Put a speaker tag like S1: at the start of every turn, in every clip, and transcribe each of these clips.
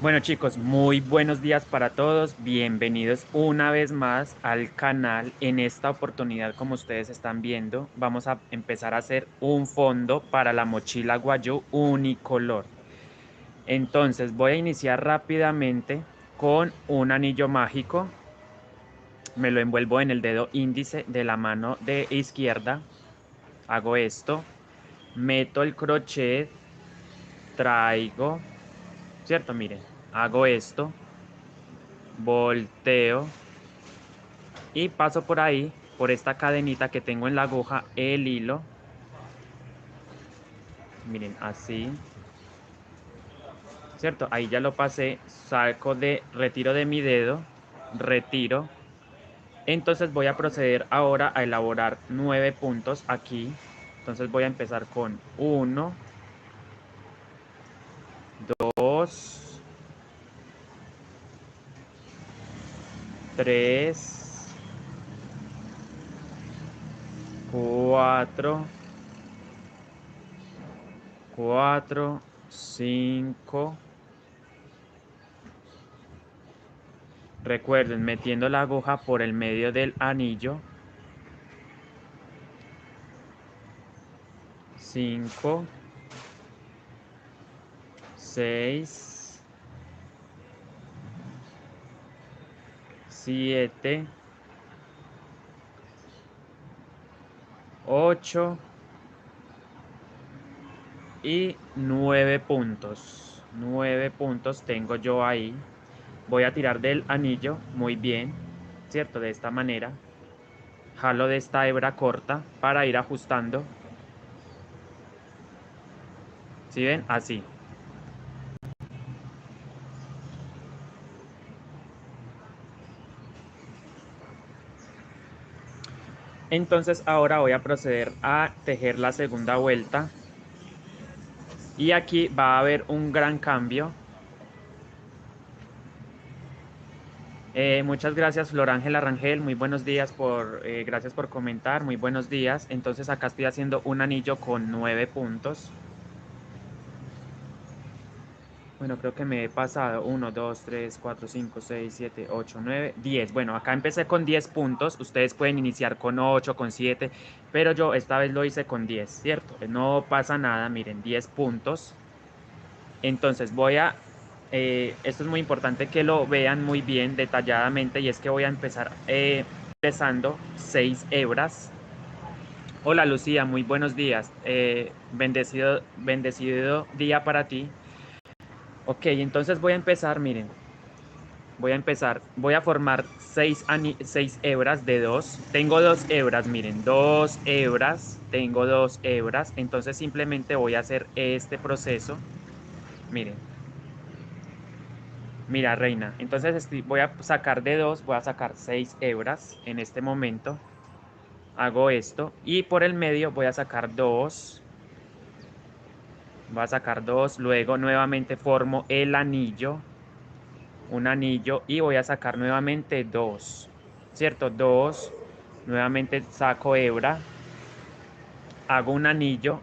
S1: Bueno chicos, muy buenos días para todos. Bienvenidos una vez más al canal. En esta oportunidad, como ustedes están viendo, vamos a empezar a hacer un fondo para la mochila Guayú unicolor. Entonces voy a iniciar rápidamente con un anillo mágico. Me lo envuelvo en el dedo índice de la mano de izquierda. Hago esto. Meto el crochet. Traigo. ¿Cierto? Miren, hago esto. Volteo y paso por ahí, por esta cadenita que tengo en la aguja, el hilo. Miren, así, ¿cierto? Ahí ya lo pasé, retiro de mi dedo, retiro. Entonces voy a proceder ahora a elaborar 9 puntos aquí. Entonces voy a empezar con uno, 2, 3, 4, 5. Recuerden, metiendo la aguja por el medio del anillo. 5, 6, 7, 8 y 9 puntos. 9 puntos tengo yo ahí. Voy a tirar del anillo, muy bien, ¿cierto? De esta manera. Jalo de esta hebra corta para ir ajustando. ¿Sí ven? Así. Entonces ahora voy a proceder a tejer la segunda vuelta. Y aquí va a haber un gran cambio. Muchas gracias, Flor Ángela Rangel. Muy buenos días gracias por comentar. Muy buenos días. Entonces acá estoy haciendo un anillo con 9 puntos. Bueno, creo que me he pasado 1, 2, 3, 4, 5, 6, 7, 8, 9, 10. Bueno, acá empecé con 10 puntos. Ustedes pueden iniciar con 8, con 7, pero yo esta vez lo hice con 10, ¿cierto? No pasa nada, miren, 10 puntos. Entonces esto es muy importante que lo vean muy bien detalladamente y es que voy a empezar empezando 6 hebras. Hola Lucía, muy buenos días. Bendecido día para ti. Ok, entonces voy a empezar, miren, voy a formar 6 hebras de 2. Tengo 2 hebras, miren, 2 hebras, tengo 2 hebras. Entonces simplemente voy a hacer este proceso, miren. Mira, reina, entonces voy a sacar de 2, voy a sacar 6 hebras en este momento. Hago esto y por el medio voy a sacar 2. Voy a sacar 2, luego nuevamente formo el anillo, un anillo y voy a sacar nuevamente 2, ¿cierto? 2, nuevamente saco hebra, hago un anillo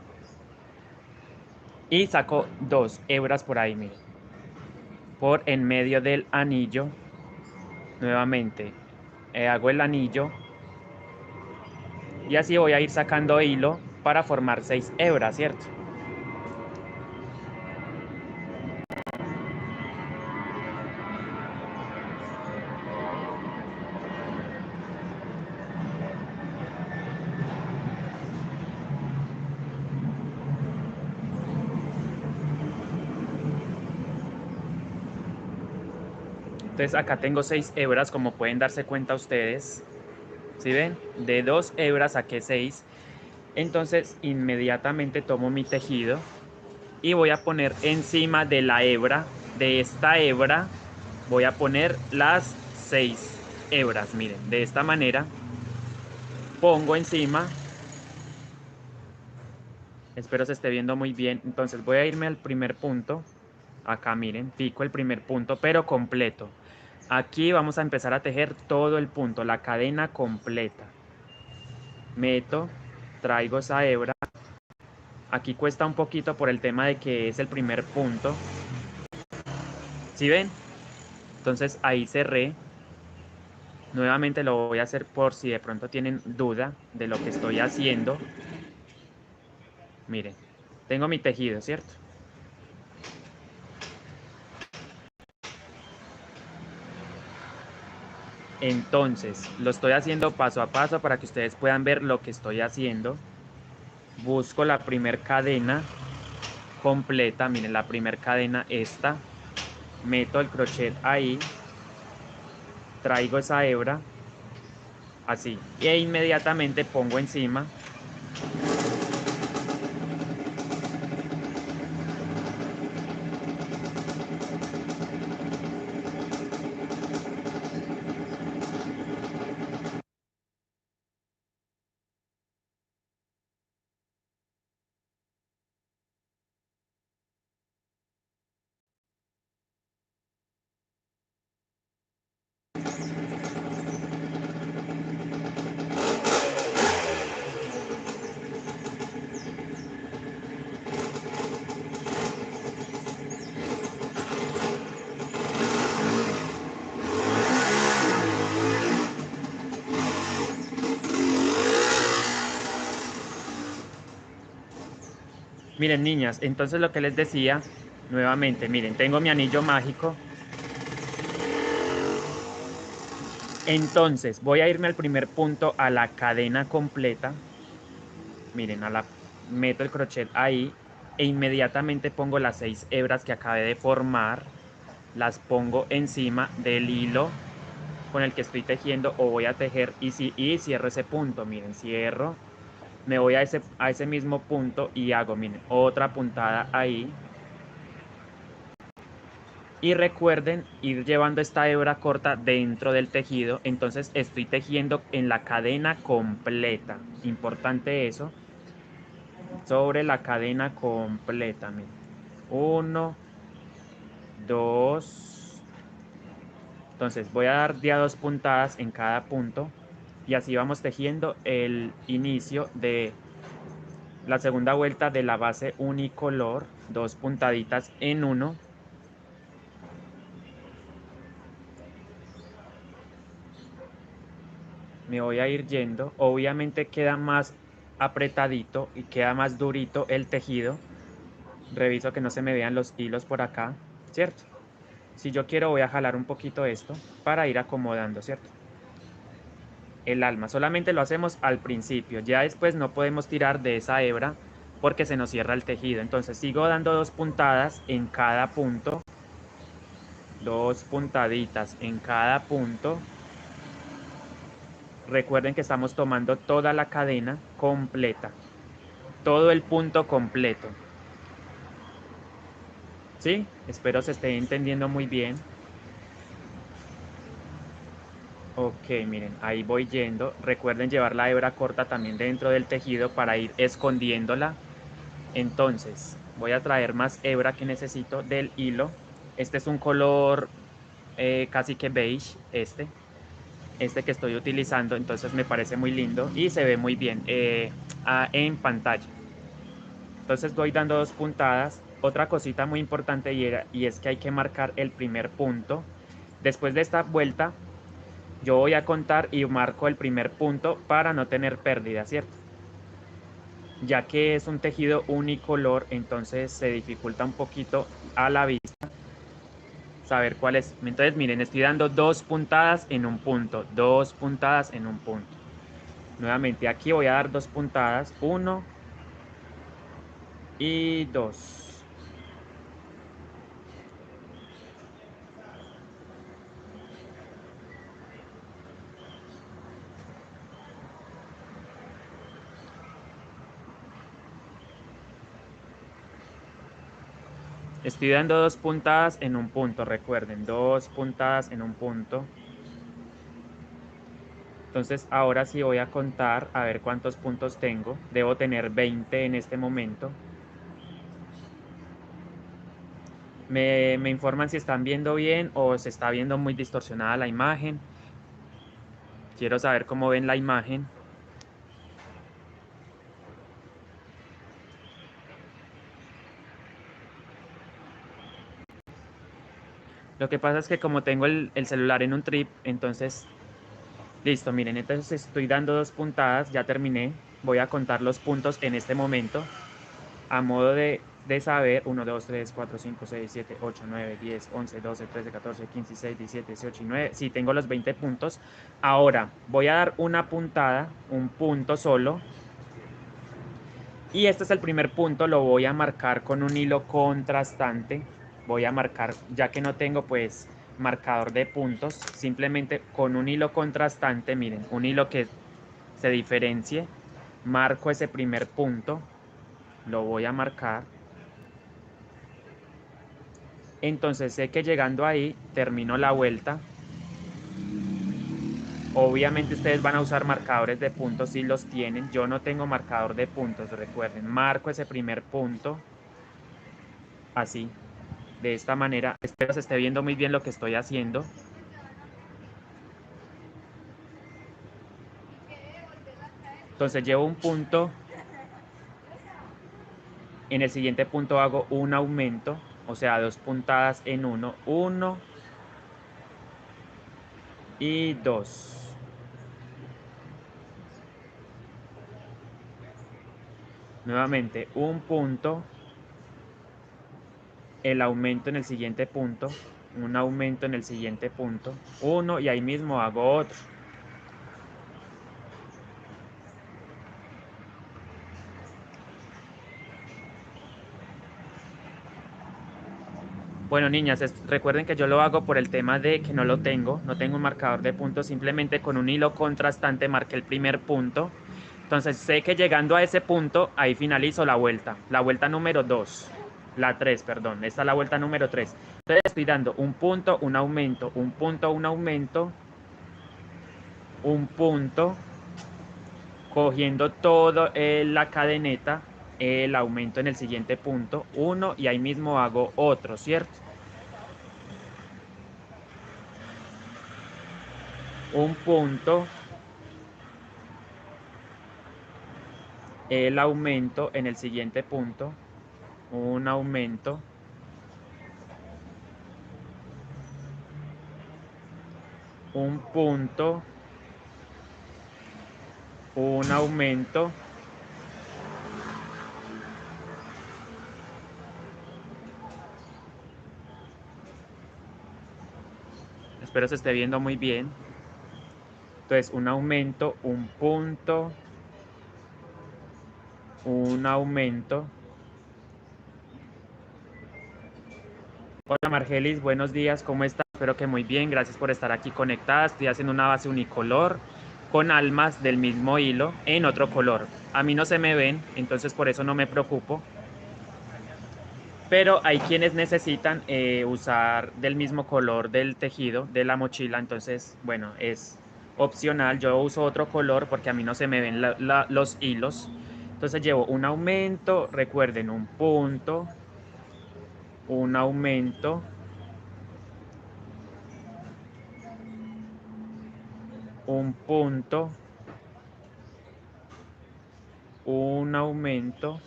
S1: y saco 2 hebras por ahí, miren. Por en medio del anillo, nuevamente hago el anillo. Y así voy a ir sacando hilo para formar 6 hebras, ¿cierto? Entonces acá tengo 6 hebras, como pueden darse cuenta ustedes. ¿Sí ven? De 2 hebras saqué 6. Entonces inmediatamente tomo mi tejido y voy a poner encima de la hebra, de esta hebra, voy a poner las 6 hebras. Miren, de esta manera pongo encima. Espero se esté viendo muy bien. Entonces voy a irme al primer punto. Acá miren, pico el primer punto, pero completo. Aquí vamos a empezar a tejer todo el punto, la cadena completa. Meto, traigo esa hebra. Aquí cuesta un poquito por el tema de que es el primer punto. ¿Sí ven? Entonces ahí cerré. Nuevamente lo voy a hacer por si de pronto tienen duda de lo que estoy haciendo. Miren, tengo mi tejido, ¿cierto? Entonces, lo estoy haciendo paso a paso para que ustedes puedan ver lo que estoy haciendo. Busco la primer cadena completa, miren la primer cadena esta. Meto el crochet ahí, traigo esa hebra, así, e inmediatamente pongo encima. Miren, niñas, entonces lo que les decía, nuevamente, miren, tengo mi anillo mágico. Entonces, voy a irme al primer punto, a la cadena completa. Miren, meto el crochet ahí e inmediatamente pongo las 6 hebras que acabé de formar. Las pongo encima del hilo con el que estoy tejiendo o voy a tejer y cierro ese punto. Miren, cierro. Me voy a ese mismo punto y hago, miren, otra puntada ahí. Y recuerden ir llevando esta hebra corta dentro del tejido. Entonces estoy tejiendo en la cadena completa. Importante eso. Sobre la cadena completa. Miren. 1, 2. Entonces voy a dar ya 2 puntadas en cada punto. Y así vamos tejiendo el inicio de la segunda vuelta de la base unicolor. 2 puntaditas en uno. Me voy a ir yendo. Obviamente queda más apretadito y queda más durito el tejido. Reviso que no se me vean los hilos por acá, ¿cierto? Si yo quiero voy a jalar un poquito esto para ir acomodando, ¿cierto? El alma, solamente lo hacemos al principio, ya después no podemos tirar de esa hebra porque se nos cierra el tejido. Entonces sigo dando 2 puntadas en cada punto, 2 puntaditas en cada punto. Recuerden que estamos tomando toda la cadena completa, todo el punto completo. ¿Sí? Espero se esté entendiendo muy bien. Ok, miren, ahí voy yendo. Recuerden llevar la hebra corta también dentro del tejido para ir escondiéndola. Entonces, voy a traer más hebra que necesito del hilo. Este es un color casi que beige, este que estoy utilizando, entonces me parece muy lindo y se ve muy bien en pantalla. Entonces voy dando 2 puntadas. Otra cosita muy importante y es que hay que marcar el primer punto. Después de esta vuelta, yo voy a contar y marco el primer punto para no tener pérdida, ¿cierto? Ya que es un tejido unicolor, entonces se dificulta un poquito a la vista saber cuál es. Entonces, miren, estoy dando 2 puntadas en un punto, 2 puntadas en un punto. Nuevamente, aquí voy a dar 2 puntadas, 1 y 2. Estoy dando 2 puntadas en un punto, recuerden, 2 puntadas en un punto. Entonces ahora sí voy a contar a ver cuántos puntos tengo. Debo tener 20 en este momento. Me informan si están viendo bien o se está viendo muy distorsionada la imagen. Quiero saber cómo ven la imagen. Lo que pasa es que como tengo el celular en un trip, entonces, listo, miren, entonces estoy dando 2 puntadas, ya terminé. Voy a contar los puntos en este momento. A modo de saber, 1, 2, 3, 4, 5, 6, 7, 8, 9, 10, 11, 12, 13, 14, 15, 16, 17, 18 y 9. Sí, tengo los 20 puntos. Ahora voy a dar una puntada, un punto solo. Y este es el primer punto, lo voy a marcar con un hilo contrastante. Voy a marcar, ya que no tengo pues marcador de puntos, simplemente con un hilo contrastante, miren, un hilo que se diferencie. Marco ese primer punto, lo voy a marcar. Entonces sé que llegando ahí termino la vuelta. Obviamente ustedes van a usar marcadores de puntos si los tienen. Yo no tengo marcador de puntos, recuerden. Marco ese primer punto, así, de esta manera. Espero se esté viendo muy bien lo que estoy haciendo. Entonces llevo un punto. En el siguiente punto hago un aumento, o sea, 2 puntadas en uno. 1 y 2. Nuevamente un punto, el aumento en el siguiente punto, un aumento en el siguiente punto, uno y ahí mismo hago otro. Bueno, niñas, recuerden que yo lo hago por el tema de que no tengo un marcador de puntos, simplemente con un hilo contrastante marqué el primer punto. Entonces sé que llegando a ese punto, ahí finalizo la vuelta número 2, la 3, perdón, esta es la vuelta número 3. Entonces estoy dando un punto, un aumento, un punto, un aumento, un punto, cogiendo toda la cadeneta, el aumento en el siguiente punto, uno, y ahí mismo hago otro, ¿cierto? Un punto, el aumento en el siguiente punto, un aumento, un punto, un aumento, espero se esté viendo muy bien. Entonces, un aumento, un punto, un aumento. Hola Margelis, buenos días, ¿cómo estás? Espero que muy bien, gracias por estar aquí conectada. Estoy haciendo una base unicolor con almas del mismo hilo en otro color. A mí no se me ven, entonces por eso no me preocupo. Pero hay quienes necesitan usar del mismo color del tejido de la mochila, entonces, bueno, es opcional. Yo uso otro color porque a mí no se me ven los hilos. Entonces llevo un aumento, recuerden, un punto, un aumento, un punto, un aumento.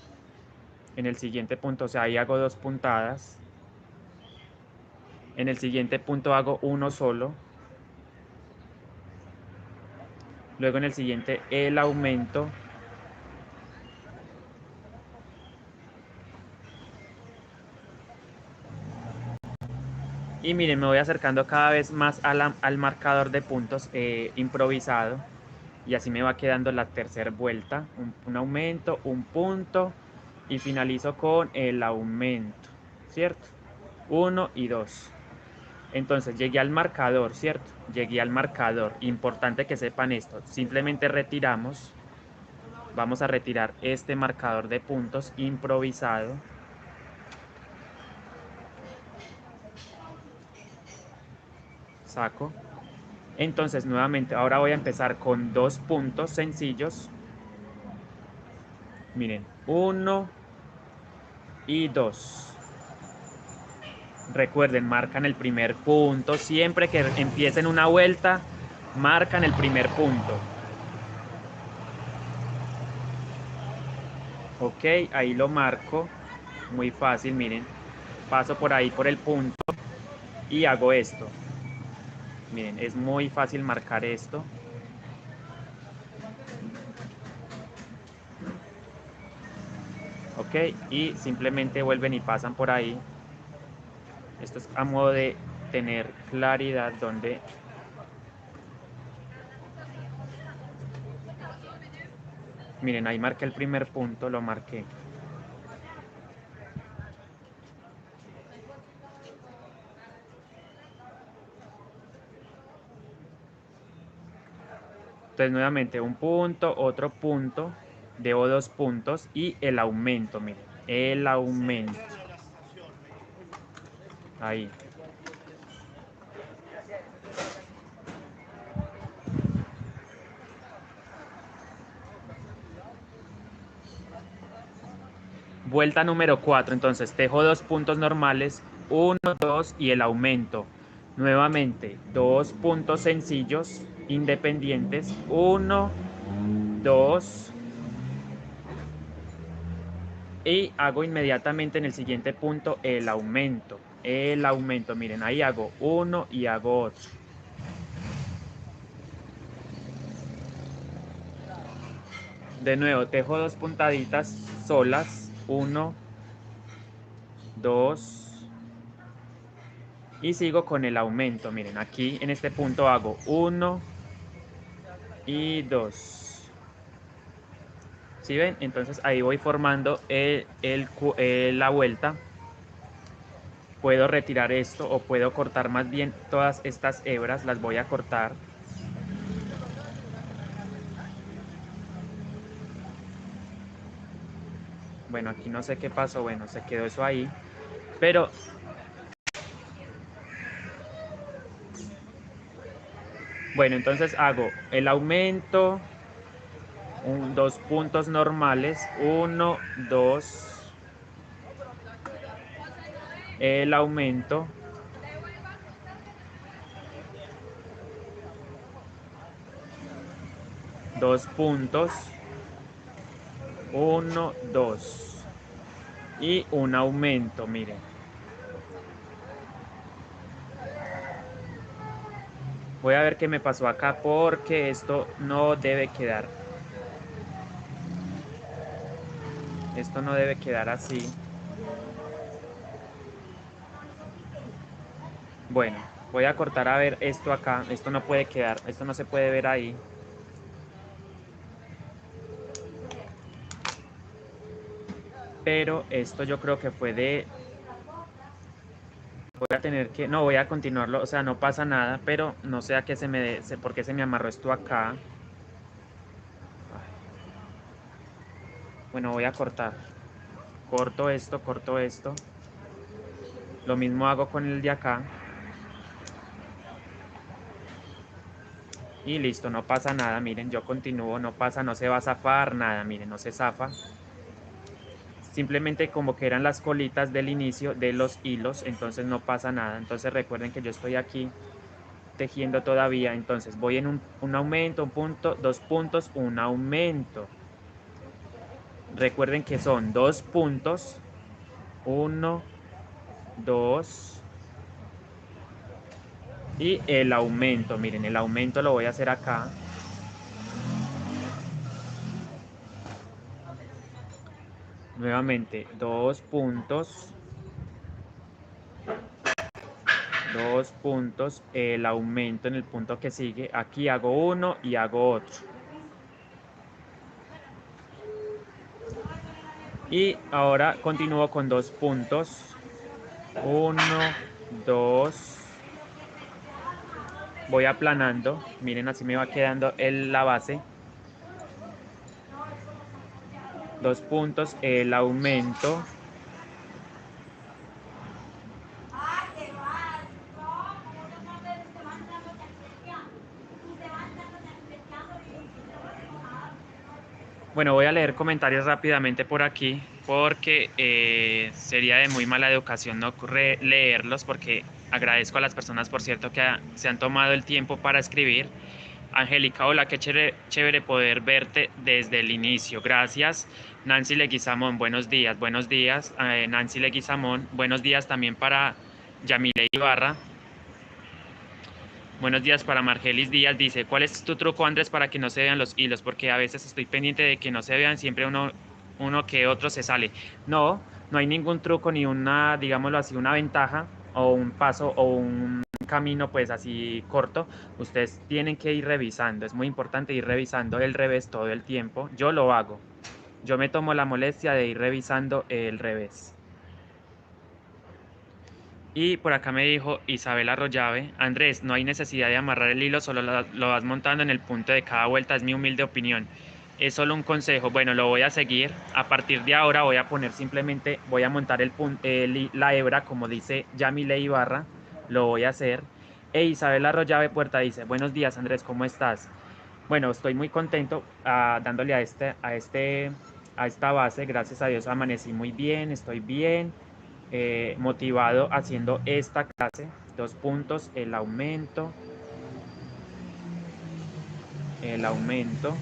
S1: En el siguiente punto, o sea, ahí hago 2 puntadas. En el siguiente punto hago uno solo. Luego en el siguiente el aumento. Y miren, me voy acercando cada vez más al marcador de puntos improvisado. Y así me va quedando la tercera vuelta. Un aumento, un punto. Y finalizo con el aumento, ¿cierto? 1 y 2. Entonces llegué al marcador, ¿cierto? Llegué al marcador. Importante que sepan esto. Simplemente retiramos. Vamos a retirar este marcador de puntos improvisado. Saco. Entonces nuevamente ahora voy a empezar con 2 puntos sencillos. Miren, 1 y 2. Recuerden, marcan el primer punto. Siempre que empiecen una vuelta, marcan el primer punto. Ok, ahí lo marco. Muy fácil, miren. Paso por ahí por el punto. y hago esto. Miren, es muy fácil marcar esto. Ok, y simplemente vuelven y pasan por ahí. Esto es a modo de tener claridad donde... Miren, ahí marqué el primer punto, lo marqué. Entonces nuevamente un punto, otro punto, debo 2 puntos y el aumento, miren, el aumento. Ahí. Vuelta número 4, entonces tejo 2 puntos normales, 1, 2 y el aumento. Nuevamente, 2 puntos sencillos, independientes, 1, 2, y hago inmediatamente en el siguiente punto el aumento. El aumento, miren, ahí hago 1 y hago otro. De nuevo, tejo 2 puntaditas solas, 1, 2, y sigo con el aumento. Miren, aquí en este punto hago 1 y 2. ¿Sí ven? Entonces ahí voy formando la vuelta. Puedo retirar esto o puedo cortar más bien todas estas hebras, las voy a cortar. Bueno, aquí no sé qué pasó, bueno, se quedó eso ahí. Pero bueno, entonces hago el aumento, 2 puntos normales, 1, 2, el aumento, 2 puntos, 1, 2 y un aumento, miren. Voy a ver qué me pasó acá porque esto no debe quedar. Esto no debe quedar así. Bueno, voy a cortar a ver esto acá. Esto no puede quedar, esto no se puede ver ahí. Pero esto yo creo que fue de... Voy a tener que... No, voy a continuarlo, o sea, no pasa nada, pero no sé a qué por qué se me amarró esto acá. Bueno, voy a cortar. Corto esto, corto esto. Lo mismo hago con el de acá. Y listo, no pasa nada, miren, yo continúo, no pasa, no se va a zafar nada, miren, no se zafa. Simplemente como que eran las colitas del inicio de los hilos, entonces no pasa nada. Entonces recuerden que yo estoy aquí tejiendo todavía, entonces voy en un aumento, un punto, 2 puntos, un aumento. Recuerden que son 2 puntos, 1, 2 y el aumento. Miren, el aumento lo voy a hacer acá. Nuevamente, 2 puntos, 2 puntos, el aumento en el punto que sigue. Aquí hago uno y hago otro. Y ahora continúo con 2 puntos. 1, 2. Voy aplanando. Miren, así me va quedando la base. 2 puntos, el aumento. Bueno, voy a leer comentarios rápidamente por aquí porque sería de muy mala educación no leerlos, porque agradezco a las personas, por cierto, que se han tomado el tiempo para escribir. Angélica, hola, qué chévere poder verte desde el inicio. Gracias. Nancy Leguizamón, buenos días. Buenos días, Nancy Leguizamón. Buenos días también para Yamile Ibarra. Buenos días para Margelis Díaz. Dice, ¿cuál es tu truco, Andrés, para que no se vean los hilos? Porque a veces estoy pendiente de que no se vean, siempre uno que otro se sale. No, no hay ningún truco ni una, digámoslo así, una ventaja o un paso o un camino pues así corto. Ustedes tienen que ir revisando. Es muy importante ir revisando el revés todo el tiempo. Yo lo hago. Yo me tomo la molestia de ir revisando el revés. Y por acá me dijo Isabel Arroyave, Andrés, no hay necesidad de amarrar el hilo, solo lo vas montando en el punto de cada vuelta, es mi humilde opinión. Es solo un consejo, bueno, lo voy a seguir. A partir de ahora voy a poner simplemente, voy a montar la hebra, como dice Yamile Ibarra, lo voy a hacer. E Isabel Arroyave Puerta dice, buenos días Andrés, ¿cómo estás? Bueno, estoy muy contento dándole a esta base, gracias a Dios amanecí muy bien, estoy bien motivado haciendo esta clase. 2 puntos, el aumento, el aumento,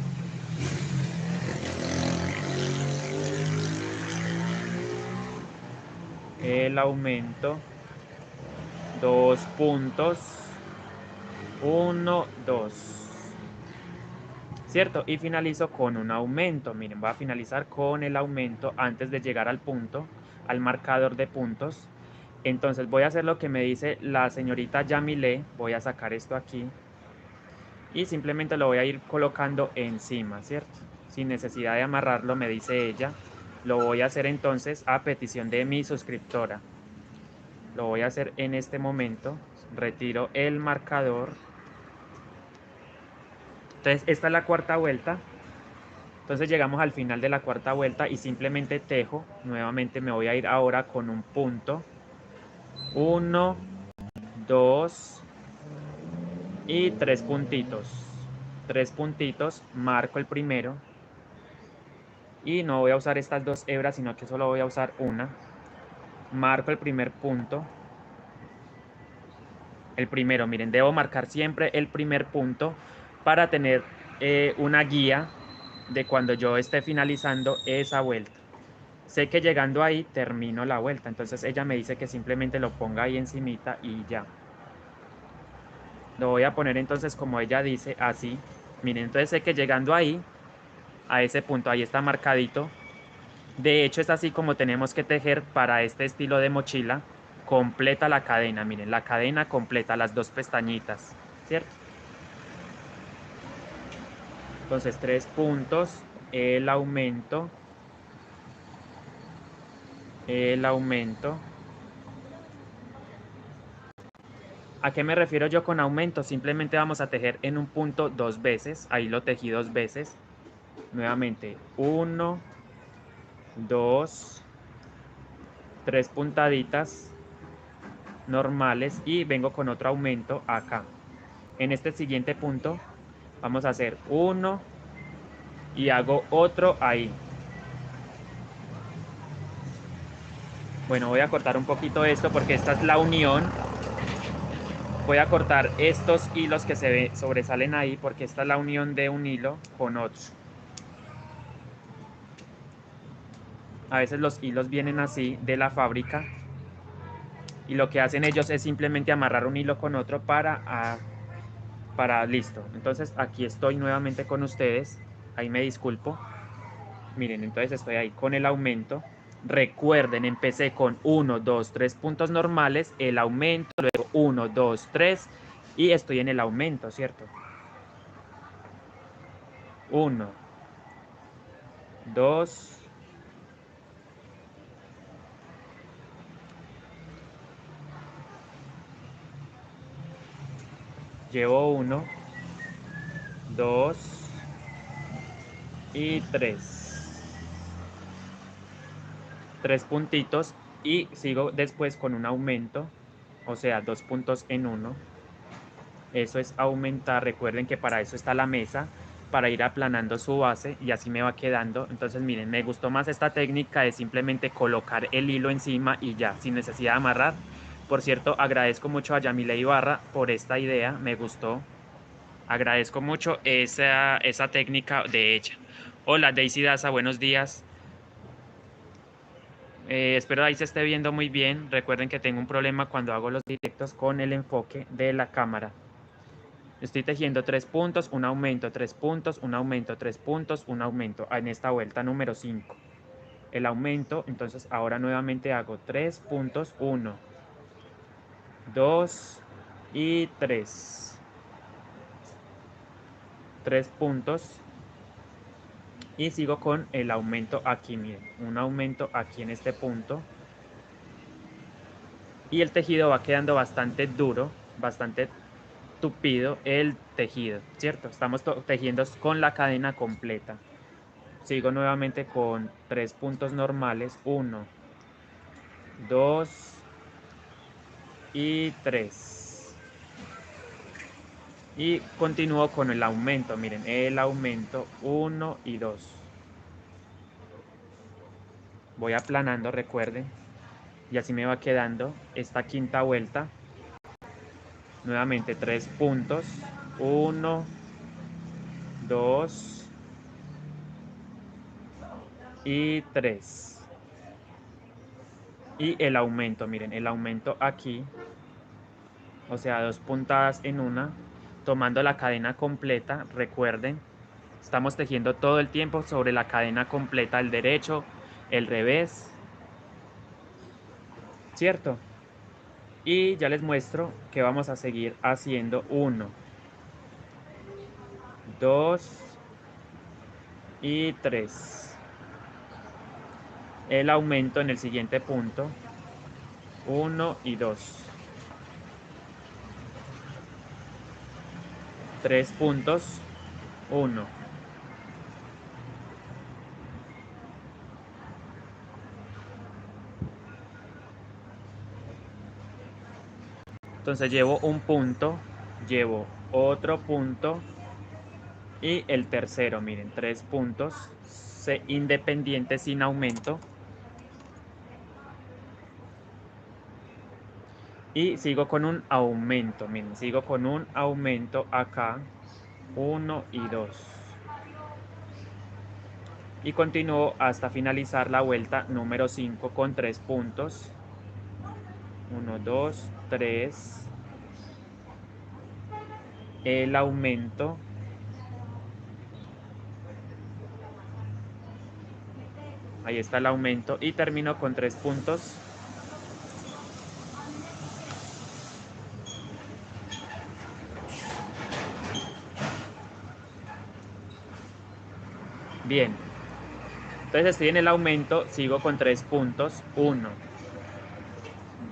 S1: 2 puntos, 1, 2. ¿Cierto? Y finalizo con un aumento. Miren, voy a finalizar con el aumento antes de llegar al punto, al marcador de puntos. Entonces voy a hacer lo que me dice la señorita Yamile. Voy a sacar esto aquí y simplemente lo voy a ir colocando encima, ¿cierto? Sin necesidad de amarrarlo, me dice ella. Lo voy a hacer entonces a petición de mi suscriptora. Lo voy a hacer en este momento. Retiro el marcador. Entonces, esta es la cuarta vuelta. Entonces llegamos al final de la cuarta vuelta y simplemente tejo. Nuevamente me voy a ir ahora con un punto. 1, 2 y 3 puntitos. 3 puntitos, marco el primero. Y no voy a usar estas 2 hebras, sino que solo voy a usar una. Marco el primer punto. El primero, miren, debo marcar siempre el primer punto para tener una guía de cuando yo esté finalizando esa vuelta. Sé que llegando ahí termino la vuelta, entonces ella me dice que simplemente lo ponga ahí encimita y ya. Lo voy a poner entonces como ella dice, así. Miren, entonces sé que llegando ahí, a ese punto, ahí está marcadito. De hecho, es así como tenemos que tejer para este estilo de mochila. Completa la cadena, miren, la cadena completa, las 2 pestañitas, ¿cierto? Entonces, 3 puntos, el aumento, el aumento. ¿A qué me refiero yo con aumento? Simplemente vamos a tejer en un punto 2 veces. Ahí lo tejí 2 veces. Nuevamente, 1, 2, 3 puntaditas normales y vengo con otro aumento acá. En este siguiente punto vamos a hacer 1 y hago otro ahí. Bueno, voy a cortar un poquito esto porque esta es la unión. Voy a cortar estos hilos que sobresalen ahí porque esta es la unión de un hilo con otro. A veces los hilos vienen así de la fábrica y lo que hacen ellos es simplemente amarrar un hilo con otro para listo. Entonces aquí estoy nuevamente con ustedes. Ahí me disculpo. Miren, entonces estoy ahí con el aumento. Recuerden, empecé con 1, 2, 3 puntos normales, el aumento, luego 1, 2, 3 y estoy en el aumento, ¿cierto? 1, 2, llevo 1, 2 y 3. 3 puntitos y sigo después con un aumento, o sea, 2 puntos en 1. Eso es aumentar. Recuerden que para eso está la mesa, para ir aplanando su base y así me va quedando. Entonces, miren, me gustó más esta técnica de simplemente colocar el hilo encima y ya, sin necesidad de amarrar. Por cierto, agradezco mucho a Yamile Ibarra por esta idea, me gustó. Agradezco mucho esa técnica de ella. Hola, Daisy Daza, buenos días. Espero ahí se esté viendo muy bien. Recuerden que tengo un problema cuando hago los directos con el enfoque de la cámara. Estoy tejiendo 3 puntos, un aumento, 3 puntos, un aumento, 3 puntos, un aumento en esta vuelta número 5. El aumento, entonces ahora nuevamente hago 3 puntos, 1, 2 y 3. 3 puntos y sigo con el aumento aquí, miren, un aumento aquí en este punto. Y el tejido va quedando bastante duro, bastante tupido el tejido, ¿cierto? Estamos tejiendo con la cadena completa. Sigo nuevamente con 3 puntos normales, 1, 2 y 3. Y continúo con el aumento, miren, el aumento 1 y 2. Voy aplanando, recuerden, y así me va quedando esta quinta vuelta. Nuevamente 3 puntos, 1, 2 y 3. Y el aumento, miren, el aumento aquí, o sea, 2 puntadas en una, tomando la cadena completa, recuerden, estamos tejiendo todo el tiempo sobre la cadena completa, el derecho, el revés, ¿cierto? Y ya les muestro que vamos a seguir haciendo 1, 2 y 3. El aumento en el siguiente punto, 1 y 2. 3 puntos, 1. Entonces llevo un punto, llevo otro punto y el tercero, miren, 3 puntos independientes sin aumento. Y sigo con un aumento, miren, sigo con un aumento acá, 1 y 2. Y continúo hasta finalizar la vuelta número 5 con 3 puntos. 1, 2, 3. El aumento. Ahí está el aumento y termino con 3 puntos. Bien. Entonces estoy en el aumento, sigo con 3 puntos. 1,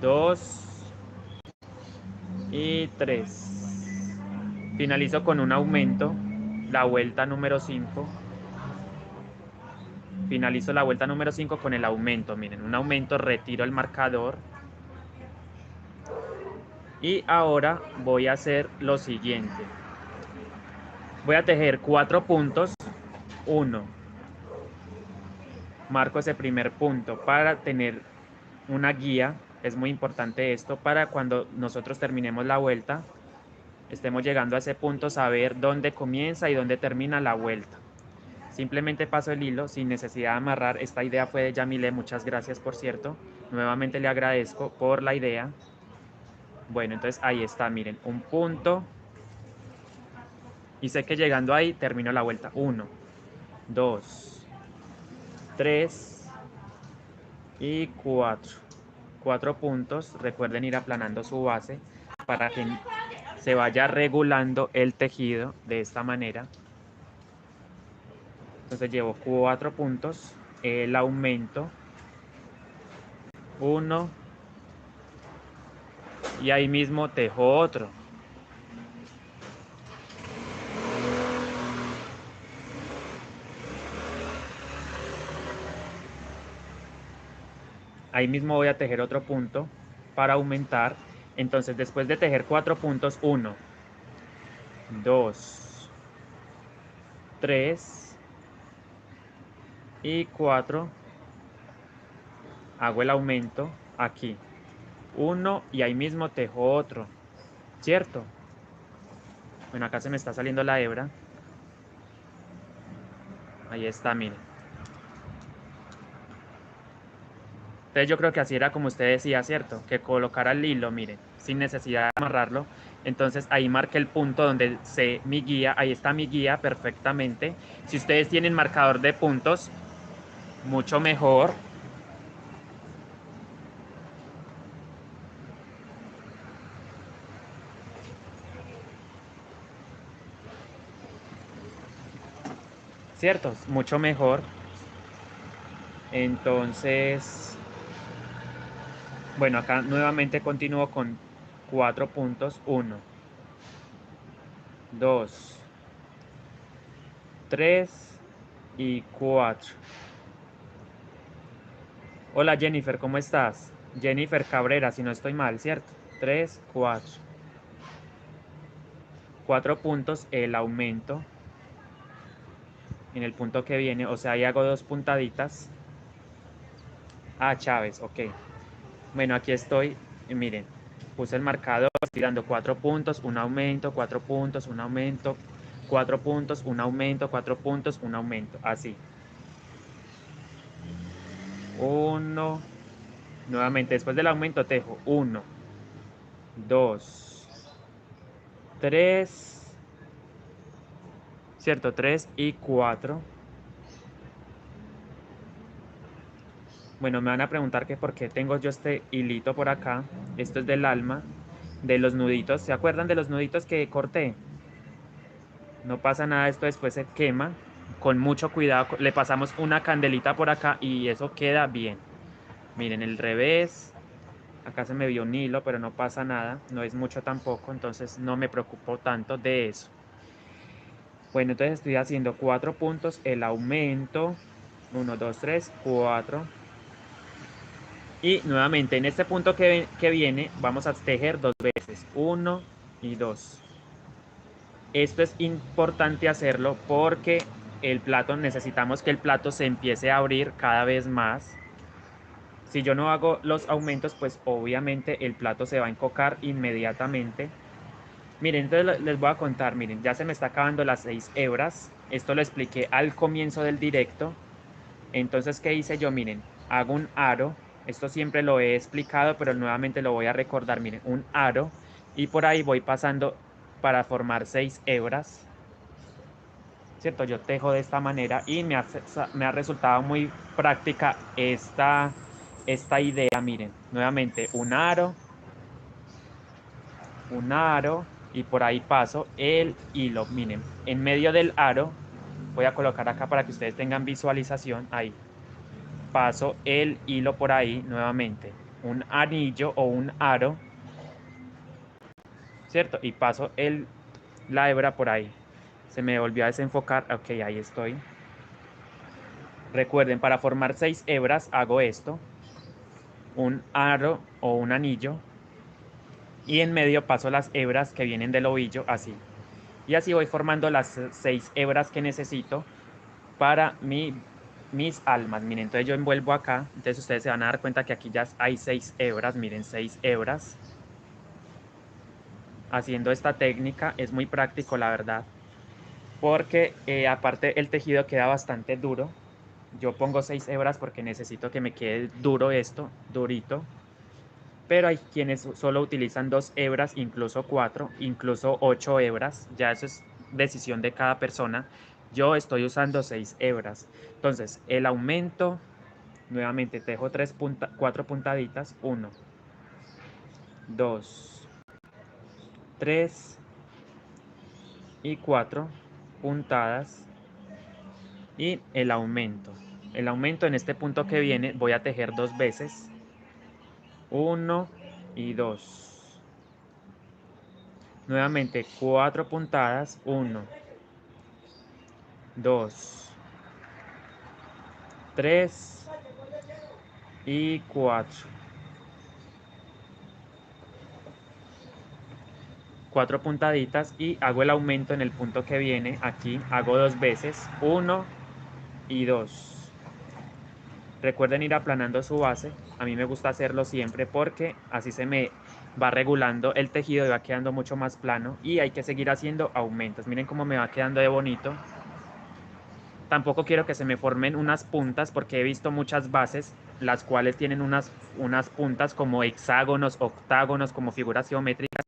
S1: 2 y 3. Finalizo con un aumento, la vuelta número 5. Finalizo la vuelta número 5 con el aumento. Miren, un aumento, retiro el marcador. Y ahora voy a hacer lo siguiente. Voy a tejer 4 puntos. 1. Marco ese primer punto para tener una guía. Es muy importante esto para cuando nosotros terminemos la vuelta, estemos llegando a ese punto, saber dónde comienza y dónde termina la vuelta. Simplemente paso el hilo sin necesidad de amarrar. Esta idea fue de Yamile, muchas gracias por cierto. Nuevamente le agradezco por la idea. Bueno, entonces ahí está, miren, un punto. Y sé que llegando ahí termino la vuelta. 1, 2, 3 y 4. 4 puntos. Recuerden ir aplanando su base para que se vaya regulando el tejido de esta manera. Entonces llevo 4 puntos. El aumento. 1. Y ahí mismo tejo otro. Ahí mismo voy a tejer otro punto para aumentar. Entonces después de tejer 4 puntos, 1, 2, 3 y 4, hago el aumento aquí. 1 y ahí mismo tejo otro, ¿cierto? Bueno, acá se me está saliendo la hebra. Ahí está, miren. Entonces yo creo que así era como usted decía, ¿cierto? Que colocara el hilo, miren, sin necesidad de amarrarlo. Entonces ahí marqué el punto donde sé mi guía, ahí está mi guía perfectamente. Si ustedes tienen marcador de puntos, mucho mejor. ¿Cierto? Mucho mejor. Entonces, bueno, acá nuevamente continúo con 4 puntos. 1, 2, 3 y 4. Hola Jennifer, ¿cómo estás? Jennifer Cabrera, si no estoy mal, ¿cierto? 3, 4. 4 puntos el aumento en el punto que viene, o sea, ahí hago 2 puntaditas. Ah, Chávez, ok. Bueno, aquí estoy, miren, puse el marcador, estoy dando 4 puntos, un aumento, 4 puntos, un aumento, 4 puntos, un aumento, 4 puntos, un aumento, así. 1, nuevamente después del aumento tejo 1, 2, 3, ¿cierto? 3 y 4. Bueno, me van a preguntar que por qué tengo yo este hilito por acá. Esto es del alma, de los nuditos. ¿Se acuerdan de los nuditos que corté? No pasa nada, esto después se quema. Con mucho cuidado, le pasamos una candelita por acá y eso queda bien. Miren, el revés. Acá se me vio un hilo, pero no pasa nada. No es mucho tampoco, entonces no me preocupo tanto de eso. Bueno, entonces estoy haciendo 4 puntos, el aumento. 1, 2, 3, 4. Y nuevamente en este punto que viene vamos a tejer 2 veces. 1 y 2. Esto es importante hacerlo porque el plato, necesitamos que el plato se empiece a abrir cada vez más. Si yo no hago los aumentos, pues obviamente el plato se va a encocar inmediatamente. Miren, entonces les voy a contar, miren, ya se me está acabando las 6 hebras. Esto lo expliqué al comienzo del directo. Entonces, ¿qué hice yo? Miren, hago un aro. Esto siempre lo he explicado, pero nuevamente lo voy a recordar. Miren, un aro. Y por ahí voy pasando para formar 6 hebras. ¿Cierto? Yo tejo de esta manera y me ha resultado muy práctica esta idea. Miren, nuevamente un aro y por ahí paso el hilo. Miren, en medio del aro, voy a colocar acá para que ustedes tengan visualización. Ahí, paso el hilo por ahí nuevamente. Un anillo o un aro, ¿cierto? Y paso la hebra por ahí. Se me volvió a desenfocar. Ok, ahí estoy. Recuerden, para formar 6 hebras hago esto, un aro o un anillo, y en medio paso las hebras que vienen del ovillo, así. Y así voy formando las 6 hebras que necesito para mis almas. Miren, entonces yo envuelvo acá, entonces ustedes se van a dar cuenta que aquí ya hay 6 hebras, miren, 6 hebras. Haciendo esta técnica es muy práctico, la verdad, porque aparte el tejido queda bastante duro. Yo pongo 6 hebras porque necesito que me quede duro esto, durito. Pero hay quienes solo utilizan 2 hebras, incluso 4, incluso 8 hebras. Ya eso es decisión de cada persona. Yo estoy usando 6 hebras. Entonces, el aumento, nuevamente tejo 4 puntaditas. 1, 2, 3 y 4 puntadas. Y el aumento. El aumento en este punto que viene voy a tejer 2 veces. 1 y 2. Nuevamente 4 puntadas. 1, 2, 3 y 4. 4 puntaditas y hago el aumento en el punto que viene. Aquí hago 2 veces. 1 y 2. Recuerden ir aplanando su base. A mí me gusta hacerlo siempre porque así se me va regulando el tejido y va quedando mucho más plano. Y hay que seguir haciendo aumentos. Miren cómo me va quedando de bonito. Tampoco quiero que se me formen unas puntas porque he visto muchas bases las cuales tienen unas puntas como hexágonos, octágonos, como figuras geométricas.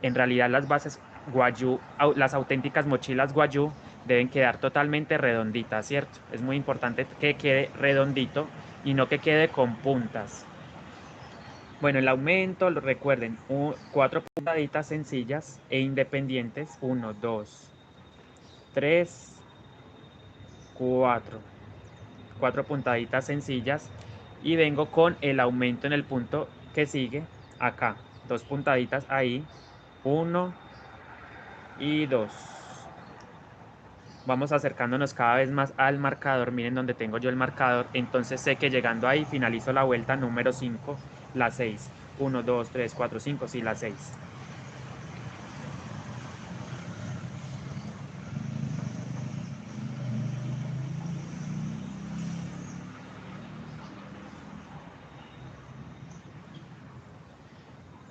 S1: en realidad las bases guayú, las auténticas mochilas guayú deben quedar totalmente redonditas, ¿cierto? Es muy importante que quede redondito y no que quede con puntas. Bueno, el aumento, recuerden, 4 puntaditas sencillas e independientes. 1, 2, 3, 4. 4 puntaditas sencillas. Y vengo con el aumento en el punto que sigue. Acá, 2 puntaditas ahí. 1 y 2. Vamos acercándonos cada vez más al marcador. Miren donde tengo yo el marcador. Entonces sé que llegando ahí finalizo la vuelta número 5, la 6. 1, 2, 3, 4, 5, sí, la 6.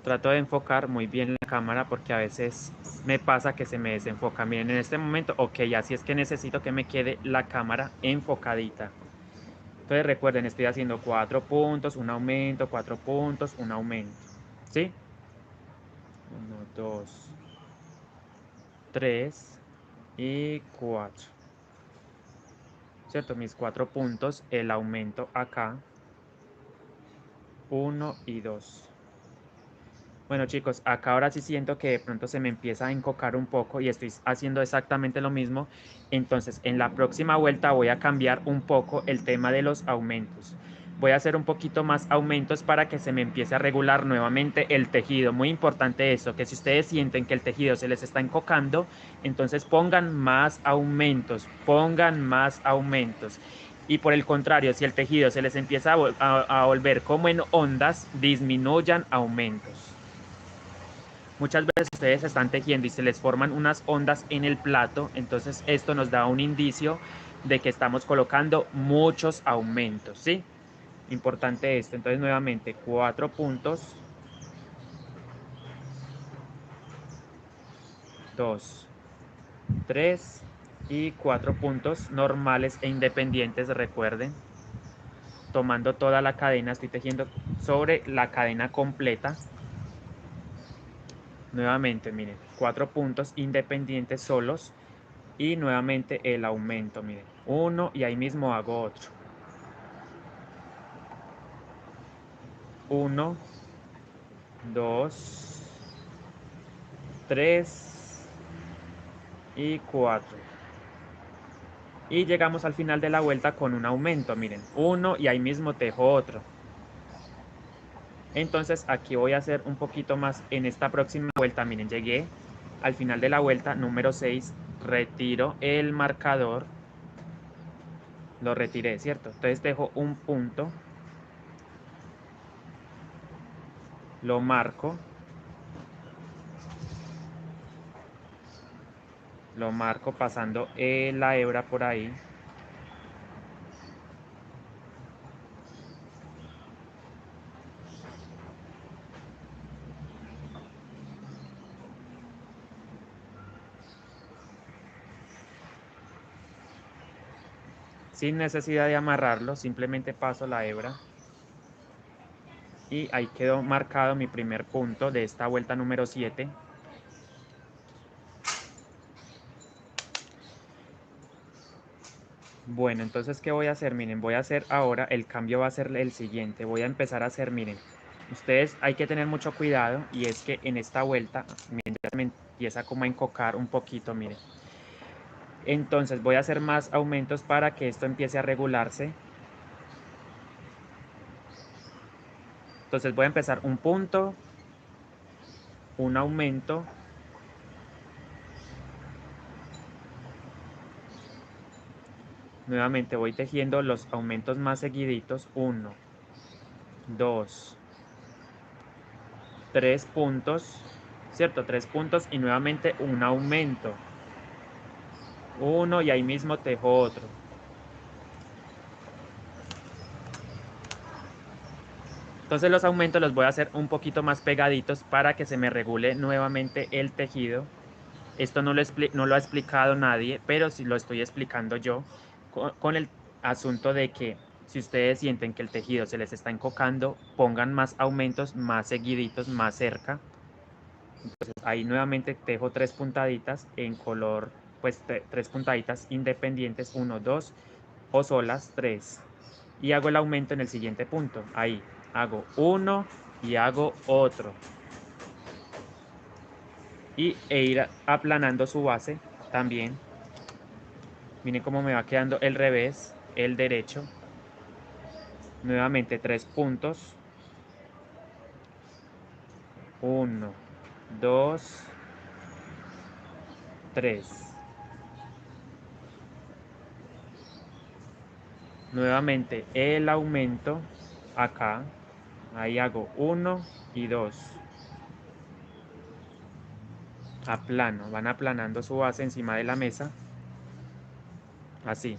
S1: Trato de enfocar muy bien la cámara porque a veces me pasa que se me desenfoca. Miren, en este momento, ok, así es que necesito que me quede la cámara enfocadita. Entonces recuerden, estoy haciendo 4 puntos, un aumento, 4 puntos, un aumento. ¿Sí? 1, 2, 3 y 4. ¿Cierto? Mis 4 puntos, el aumento acá. 1 y 2. Bueno chicos, acá ahora sí siento que de pronto se me empieza a encocar un poco y estoy haciendo exactamente lo mismo. Entonces en la próxima vuelta voy a cambiar un poco el tema de los aumentos. Voy a hacer un poquito más aumentos para que se me empiece a regular nuevamente el tejido. Muy importante eso, que si ustedes sienten que el tejido se les está encocando, entonces pongan más aumentos, pongan más aumentos. Y por el contrario, si el tejido se les empieza a volver como en ondas, disminuyan aumentos. Muchas veces ustedes están tejiendo y se les forman unas ondas en el plato, entonces esto nos da un indicio de que estamos colocando muchos aumentos, ¿sí? Importante esto. Entonces nuevamente 4 puntos, 2, 3 y 4 puntos normales e independientes, recuerden. Tomando toda la cadena, estoy tejiendo sobre la cadena completa. Nuevamente, miren, 4 puntos independientes solos. Y nuevamente el aumento, miren, uno y ahí mismo hago otro. 1, 2, 3 y 4. Y llegamos al final de la vuelta con un aumento, miren, uno y ahí mismo tejo otro. Entonces aquí voy a hacer un poquito más en esta próxima vuelta, miren, llegué al final de la vuelta número 6, retiro el marcador, lo retiré, ¿cierto? Entonces dejo un punto, lo marco. Lo marco pasando la hebra por ahí. Sin necesidad de amarrarlo, simplemente paso la hebra. Y ahí quedó marcado mi primer punto de esta vuelta número 7. Bueno, entonces, ¿qué voy a hacer? Miren, voy a hacer ahora, el cambio va a ser el siguiente. Voy a empezar a hacer, miren, ustedes hay que tener mucho cuidado y es que en esta vuelta, miren, ya me empieza como a encocar un poquito, miren. Entonces voy a hacer más aumentos para que esto empiece a regularse. Entonces voy a empezar un punto, un aumento, nuevamente voy tejiendo los aumentos más seguiditos, 1, 2, 3 puntos, ¿cierto? 3 puntos y nuevamente un aumento, uno y ahí mismo tejo otro. Entonces los aumentos los voy a hacer un poquito más pegaditos para que se me regule nuevamente el tejido. Esto no lo ha explicado nadie, pero sí lo estoy explicando yo con el asunto de que si ustedes sienten que el tejido se les está encocando, pongan más aumentos más seguiditos, más cerca. Entonces ahí nuevamente dejo 3 puntaditas en color, pues 3 puntaditas independientes, 1, 2 o solas 3. Y hago el aumento en el siguiente punto. Ahí hago uno y hago otro. E ir aplanando su base también. Miren cómo me va quedando el revés, el derecho. Nuevamente 3 puntos. 1, 2, 3. Nuevamente el aumento acá. Ahí hago 1 y 2. Aplano, van aplanando su base encima de la mesa. Así.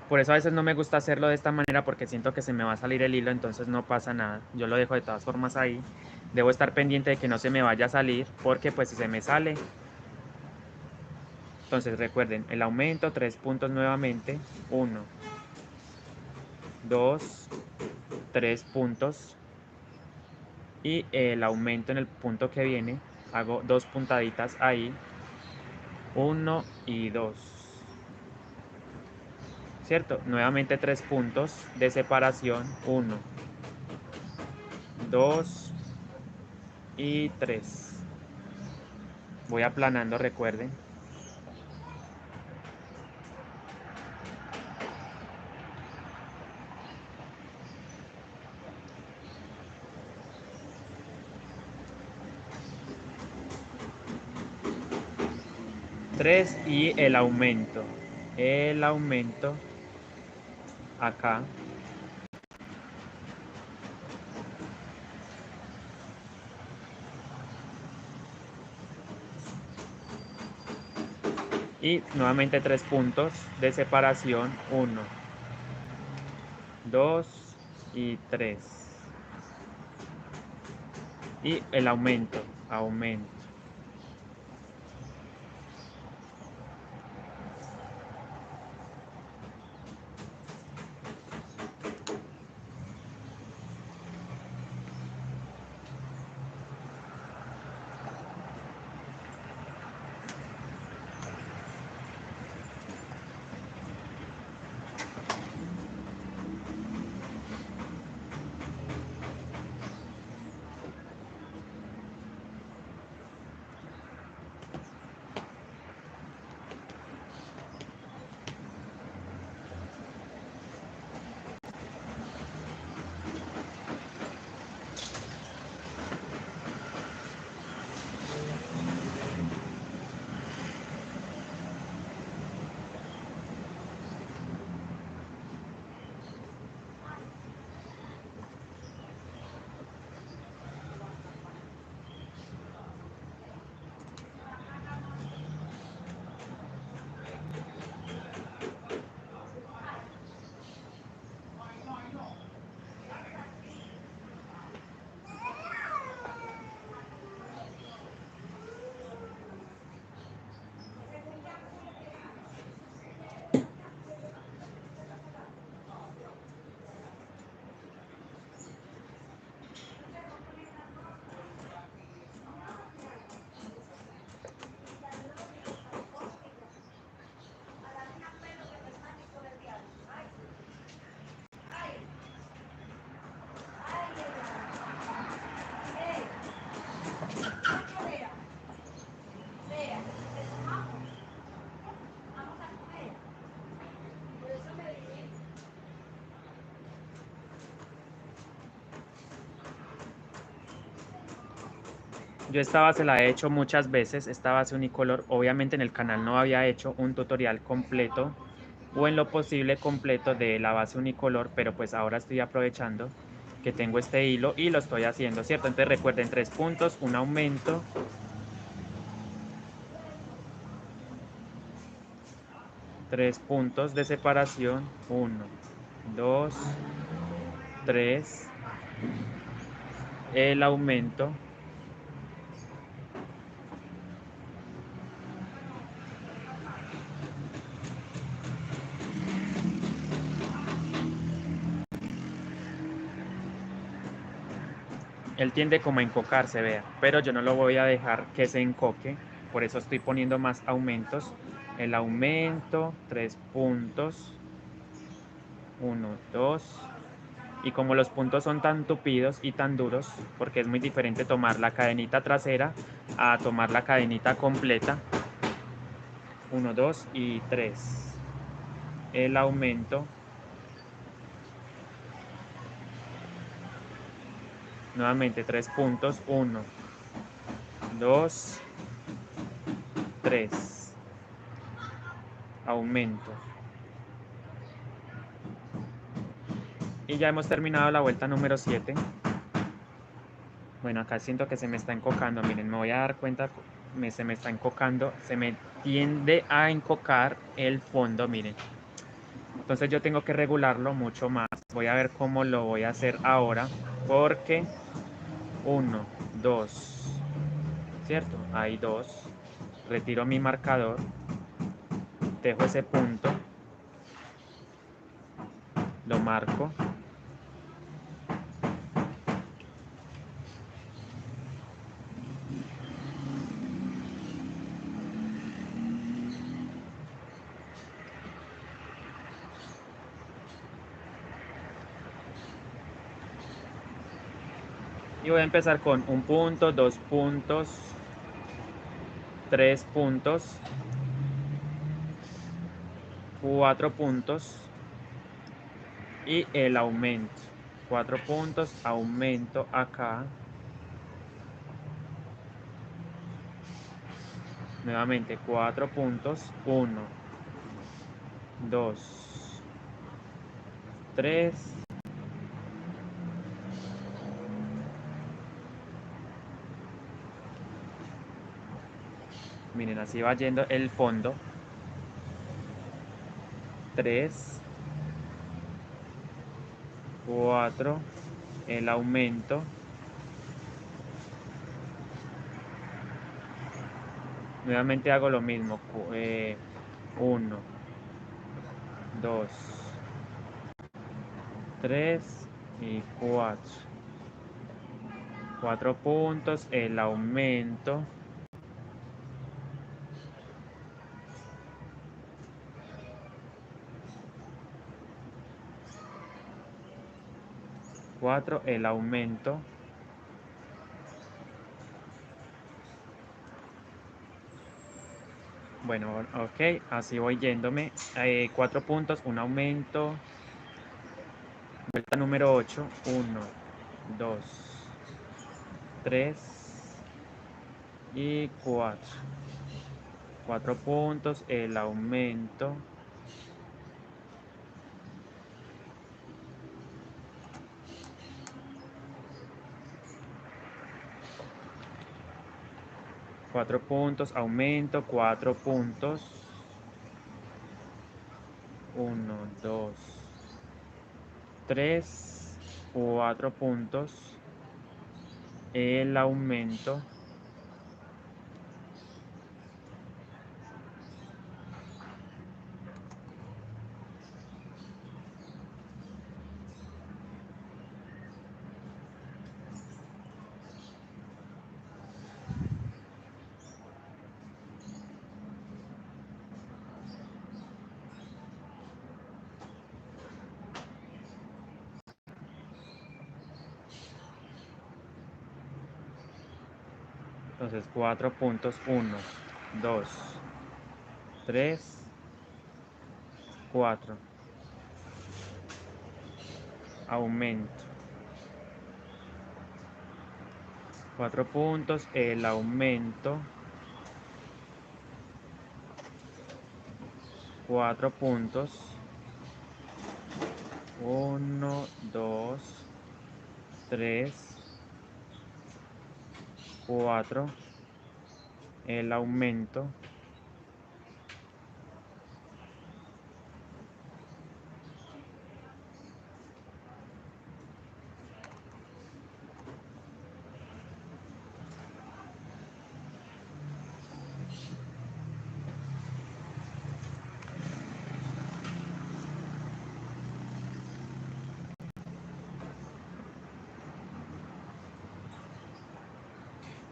S1: Por eso a veces no me gusta hacerlo de esta manera porque siento que se me va a salir el hilo, entonces no pasa nada. Yo lo dejo de todas formas ahí. Debo estar pendiente de que no se me vaya a salir porque pues si se me sale. Entonces recuerden, el aumento, 3 puntos nuevamente. 1, 2, 3 puntos. Y el aumento en el punto que viene, hago 2 puntaditas ahí. 1 y 2. ¿Cierto? Nuevamente 3 puntos de separación. 1, 2 y 3. Voy aplanando, recuerden. Tres y el aumento. El aumento acá. Y nuevamente 3 puntos de separación. 1, 2 y 3. Y el aumento. Aumento. Yo esta base la he hecho muchas veces, esta base unicolor. Obviamente en el canal no había hecho un tutorial completo o en lo posible completo de la base unicolor, pero pues ahora estoy aprovechando que tengo este hilo y lo estoy haciendo, ¿cierto? Entonces recuerden 3 puntos, un aumento. 3 puntos de separación. 1, 2, 3. El aumento. Él tiende como a encocarse, vea, pero yo no lo voy a dejar que se encoque, por eso estoy poniendo más aumentos. El aumento, 3 puntos, 1, 2, y como los puntos son tan tupidos y tan duros, porque es muy diferente tomar la cadenita trasera a tomar la cadenita completa, 1, 2 y 3. El aumento, nuevamente 3 puntos, 1, 2, 3, aumento. Y ya hemos terminado la vuelta número 7. Bueno, acá siento que se me está encocando, miren, me voy a dar cuenta, se me está encocando, se me tiende a encocar el fondo, miren. Entonces yo tengo que regularlo mucho más. Voy a ver cómo lo voy a hacer ahora, porque 1, 2, ¿cierto? Hay 2. Retiro mi marcador, dejo ese punto, lo marco. Y voy a empezar con 1 punto, 2 puntos, 3 puntos, 4 puntos y el aumento. 4 puntos, aumento acá. Nuevamente 4 puntos, 1, 2, 3. Miren, así va yendo el fondo. 3, 4, el aumento. Nuevamente hago lo mismo. 1, 2, 3 y 4. 4 puntos, el aumento. El aumento. Bueno, ok, así voy yéndome. 4 puntos, un aumento. Vuelta número 8. 1, 2, 3 y 4. 4 puntos, el aumento. Cuatro puntos, aumento, 4 puntos. 1, 2, 3, 4 puntos. El aumento. Entonces 4 puntos, 1, 2, 3, 4. Aumento. 4 puntos, el aumento. 4 puntos. 1, 2, 3, 4. El aumento.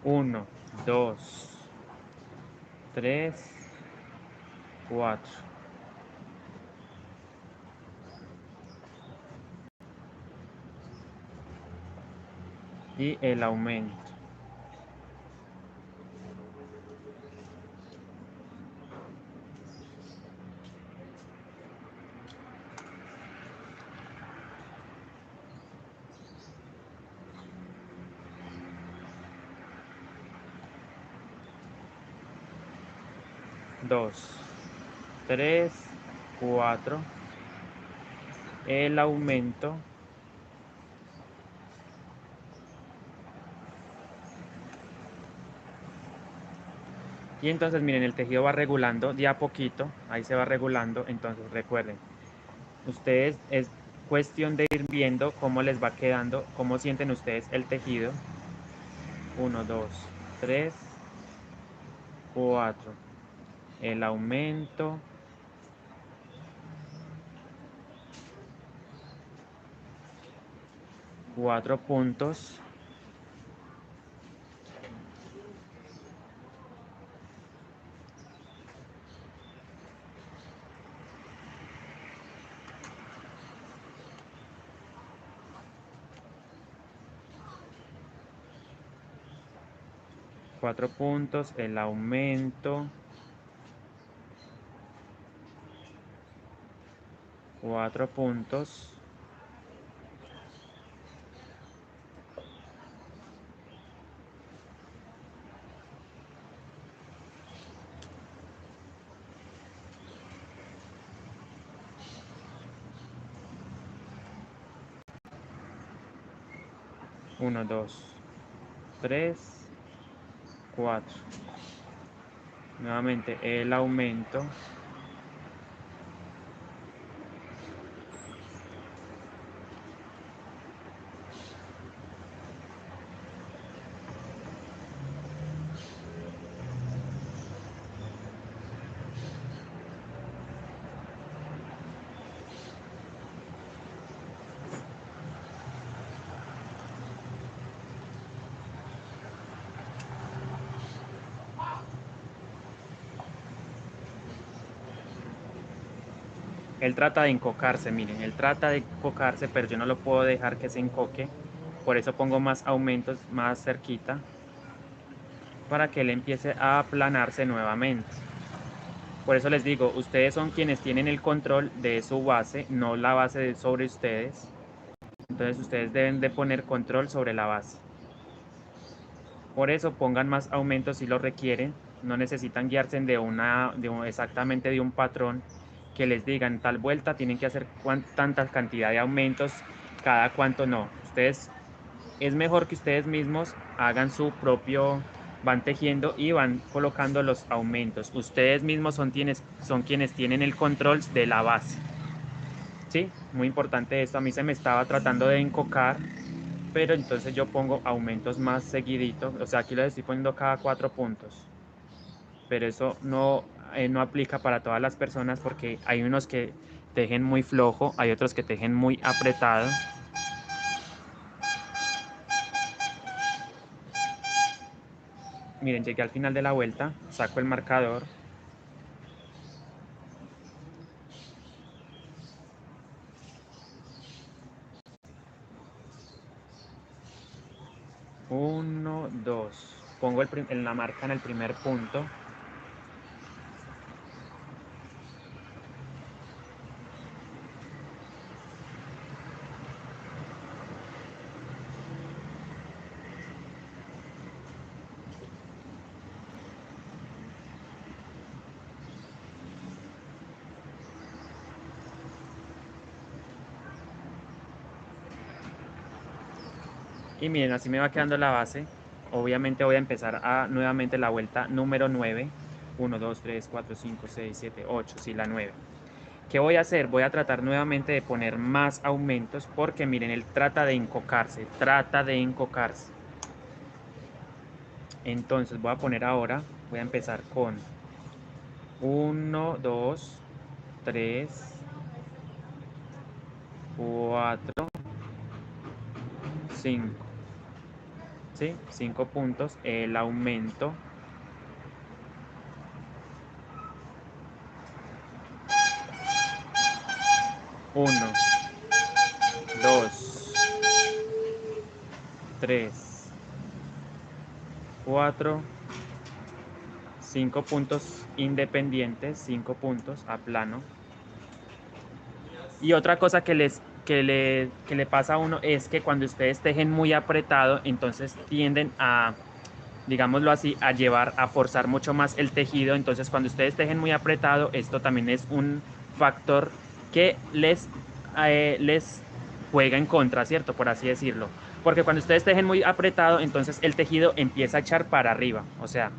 S1: 1, 2, 3, 4. Y el aumento. Dos, 3, 4. El aumento. Y entonces miren, el tejido va regulando de a poquito, ahí se va regulando. Entonces recuerden, ustedes es cuestión de ir viendo cómo les va quedando, cómo sienten ustedes el tejido. 1, 2, 3, 4. El aumento. 4 puntos. Cuatro puntos, el aumento. 4 puntos. Uno, dos, 3, 4. Nuevamente el aumento. 'Él trata de encocarse, miren, él trata de encocarse, pero yo no lo puedo dejar que se encoque. Por eso pongo más aumentos más cerquita, para que él empiece a aplanarse nuevamente. Por eso les digo, ustedes son quienes tienen el control de su base, no la base sobre ustedes. Entonces ustedes deben de poner control sobre la base. Por eso pongan más aumentos si lo requieren. No necesitan guiarse exactamente de un patrón que les digan tal vuelta tienen que hacer tanta cantidad de aumentos, cada cuánto no. Ustedes, es mejor que ustedes mismos hagan su propio, van tejiendo y van colocando los aumentos. Ustedes mismos son quienes tienen el control de la base. Sí, muy importante esto. A mí se me estaba tratando de encocar, pero entonces yo pongo aumentos más seguiditos. O sea, aquí los estoy poniendo cada 4 puntos. Pero eso no aplica para todas las personas porque hay unos que tejen muy flojo, hay otros que tejen muy apretado. Miren, llegué al final de la vuelta, saco el marcador. Uno, dos. Pongo en la marca en el primer punto. Y miren, así me va quedando la base. Obviamente voy a empezar nuevamente la vuelta número 9. 1, 2, 3, 4, 5, 6, 7, 8. Sí, la 9. ¿Qué voy a hacer? Voy a tratar nuevamente de poner más aumentos porque miren, él trata de encocarse, trata de encocarse. Entonces voy a poner ahora, voy a empezar con 1, 2, 3, 4, 5, ¿sí? 5 puntos, el aumento. Uno, dos, tres, cuatro, 5 puntos independientes, 5 puntos a plano. Y otra cosa que le pasa a uno es que cuando ustedes tejen muy apretado, entonces tienden a, digámoslo así, a llevar, a forzar mucho más el tejido. Entonces, cuando ustedes tejen muy apretado, esto también es un factor que les juega en contra, ¿cierto? Por así decirlo. Porque cuando ustedes tejen muy apretado, entonces el tejido empieza a echar para arriba. O sea,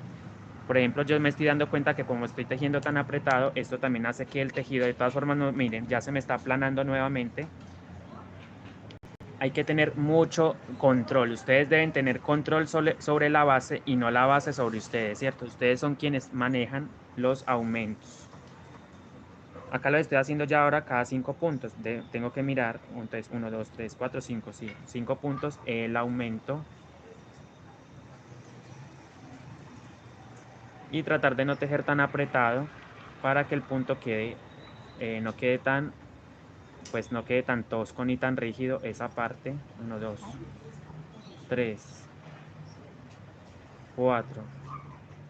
S1: por ejemplo, yo me estoy dando cuenta que como estoy tejiendo tan apretado, esto también hace que el tejido, de todas formas, no, miren, ya se me está aplanando nuevamente. Hay que tener mucho control. Ustedes deben tener control sobre la base y no la base sobre ustedes, ¿cierto? Ustedes son quienes manejan los aumentos. Acá lo estoy haciendo ya ahora cada 5 puntos. Tengo que mirar, entonces 1, 2, 3, 4, 5, sí, 5 puntos el aumento. Y tratar de no tejer tan apretado para que el punto quede, no quede tan, pues no quede tan tosco ni tan rígido esa parte. 1, 2, 3, 4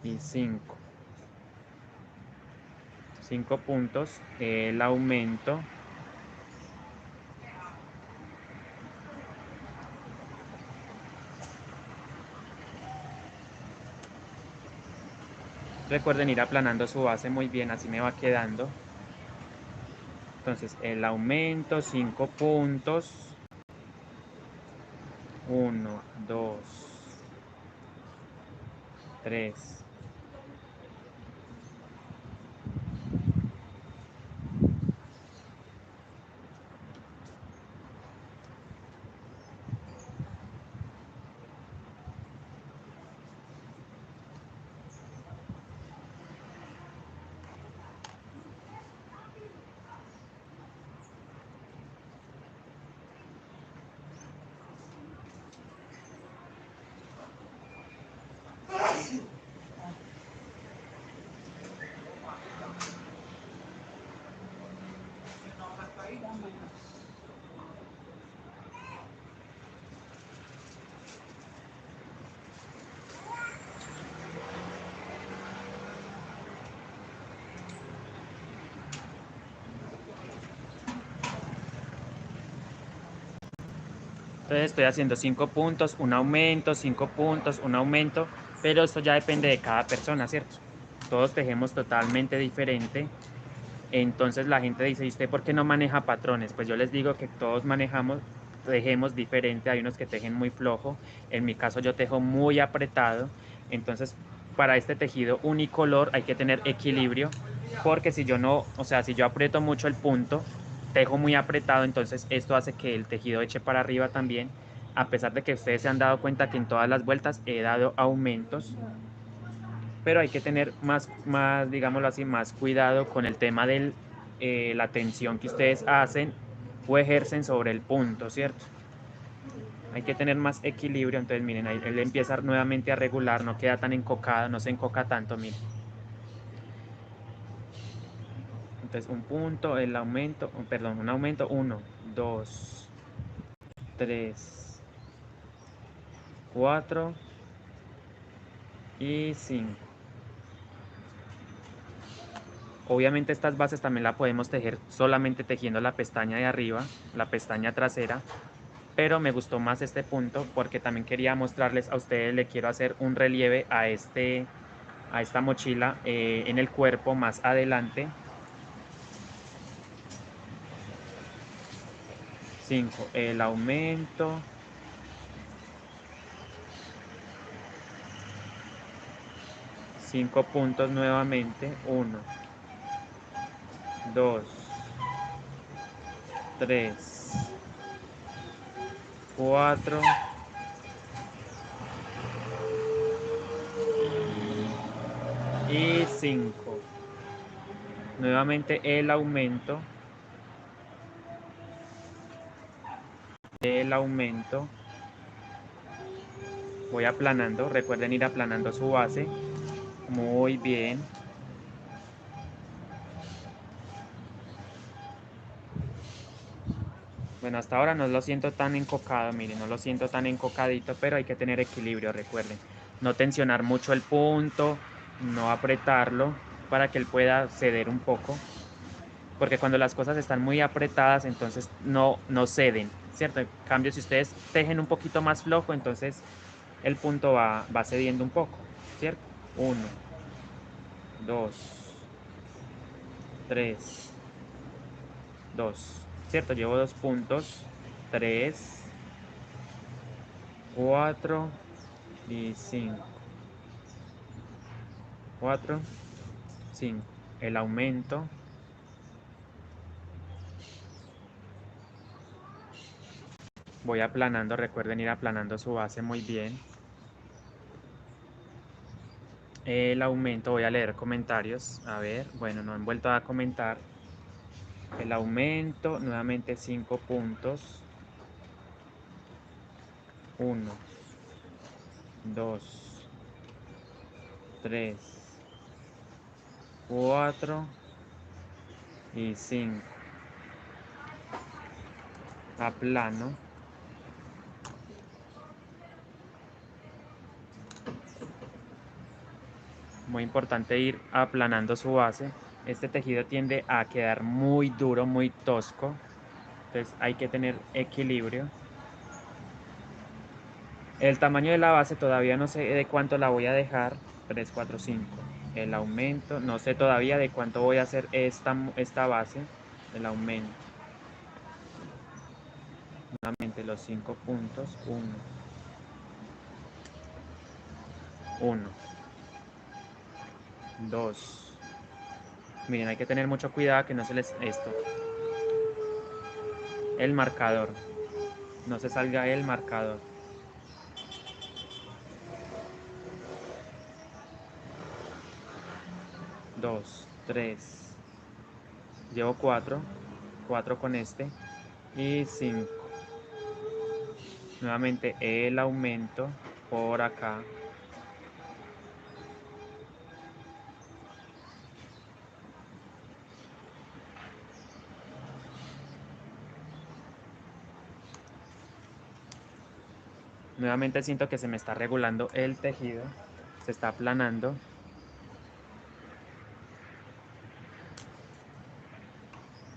S1: y 5. 5 puntos, el aumento. Recuerden ir aplanando su base muy bien, así me va quedando. Entonces, el aumento, 5 puntos. 1, 2, 3. Entonces estoy haciendo 5 puntos, un aumento, 5 puntos, un aumento, pero esto ya depende de cada persona, ¿cierto? Todos tejemos totalmente diferente. Entonces la gente dice, ¿y usted por qué no maneja patrones? Pues yo les digo que todos tejemos diferente. Hay unos que tejen muy flojo. En mi caso yo tejo muy apretado. Entonces para este tejido unicolor hay que tener equilibrio, porque si yo no, o sea, si yo aprieto mucho el punto, tejo muy apretado, entonces esto hace que el tejido eche para arriba también, a pesar de que ustedes se han dado cuenta que en todas las vueltas he dado aumentos, pero hay que tener más, digámoslo así, más cuidado con el tema de la tensión que ustedes hacen o ejercen sobre el punto, ¿cierto? Hay que tener más equilibrio, entonces miren, ahí él empieza nuevamente a regular, no queda tan encocado, no se encoca tanto, miren. Entonces un punto, el aumento, perdón, un aumento, 1, 2, 3, 4 y 5. Obviamente estas bases también la podemos tejer solamente tejiendo la pestaña de arriba, la pestaña trasera, pero me gustó más este punto porque también quería mostrarles a ustedes, le quiero hacer un relieve a esta mochila en el cuerpo más adelante. 5, el aumento. 5 puntos nuevamente. 1, 2, 3, 4 y 5. Nuevamente el aumento. El aumento. Voy aplanando, recuerden ir aplanando su base. Muy bien. Bueno, hasta ahora no lo siento tan encocado, miren, no lo siento tan encocadito, pero hay que tener equilibrio, recuerden. No tensionar mucho el punto, no apretarlo para que él pueda ceder un poco, porque cuando las cosas están muy apretadas, entonces no ceden, ¿cierto? En cambio, si ustedes tejen un poquito más flojo, entonces el punto va cediendo un poco, ¿cierto? 1, 2, 3, 2, ¿cierto? Llevo 2 puntos, 3, 4 y 5. 4, 5. El aumento. Voy aplanando, recuerden ir aplanando su base muy bien. El aumento, voy a leer comentarios. A ver, bueno, no han vuelto a comentar. El aumento, nuevamente 5 puntos. 1, 2, 3, 4 y 5. Aplano. Muy importante ir aplanando su base. Este tejido tiende a quedar muy duro, muy tosco. Entonces hay que tener equilibrio. El tamaño de la base todavía no sé de cuánto la voy a dejar. 3, 4, 5. El aumento, no sé todavía de cuánto voy a hacer esta base. El aumento. Nuevamente los 5 puntos. 1. 1. 2. Miren, hay que tener mucho cuidado que no se les... Esto. El marcador. No se salga el marcador. 2, 3. Llevo 4. 4 con este. Y 5. Nuevamente el aumento por acá. Nuevamente siento que se me está regulando el tejido. Se está aplanando.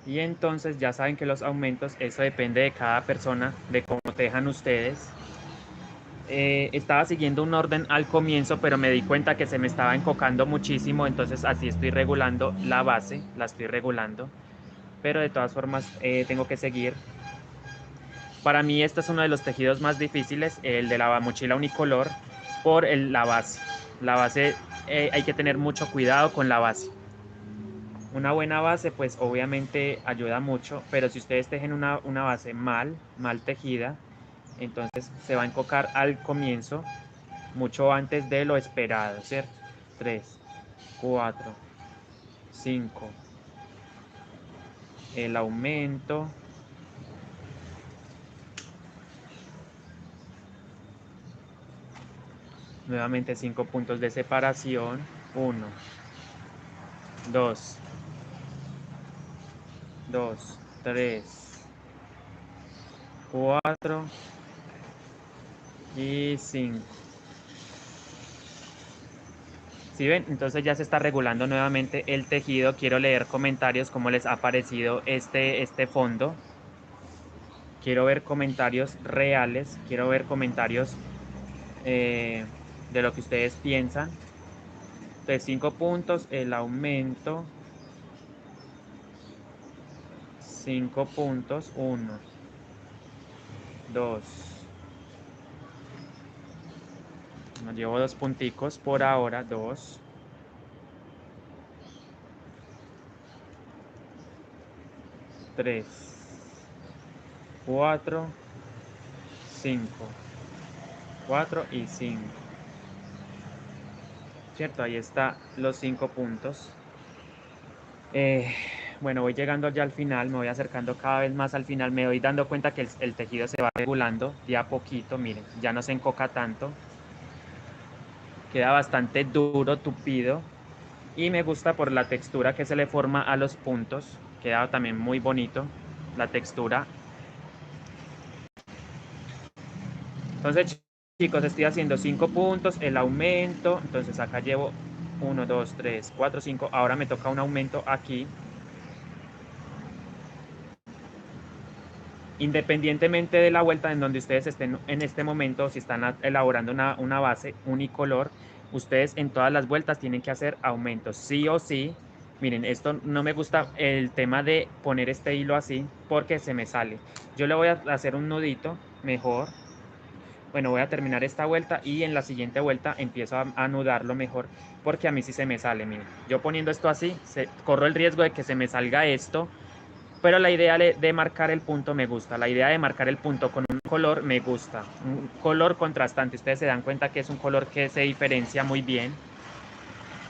S1: Y entonces ya saben que los aumentos, eso depende de cada persona, de cómo tejan ustedes. Estaba siguiendo un orden al comienzo, pero me di cuenta que se me estaba encocando muchísimo, entonces así estoy regulando la base, la estoy regulando. Pero de todas formas tengo que seguir. Para mí este es uno de los tejidos más difíciles, el de la mochila unicolor, por la base. La base, hay que tener mucho cuidado con la base. Una buena base, pues obviamente ayuda mucho, pero si ustedes tejen una base mal tejida, entonces se va a encocar al comienzo, mucho antes de lo esperado, ¿cierto? 3, 4, 5. El aumento. Nuevamente 5 puntos de separación. 1, 2, 2, 3, 4 y 5. ¿Sí ven? Entonces ya se está regulando nuevamente el tejido. Quiero leer comentarios, cómo les ha parecido este fondo. Quiero ver comentarios reales, quiero ver comentarios de lo que ustedes piensan. De 5 puntos, el aumento. 5 puntos, 1, 2. Nos llevo 2 punticos por ahora, 2, 3, 4, 5. 4 y 5. ¿Cierto? Ahí está los 5 puntos. Eh, bueno, voy llegando ya al final, me voy acercando cada vez más al final, me voy dando cuenta que el tejido se va regulando de a poquito, miren, ya no se encoca tanto. queda bastante duro, tupido, y me gusta por la textura que se le forma a los puntos, queda también muy bonito la textura. Entonces, chicos, estoy haciendo 5 puntos, el aumento, entonces acá llevo 1, 2, 3, 4, 5, ahora me toca un aumento aquí. Independientemente de la vuelta en donde ustedes estén en este momento, si están elaborando una base unicolor, ustedes en todas las vueltas tienen que hacer aumentos, sí o sí. Miren, esto no me gusta el tema de poner este hilo así porque se me sale. Yo le voy a hacer un nudito mejor. Bueno, voy a terminar esta vuelta y en la siguiente vuelta empiezo a anudarlo mejor porque a mí sí se me sale, miren. Yo poniendo esto así, corro el riesgo de que se me salga esto, pero la idea de marcar el punto me gusta. La idea de marcar el punto con un color me gusta. Un color contrastante. Ustedes se dan cuenta que es un color que se diferencia muy bien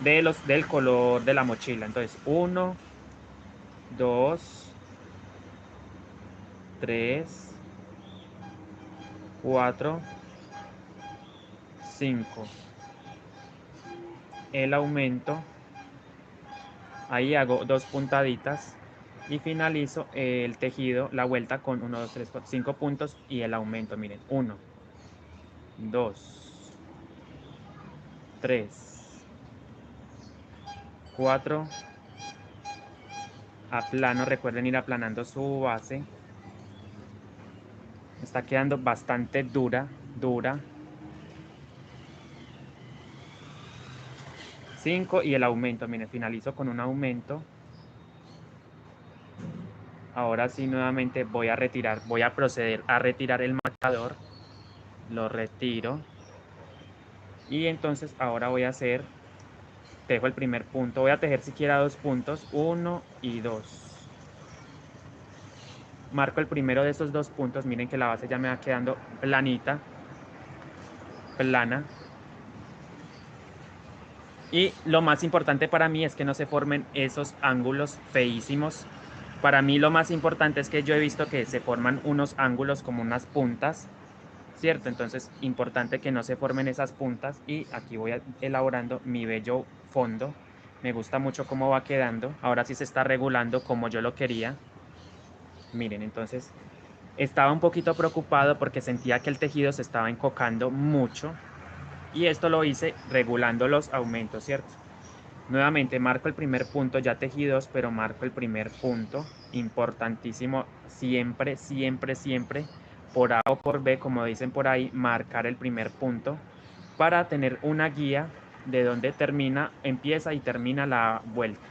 S1: del color de la mochila. Entonces, 1, 2, 3, 4, 5. El aumento. Ahí hago 2 puntaditas y finalizo el tejido, la vuelta con 1, 2, 3, 4, 5 puntos y el aumento. Miren, 1, 2, 3, 4. Aplano, recuerden ir aplanando su base. Está quedando bastante dura. 5 y el aumento, miren, finalizo con un aumento. Ahora sí, nuevamente voy a proceder a retirar el marcador. Lo retiro. Y entonces ahora voy a hacer, tejo el primer punto. Voy a tejer siquiera 2 puntos, 1 y 2. Marco el primero de esos 2 puntos. Miren que la base ya me va quedando planita, plana. Y lo más importante para mí es que no se formen esos ángulos feísimos. Para mí lo más importante es que yo he visto que se forman unos ángulos como unas puntas, ¿cierto? Entonces, importante que no se formen esas puntas. Y aquí voy elaborando mi bello fondo. Me gusta mucho cómo va quedando. Ahora sí se está regulando como yo lo quería. Miren, entonces estaba un poquito preocupado porque sentía que el tejido se estaba encocando mucho. Y esto lo hice regulando los aumentos, ¿cierto? Nuevamente marco el primer punto, ya tejí 2, pero marco el primer punto. Importantísimo, siempre, siempre, siempre, por A o por B, como dicen por ahí, marcar el primer punto para tener una guía de dónde empieza y termina la vuelta.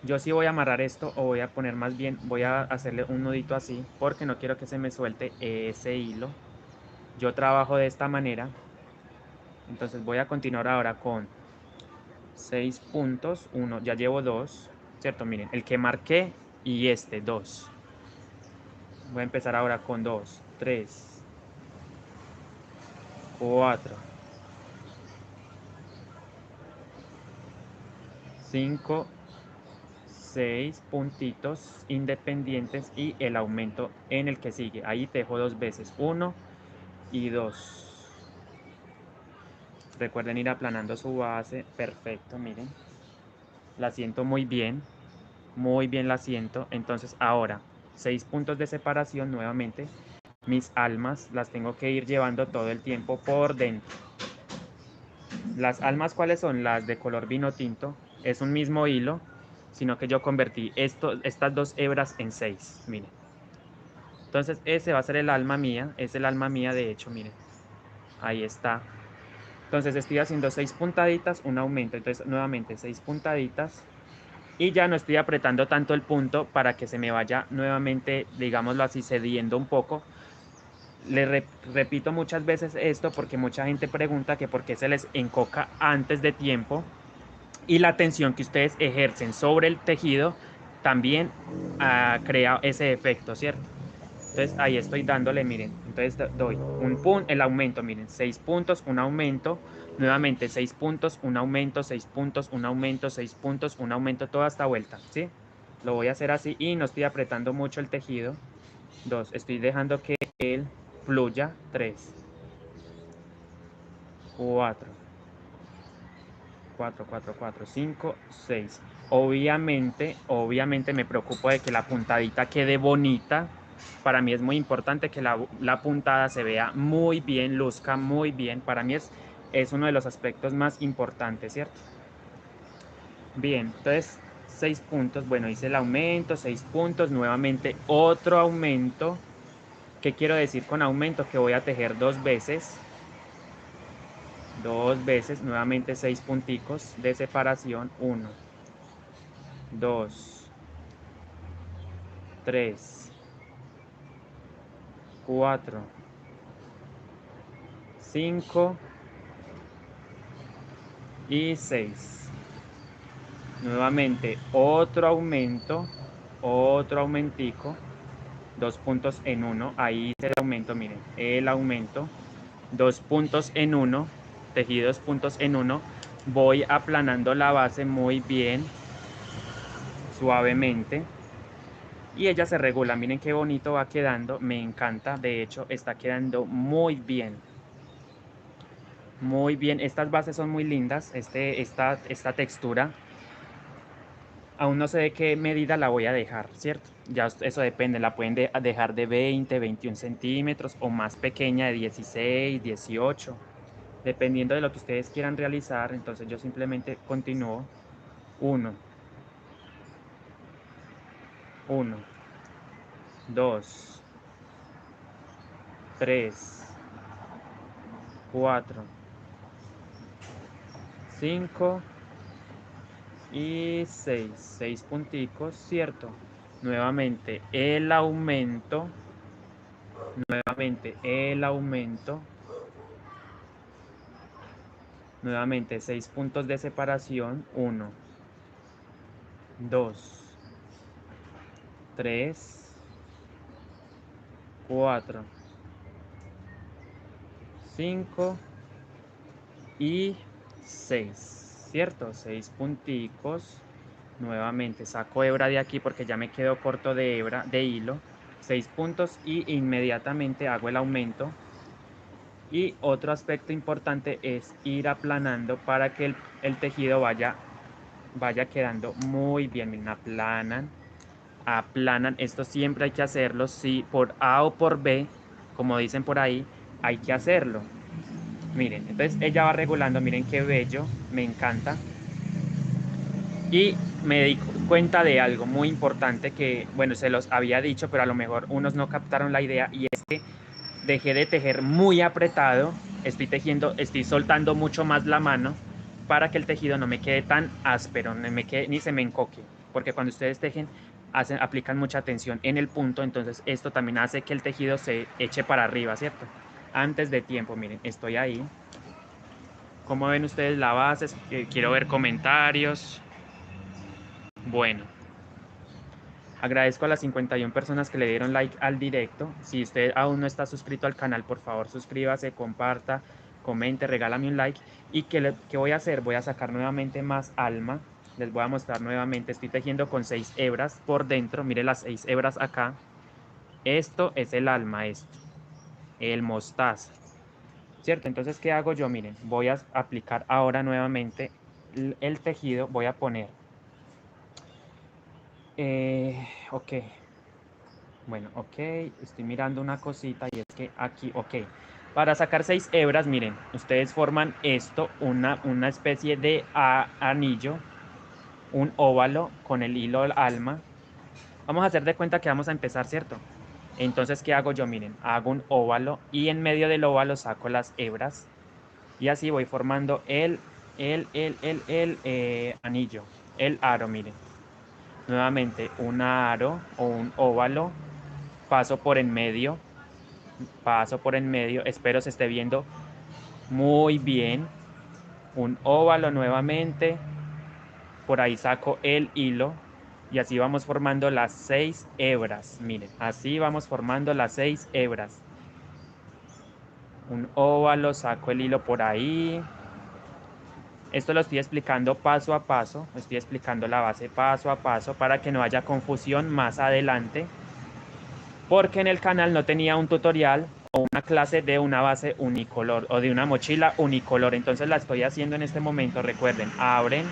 S1: Yo sí voy a amarrar esto, o voy a poner más bien, voy a hacerle un nudito así, porque no quiero que se me suelte ese hilo. Yo trabajo de esta manera. Entonces voy a continuar ahora con 6 puntos, 1, ya llevo 2, ¿cierto? Miren, el que marqué y este, 2. Voy a empezar ahora con 2, 3, 4, 5, 6 puntitos independientes y el aumento en el que sigue. Ahí tejo 2 veces, 1 y 2. Recuerden ir aplanando su base, perfecto, miren. La siento muy bien la siento. Entonces ahora, 6 puntos de separación nuevamente. Mis almas las tengo que ir llevando todo el tiempo por dentro. Las almas, ¿cuáles son? Las de color vino tinto. Es un mismo hilo, sino que yo convertí estas 2 hebras en 6. Miren. Entonces ese va a ser el alma mía. Es el alma mía, de hecho, miren. Ahí está. Entonces estoy haciendo 6 puntaditas, un aumento. Entonces nuevamente 6 puntaditas. Y ya no estoy apretando tanto el punto para que se me vaya nuevamente, digámoslo así, cediendo un poco. Repito muchas veces esto porque mucha gente pregunta que por qué se les encoca antes de tiempo, y la tensión que ustedes ejercen sobre el tejido también crea ese efecto, ¿cierto? Entonces ahí estoy dándole, miren, entonces doy un punto, el aumento, miren, 6 puntos, un aumento, nuevamente 6 puntos, un aumento, 6 puntos, un aumento, 6 puntos, un aumento, toda esta vuelta, ¿sí? Lo voy a hacer así y no estoy apretando mucho el tejido. 2, estoy dejando que él fluya. 3, 4, 4, 4, 4, 5, 6. Obviamente me preocupo de que la puntadita quede bonita. Para mí es muy importante que la puntada se vea muy bien, luzca muy bien. Para mí es uno de los aspectos más importantes, ¿cierto? Bien, entonces 6 puntos. Bueno, hice el aumento, 6 puntos. Nuevamente otro aumento. ¿Qué quiero decir con aumento? Que voy a tejer 2 veces. 2 veces, nuevamente 6 punticos de separación. 1, 2, 3, 4, 5 y 6. Nuevamente otro aumentico, 2 puntos en 1. Ahí hice el aumento, miren, el aumento, 2 puntos en 1, tejí 2 puntos en 1. Voy aplanando la base muy bien, suavemente. Y ella se regula, miren qué bonito va quedando, me encanta, de hecho está quedando muy bien. Muy bien, estas bases son muy lindas, esta textura. Aún no sé de qué medida la voy a dejar, ¿cierto? Ya eso depende, la pueden dejar de 20, 21 centímetros o más pequeña de 16, 18, dependiendo de lo que ustedes quieran realizar. Entonces yo simplemente continúo. 1, 1, 2, 3, 4, 5 y 6. 6 punticos, ¿cierto? Nuevamente el aumento, nuevamente el aumento, nuevamente 6 puntos de separación. 1, 2, 3, 4, 5 y 6, ¿cierto? 6 punticos. Nuevamente saco hebra de aquí porque ya me quedo corto de hebra, de hilo. 6 puntos y inmediatamente hago el aumento. Y otro aspecto importante es ir aplanando para que el tejido vaya quedando muy bien. Miren, aplanan. Esto siempre hay que hacerlo. Si por A o por B, como dicen por ahí, hay que hacerlo. Miren, entonces ella va regulando. Miren qué bello, me encanta. Y me di cuenta de algo muy importante que, bueno, se los había dicho, pero a lo mejor unos no captaron la idea, y es que dejé de tejer muy apretado. Estoy soltando mucho más la mano para que el tejido no me quede tan áspero, ni se me encoque, porque cuando ustedes tejen aplican mucha tensión en el punto. Entonces esto también hace que el tejido se eche para arriba, ¿cierto? Antes de tiempo. Miren, estoy ahí. ¿Cómo ven ustedes la base? Quiero ver comentarios. Bueno, agradezco a las 51 personas que le dieron like al directo. Si usted aún no está suscrito al canal, por favor suscríbase, comparta, comente, regálame un like. ¿Y qué voy a hacer? Voy a sacar nuevamente más alma. Les voy a mostrar nuevamente. Estoy tejiendo con 6 hebras por dentro. Mire las 6 hebras acá. Esto es el alma, el mostaza, ¿cierto? Entonces, ¿qué hago yo? Miren, voy a aplicar ahora nuevamente el tejido. Voy a poner... ok. Bueno, ok, estoy mirando una cosita y es que aquí, ok. Para sacar 6 hebras, miren, ustedes forman esto, una especie de anillo, un óvalo con el hilo alma. Vamos a hacer de cuenta que vamos a empezar, ¿cierto? Entonces, ¿qué hago yo? Miren, hago un óvalo y en medio del óvalo saco las hebras y así voy formando el anillo, el aro, miren. Nuevamente, un aro o un óvalo, paso por en medio, espero se esté viendo muy bien. Un óvalo nuevamente, por ahí saco el hilo y así vamos formando las 6 hebras. Miren, así vamos formando las 6 hebras. Un óvalo, saco el hilo por ahí. Esto lo estoy explicando paso a paso, estoy explicando la base paso a paso para que no haya confusión más adelante, porque en el canal no tenía un tutorial o una clase de una base unicolor o de una mochila unicolor. Entonces la estoy haciendo en este momento. Recuerden, abren,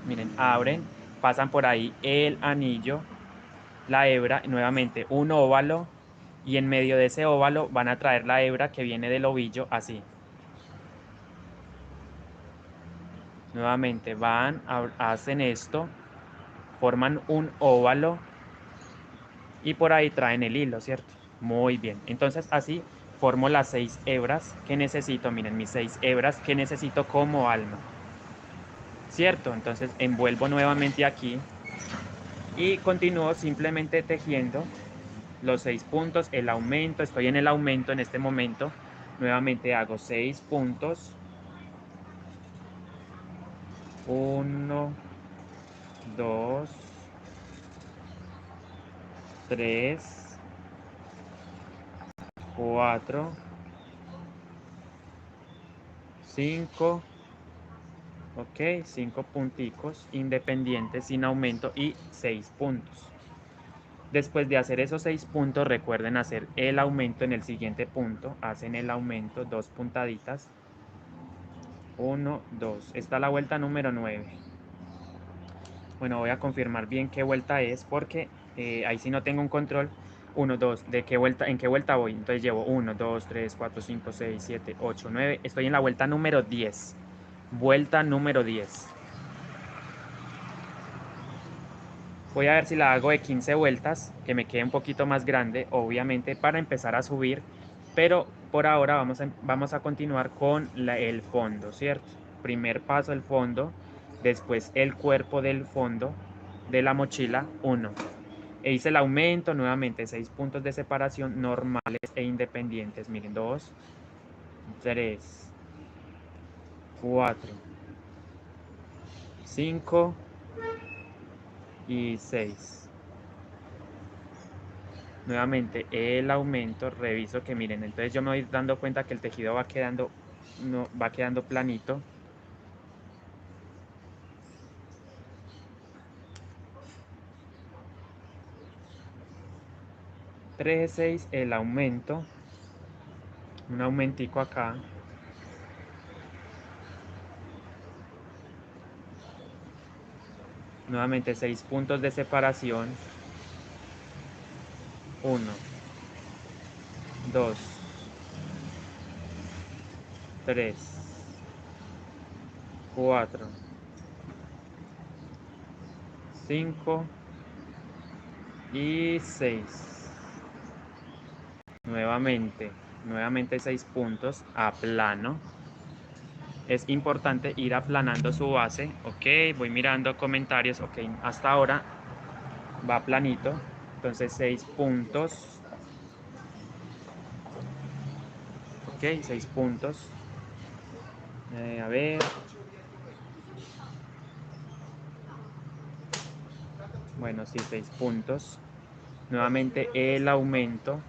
S1: miren, abren, pasan por ahí el anillo, la hebra, nuevamente un óvalo, y en medio de ese óvalo van a traer la hebra que viene del ovillo así. Nuevamente van, hacen esto, forman un óvalo y por ahí traen el hilo, ¿cierto? Muy bien. Entonces así formo las 6 hebras que necesito. Miren, mis 6 hebras que necesito como alma. ¿Cierto? Entonces envuelvo nuevamente aquí y continúo simplemente tejiendo los 6 puntos, el aumento. Estoy en el aumento en este momento. Nuevamente hago 6 puntos. 1, 2, 3, 4, 5, ok, 5 punticos independientes sin aumento y 6 puntos. Después de hacer esos 6 puntos, recuerden hacer el aumento en el siguiente punto. Hacen el aumento, 2 puntaditas. 1, 2. Está la vuelta número 9. Bueno, voy a confirmar bien qué vuelta es porque ahí sí no tengo un control. 1, 2, ¿de qué vuelta, en qué vuelta voy? Entonces llevo 1, 2, 3, 4, 5, 6, 7, 8, 9. Estoy en la vuelta número 10. Vuelta número 10. Voy a ver si la hago de 15 vueltas, que me quede un poquito más grande, obviamente, para empezar a subir. Pero por ahora vamos a continuar con el fondo, ¿cierto? Primer paso el fondo, después el cuerpo del fondo de la mochila, 1. E hice el aumento, nuevamente 6 puntos de separación normales e independientes. Miren, 2, 3, 4, 5 y 6. Nuevamente el aumento, reviso que miren, entonces yo me voy dando cuenta que el tejido va quedando, no, va quedando planito. Tres, 6, el aumento, un aumentico acá. Nuevamente 6 puntos de separación. 1, 2, 3, 4, 5 y 6. Nuevamente 6 puntos a plano. Es importante ir aplanando su base. Ok, voy mirando comentarios. Ok, hasta ahora va planito. Entonces 6 puntos. Ok, 6 puntos. A ver. Bueno, sí, 6 puntos. Nuevamente el aumento.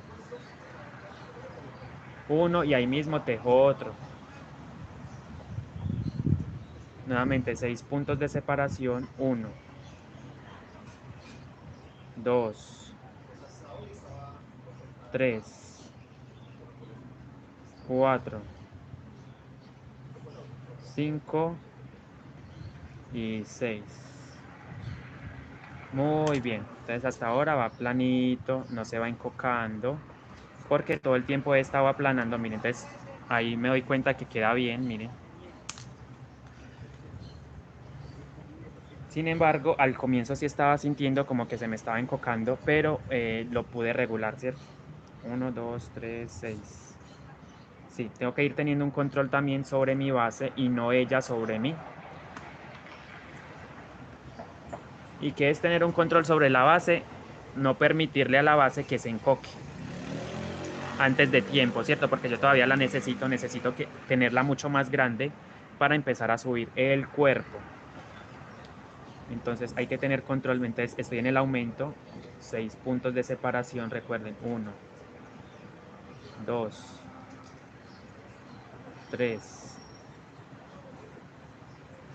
S1: Uno y ahí mismo tejo otro. Nuevamente 6 puntos de separación. 1, 2, 3, 4, 5 y 6. Muy bien, entonces hasta ahora va planito, no se va encocando, porque todo el tiempo he estado aplanando, miren, entonces ahí me doy cuenta que queda bien, miren. Sin embargo, al comienzo sí estaba sintiendo como que se me estaba encocando, pero lo pude regular, ¿cierto? 1, 2, 3, 6. Sí, tengo que ir teniendo un control también sobre mi base y no ella sobre mí. ¿Y qué es tener un control sobre la base? No permitirle a la base que se encoque antes de tiempo, ¿cierto? Porque yo todavía la necesito tenerla mucho más grande para empezar a subir el cuerpo. Entonces hay que tener control. Entonces estoy en el aumento, 6 puntos de separación, recuerden, 1, 2, 3,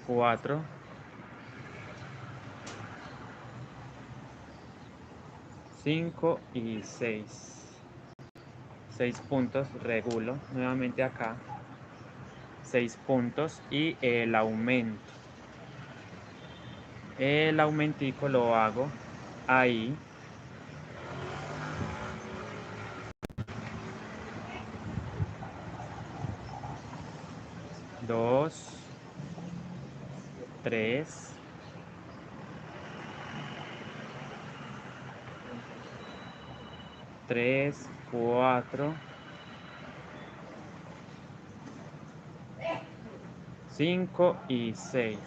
S1: 4, 5 y 6. 6 puntos, regulo nuevamente acá, 6 puntos y el aumentico lo hago ahí, dos, tres, tres, cuatro, 5 y 6.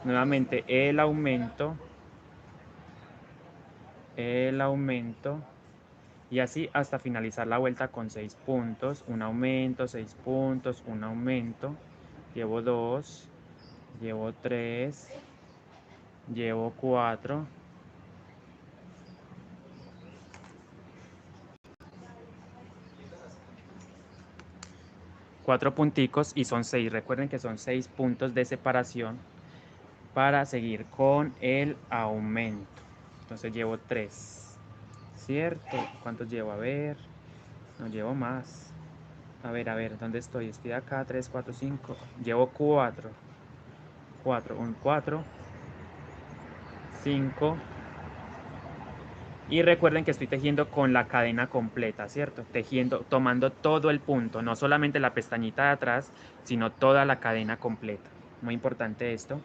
S1: Nuevamente el aumento y así hasta finalizar la vuelta con 6 puntos, un aumento, 6 puntos, un aumento, llevo 2, llevo 3, llevo 4, 4 punticos y son 6. Recuerden que son 6 puntos de separación para seguir con el aumento. Entonces llevo 3, ¿cierto? ¿Cuántos llevo? A ver, no llevo más. A ver, ¿dónde estoy? Estoy acá, 3, 4, 5. Llevo 4. 4, un 4, 5. Y recuerden que estoy tejiendo con la cadena completa, ¿cierto? Tejiendo, tomando todo el punto, no solamente la pestañita de atrás, sino toda la cadena completa. Muy importante esto,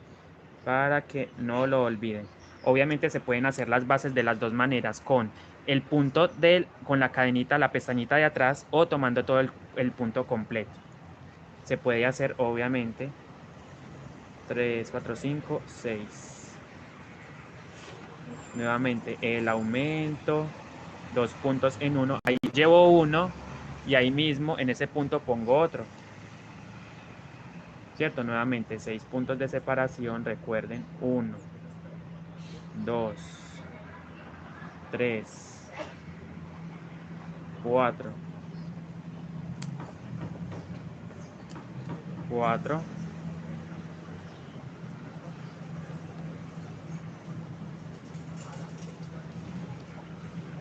S1: para que no lo olviden. Obviamente se pueden hacer las bases de las dos maneras, con el punto con la cadenita, la pestañita de atrás, o tomando todo el punto completo. Se puede hacer, obviamente, 3, 4, 5, 6. Nuevamente el aumento, 2 puntos en uno, ahí llevo uno y ahí mismo en ese punto pongo otro, ¿cierto? Nuevamente 6 puntos de separación, recuerden, 1, 2, 3, 4, 4,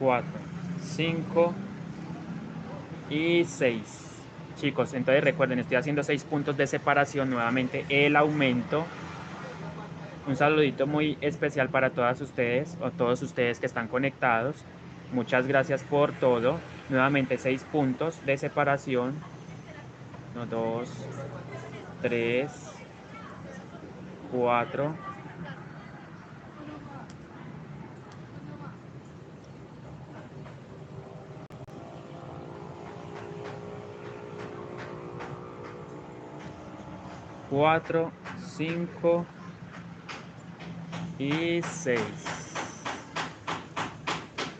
S1: 4, 5 y 6. Chicos, entonces recuerden, estoy haciendo 6 puntos de separación, nuevamente el aumento. Un saludito muy especial para todas ustedes o todos ustedes que están conectados. Muchas gracias por todo. Nuevamente 6 puntos de separación. 1, 2, 3, 4, 4, 5 y 6.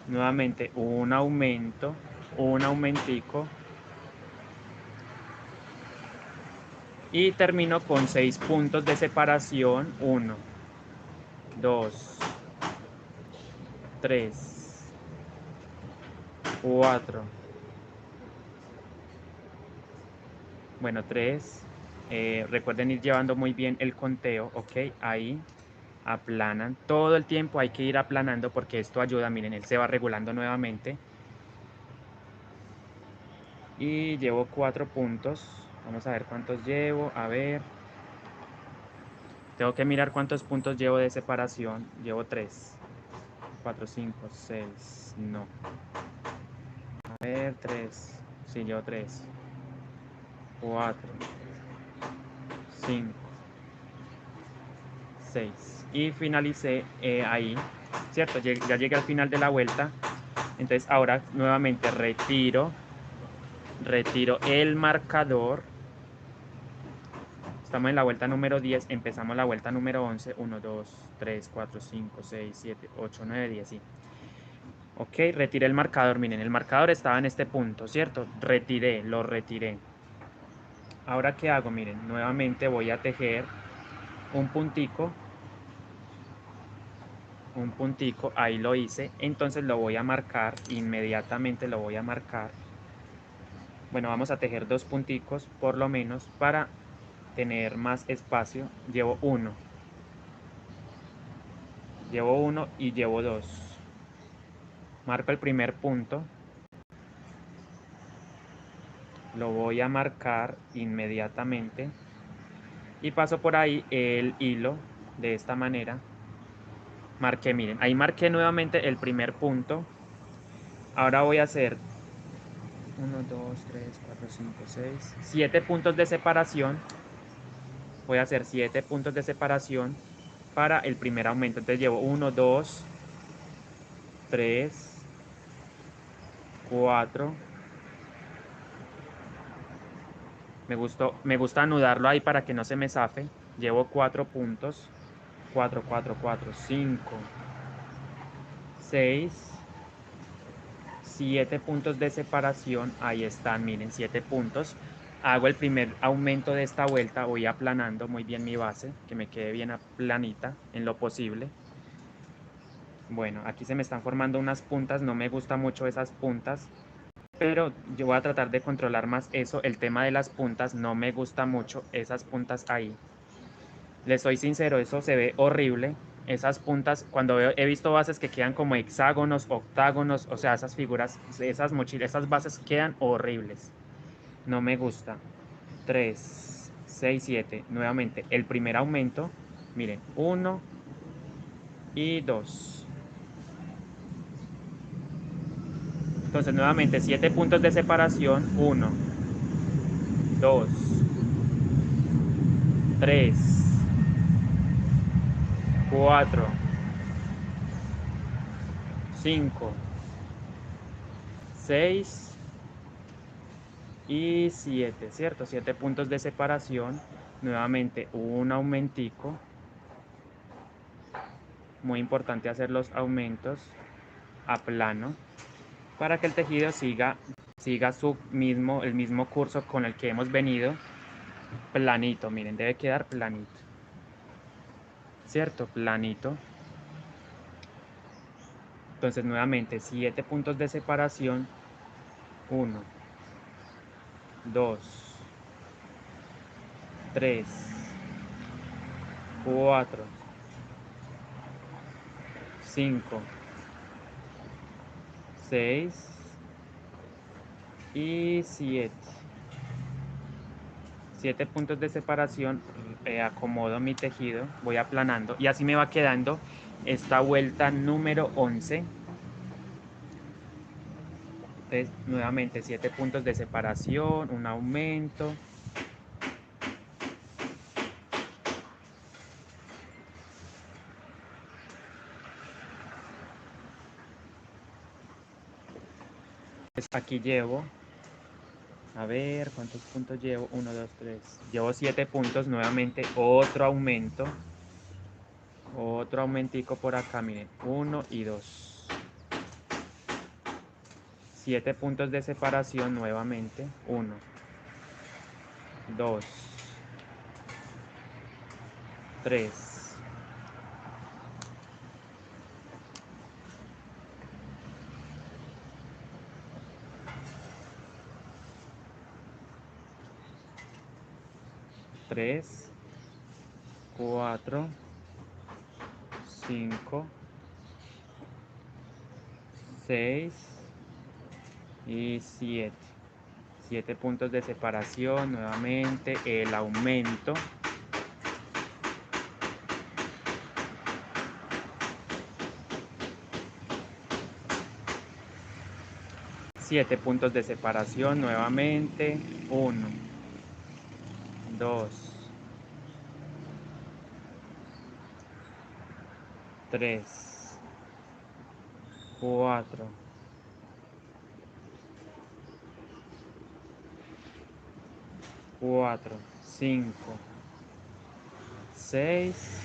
S1: Nuevamente un aumento, un aumentico. Y termino con 6 puntos de separación. 1, 2, 3, 4. Bueno, 3. Recuerden ir llevando muy bien el conteo, ¿ok? Ahí aplanan. Todo el tiempo hay que ir aplanando porque esto ayuda. Miren, él se va regulando nuevamente. Y llevo 4 puntos. Vamos a ver cuántos llevo. A ver. Tengo que mirar cuántos puntos llevo de separación. Llevo 3. 4, 5, 6. No. A ver, 3. Sí, llevo 3. 4. 5. 6. Y finalicé ahí. ¿Cierto? Ya llegué al final de la vuelta. Entonces ahora nuevamente retiro el marcador. Estamos en la vuelta número 10, empezamos la vuelta número 11, 1, 2, 3, 4, 5, 6, 7, 8, 9, 10, sí. Ok, retiré el marcador, miren, el marcador estaba en este punto, ¿cierto? Lo retiré. Ahora, ¿qué hago? Miren, nuevamente voy a tejer un puntico, ahí lo hice, entonces lo voy a marcar, inmediatamente lo voy a marcar. Bueno, vamos a tejer 2 punticos por lo menos para tener más espacio. Llevo uno y llevo 2. Marco el primer punto, lo voy a marcar inmediatamente y paso por ahí el hilo de esta manera. Marqué, miren, ahí marqué nuevamente el primer punto. Ahora voy a hacer 1, 2, 3, 4, 5, 6, 7 puntos de separación. Voy a hacer 7 puntos de separación para el primer aumento. Entonces llevo 1, 2, 3, 4. Me gusta anudarlo ahí para que no se me zafe. Llevo 4 puntos. 4, 4, 4, 5, 6, 7 puntos de separación. Ahí están, miren, 7 puntos. Hago el primer aumento de esta vuelta. Voy aplanando muy bien mi base, que me quede bien aplanita en lo posible. Bueno, aquí se me están formando unas puntas. No me gustan mucho esas puntas, pero yo voy a tratar de controlar más eso. El tema de las puntas, no me gusta mucho esas puntas ahí. Les soy sincero, eso se ve horrible. Esas puntas, cuando he visto bases que quedan como hexágonos, octágonos, o sea, esas figuras, esas mochilas, esas bases quedan horribles. No me gusta. 3, 6, 7. Nuevamente, el primer aumento. Miren, 1 y 2. Entonces, nuevamente, 7 puntos de separación. 1, 2, 3, 4, 5, 6 y 7, ¿cierto? 7 puntos de separación. Nuevamente un aumentico. Muy importante hacer los aumentos a plano para que el tejido siga el mismo curso con el que hemos venido. Planito, miren, debe quedar planito. ¿Cierto? Planito. Entonces nuevamente 7 puntos de separación. 1, 2, 3, 4, 5, 6 y 7. 7 puntos de separación. Acomodo mi tejido, voy aplanando y así me va quedando esta vuelta número 11. Entonces nuevamente 7 puntos de separación, un aumento. Aquí llevo, a ver, ¿cuántos puntos llevo? 1, 2, 3. Llevo 7 puntos, nuevamente otro aumentico por acá, miren, 1 y 2. 7 puntos de separación nuevamente, 1, 2, 3, 3, 4, 5, 6 y 7. 7 puntos de separación, nuevamente el aumento. Siete puntos de separación, nuevamente. 1, 2, 3, 4, 4, 5, 6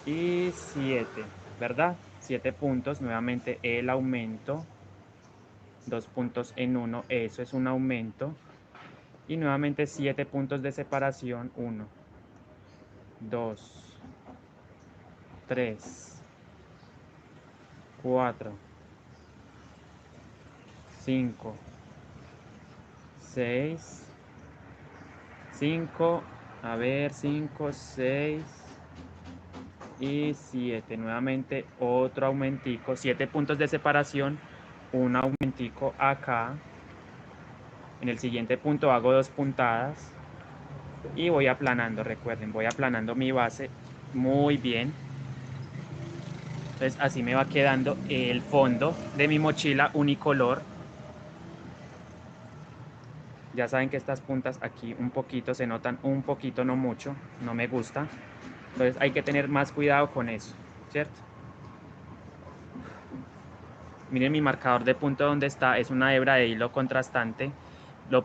S1: y 7, ¿verdad? 7 puntos, nuevamente el aumento. 2 puntos en 1, eso es un aumento. Y nuevamente 7 puntos de separación. 1, 2, 3, 4, 5, 6, 5, a ver, 5, 6 y 7. Nuevamente otro aumentico, 7 puntos de separación, un aumentico acá. En el siguiente punto hago 2 puntadas y voy aplanando, recuerden, voy aplanando mi base muy bien. Entonces así me va quedando el fondo de mi mochila unicolor. Ya saben que estas puntas aquí un poquito se notan, un poquito, no mucho, no me gusta. Entonces hay que tener más cuidado con eso, ¿cierto? Miren mi marcador de punto donde está, es una hebra de hilo contrastante.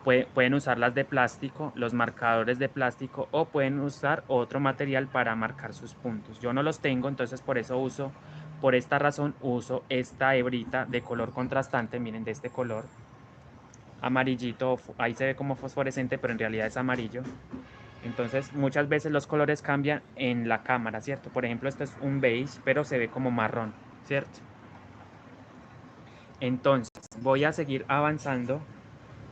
S1: Pueden usar las de plástico, los marcadores de plástico, o pueden usar otro material para marcar sus puntos. Yo no los tengo, entonces por esta razón uso esta hebrita de color contrastante, miren, de este color amarillito, ahí se ve como fosforescente, pero en realidad es amarillo. Entonces muchas veces los colores cambian en la cámara, ¿cierto? Por ejemplo, este es un beige, pero se ve como marrón, ¿cierto? Entonces voy a seguir avanzando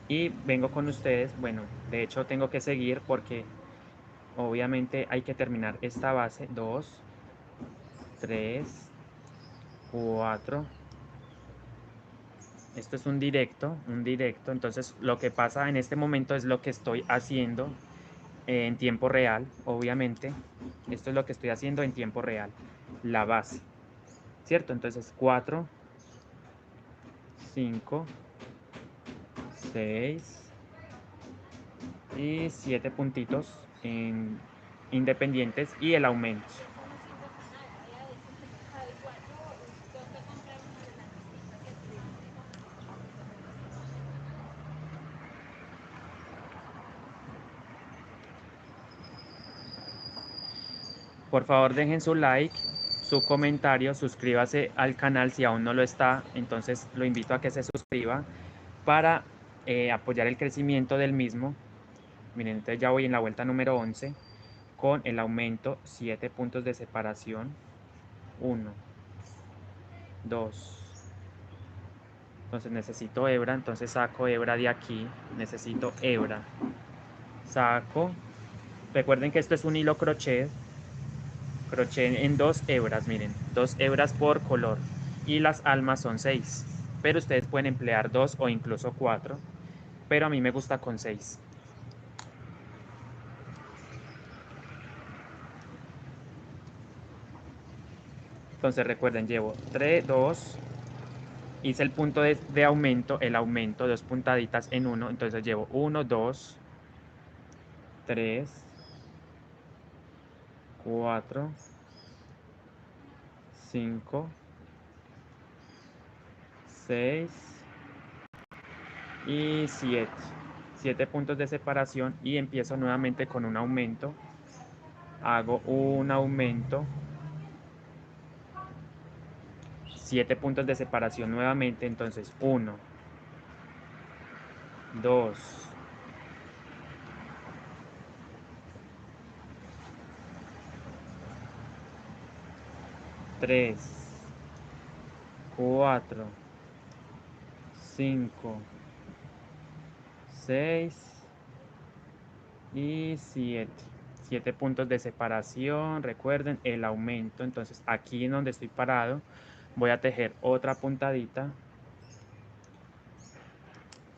S1: y vengo con ustedes. Bueno, de hecho tengo que seguir porque obviamente hay que terminar esta base. 2, 3, 4. Esto es un directo, entonces lo que pasa en este momento es lo que estoy haciendo en tiempo real, obviamente. Esto es lo que estoy haciendo en tiempo real, la base, ¿cierto? Entonces 4, 5, 6 y 7 puntitos independientes y el aumento. Por favor dejen su like, su comentario, suscríbase al canal si aún no lo está, entonces lo invito a que se suscriba para apoyar el crecimiento del mismo. Miren, entonces ya voy en la vuelta número 11 con el aumento, 7 puntos de separación, 1, 2, entonces necesito hebra, entonces saco hebra de aquí, necesito hebra, saco, recuerden que esto es un hilo crochet, crochet en 2 hebras, miren, 2 hebras por color y las almas son 6, pero ustedes pueden emplear 2 o incluso 4, pero a mí me gusta con 6. Entonces recuerden, llevo 3, 2, hice el punto de aumento, el aumento, 2 puntaditas en 1, entonces llevo 1, 2, 3, 4, 5, 6 y 7. 7 puntos de separación y empiezo nuevamente con un aumento. Hago un aumento. 7 puntos de separación nuevamente, entonces 1, 2, 3, 4, 5, 6 y 7. 7 puntos de separación, recuerden el aumento, entonces aquí en donde estoy parado voy a tejer otra puntadita.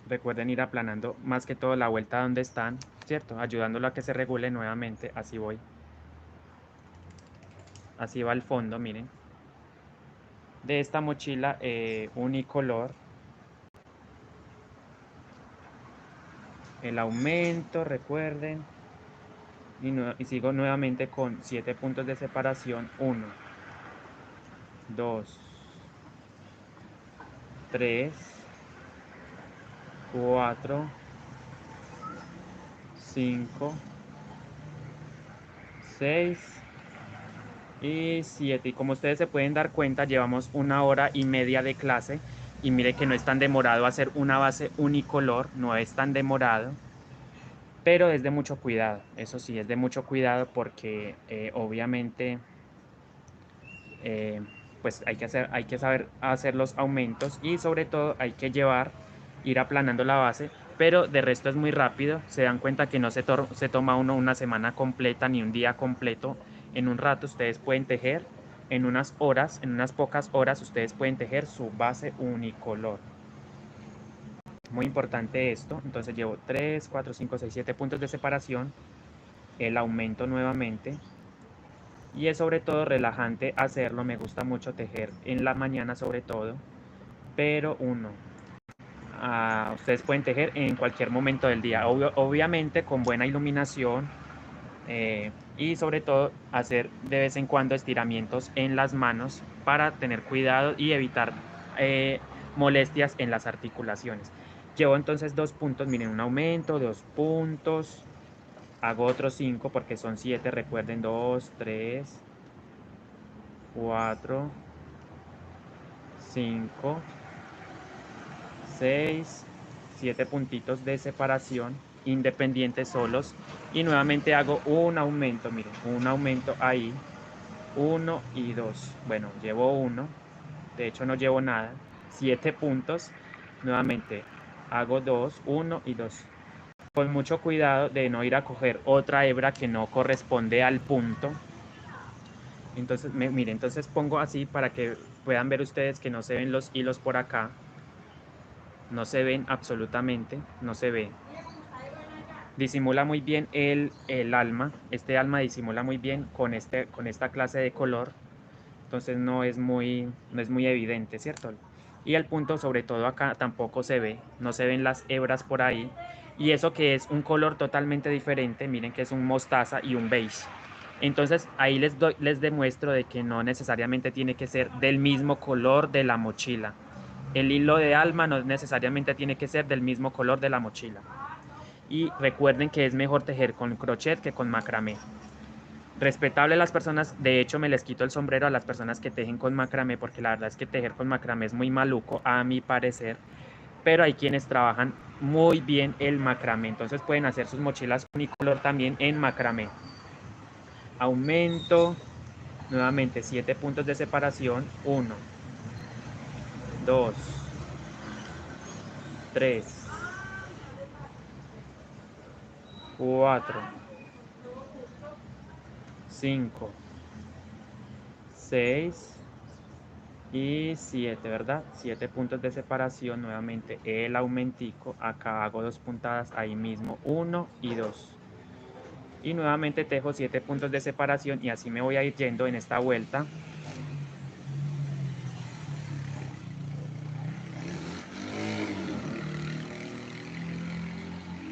S1: Recuerden ir aplanando más que todo la vuelta donde están, ¿cierto? Ayudándolo a que se regule nuevamente, así voy. Así va el fondo, miren. De esta mochila unicolor. El aumento, recuerden. Y sigo nuevamente con 7 puntos de separación. 1, 2, 3, 4, 5, 6 y 7. Y como ustedes se pueden dar cuenta, llevamos 1 hora y media de clase. Y mire que no es tan demorado hacer una base unicolor, no es tan demorado. Pero es de mucho cuidado, eso sí, es de mucho cuidado porque obviamente pues hay que saber hacer los aumentos y sobre todo hay que ir aplanando la base, pero de resto es muy rápido. Se dan cuenta que no se toma uno una semana completa ni un día completo. En un rato ustedes pueden tejer, en unas horas, en unas pocas horas ustedes pueden tejer su base unicolor. Muy importante esto. Entonces llevo 3, 4, 5, 6, 7 puntos de separación. El aumento nuevamente. Y es sobre todo relajante hacerlo. Me gusta mucho tejer en la mañana sobre todo. Pero ustedes pueden tejer en cualquier momento del día. Obviamente con buena iluminación. Y sobre todo hacer de vez en cuando estiramientos en las manos para tener cuidado y evitar eh, molestias en las articulaciones. Llevo entonces 2 puntos, miren, un aumento, 2 puntos, hago otros 5 porque son 7, recuerden, 2, 3, 4, 5, 6, 7 puntitos de separación independientes solos y nuevamente hago un aumento, miren, un aumento ahí, 1 y 2. Bueno, llevo 1, de hecho no llevo nada, 7 puntos, nuevamente hago 2, 1 y 2. Con mucho cuidado de no ir a coger otra hebra que no corresponde al punto. Entonces, miren, entonces pongo así para que puedan ver ustedes que no se ven los hilos por acá. No se ven absolutamente, no se ve. Disimula muy bien el alma. Este alma disimula muy bien con esta clase de color. Entonces no es muy evidente, ¿cierto? Y el punto, sobre todo acá, tampoco se ve. No se ven las hebras por ahí. Y eso que es un color totalmente diferente. Miren que es un mostaza y un beige. Entonces ahí les demuestro de que no necesariamente tiene que ser del mismo color de la mochila. El hilo de alma no necesariamente tiene que ser del mismo color de la mochila. Y recuerden que es mejor tejer con crochet que con macramé. Respetable las personas, de hecho me les quito el sombrero a las personas que tejen con macramé, porque la verdad es que tejer con macramé es muy maluco, a mi parecer, pero hay quienes trabajan muy bien el macramé, entonces pueden hacer sus mochilas unicolor también en macramé. Aumento, nuevamente 7 puntos de separación, 1, 2, 3, 4, 5, 6 y 7, ¿verdad? 7 puntos de separación, nuevamente el aumentico, acá hago 2 puntadas ahí mismo, 1 y 2. Y nuevamente tejo 7 puntos de separación y así me voy a ir yendo en esta vuelta.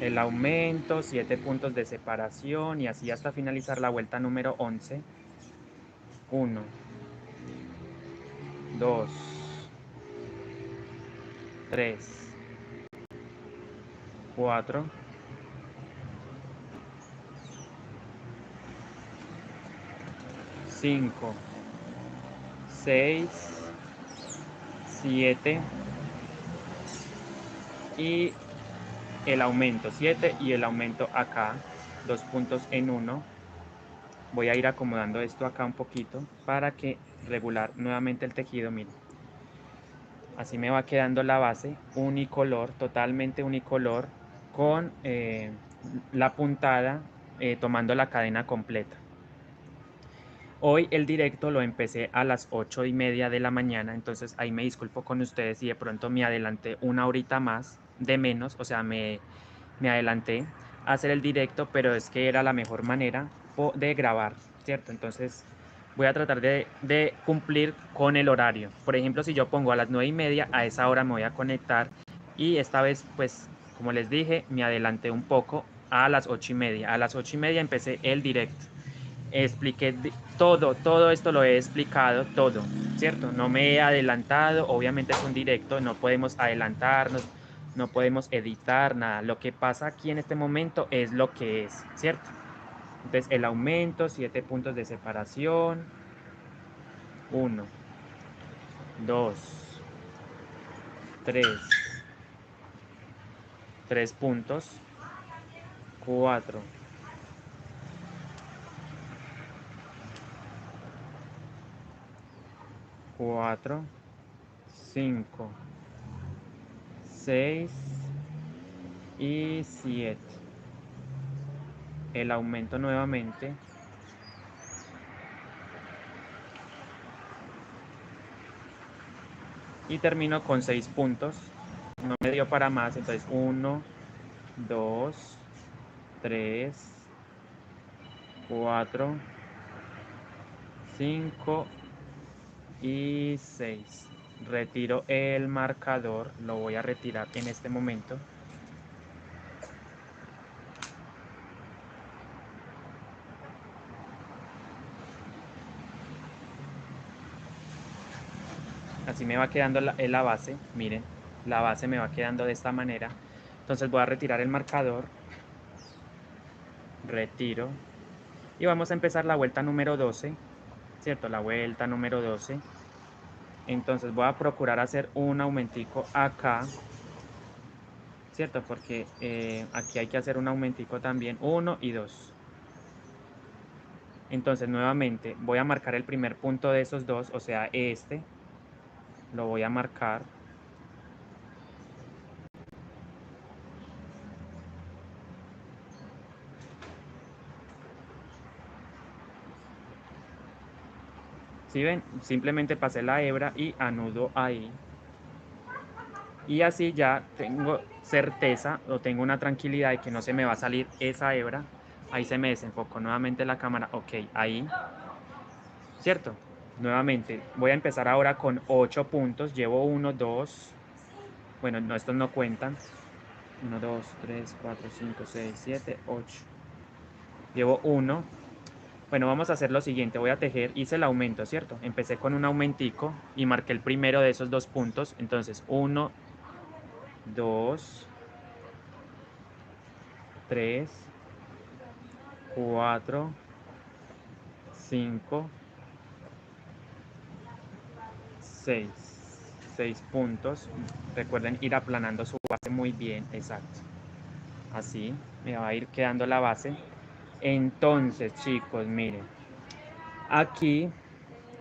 S1: El aumento, 7 puntos de separación y así hasta finalizar la vuelta número 11. 1, 2, 3, 4, 5, 6, 7 y el aumento 7 y el aumento acá, 2 puntos en 1. Voy a ir acomodando esto acá un poquito para que regular nuevamente el tejido, miren. Así me va quedando la base unicolor, totalmente unicolor, con la puntada tomando la cadena completa. Hoy el directo lo empecé a las 8:30 de la mañana, entonces ahí me disculpo con ustedes si de pronto me adelanté una horita más de menos, o sea, me adelanté a hacer el directo, pero es que era la mejor manera de grabar, ¿cierto? Entonces voy a tratar de cumplir con el horario. Por ejemplo, si yo pongo a las 9:30, a esa hora me voy a conectar y esta vez, pues, como les dije, me adelanté un poco a las 8:30. A las 8:30 empecé el directo. Expliqué todo esto lo he explicado, todo, ¿cierto? No me he adelantado, obviamente es un directo, no podemos adelantarnos, no podemos editar nada. Lo que pasa aquí en este momento es lo que es, ¿cierto? Entonces el aumento, 7 puntos de separación, 1, 2, 3 puntos, 4, 4, 5, 6 y 7. El aumento nuevamente, y termino con 6 puntos. no me dio para más, entonces 1, 2, 3, 4, 5 y 6. Retiro el marcador, lo voy a retirar en este momento. Así me va quedando la base, miren, la base me va quedando de esta manera. Entonces voy a retirar el marcador, retiro, y vamos a empezar la vuelta número 12, ¿cierto? La vuelta número 12. Entonces voy a procurar hacer un aumentico acá, ¿cierto? Porque aquí hay que hacer un aumentico también, 1 y 2. Entonces nuevamente voy a marcar el primer punto de esos dos, o sea, este, lo voy a marcar. ¿Sí ven? Simplemente pasé la hebra y anudo ahí. Y así ya tengo certeza o tengo una tranquilidad de que no se me va a salir esa hebra. Ahí se me desenfocó nuevamente la cámara. Ok, ahí, ¿cierto? Nuevamente, voy a empezar ahora con 8 puntos. Llevo 1, 2. Bueno, no, estos no cuentan. 1, 2, 3, 4, 5, 6, 7, 8. Llevo 1. Bueno, vamos a hacer lo siguiente. Voy a tejer, hice el aumento, ¿cierto? Empecé con un aumentico y marqué el primero de esos 2 puntos. Entonces, 1, 2, 3, 4, 5, 6. 6 puntos. Recuerden ir aplanando su base muy bien, exacto. Así me va a ir quedando la base. Entonces, chicos, miren. Aquí,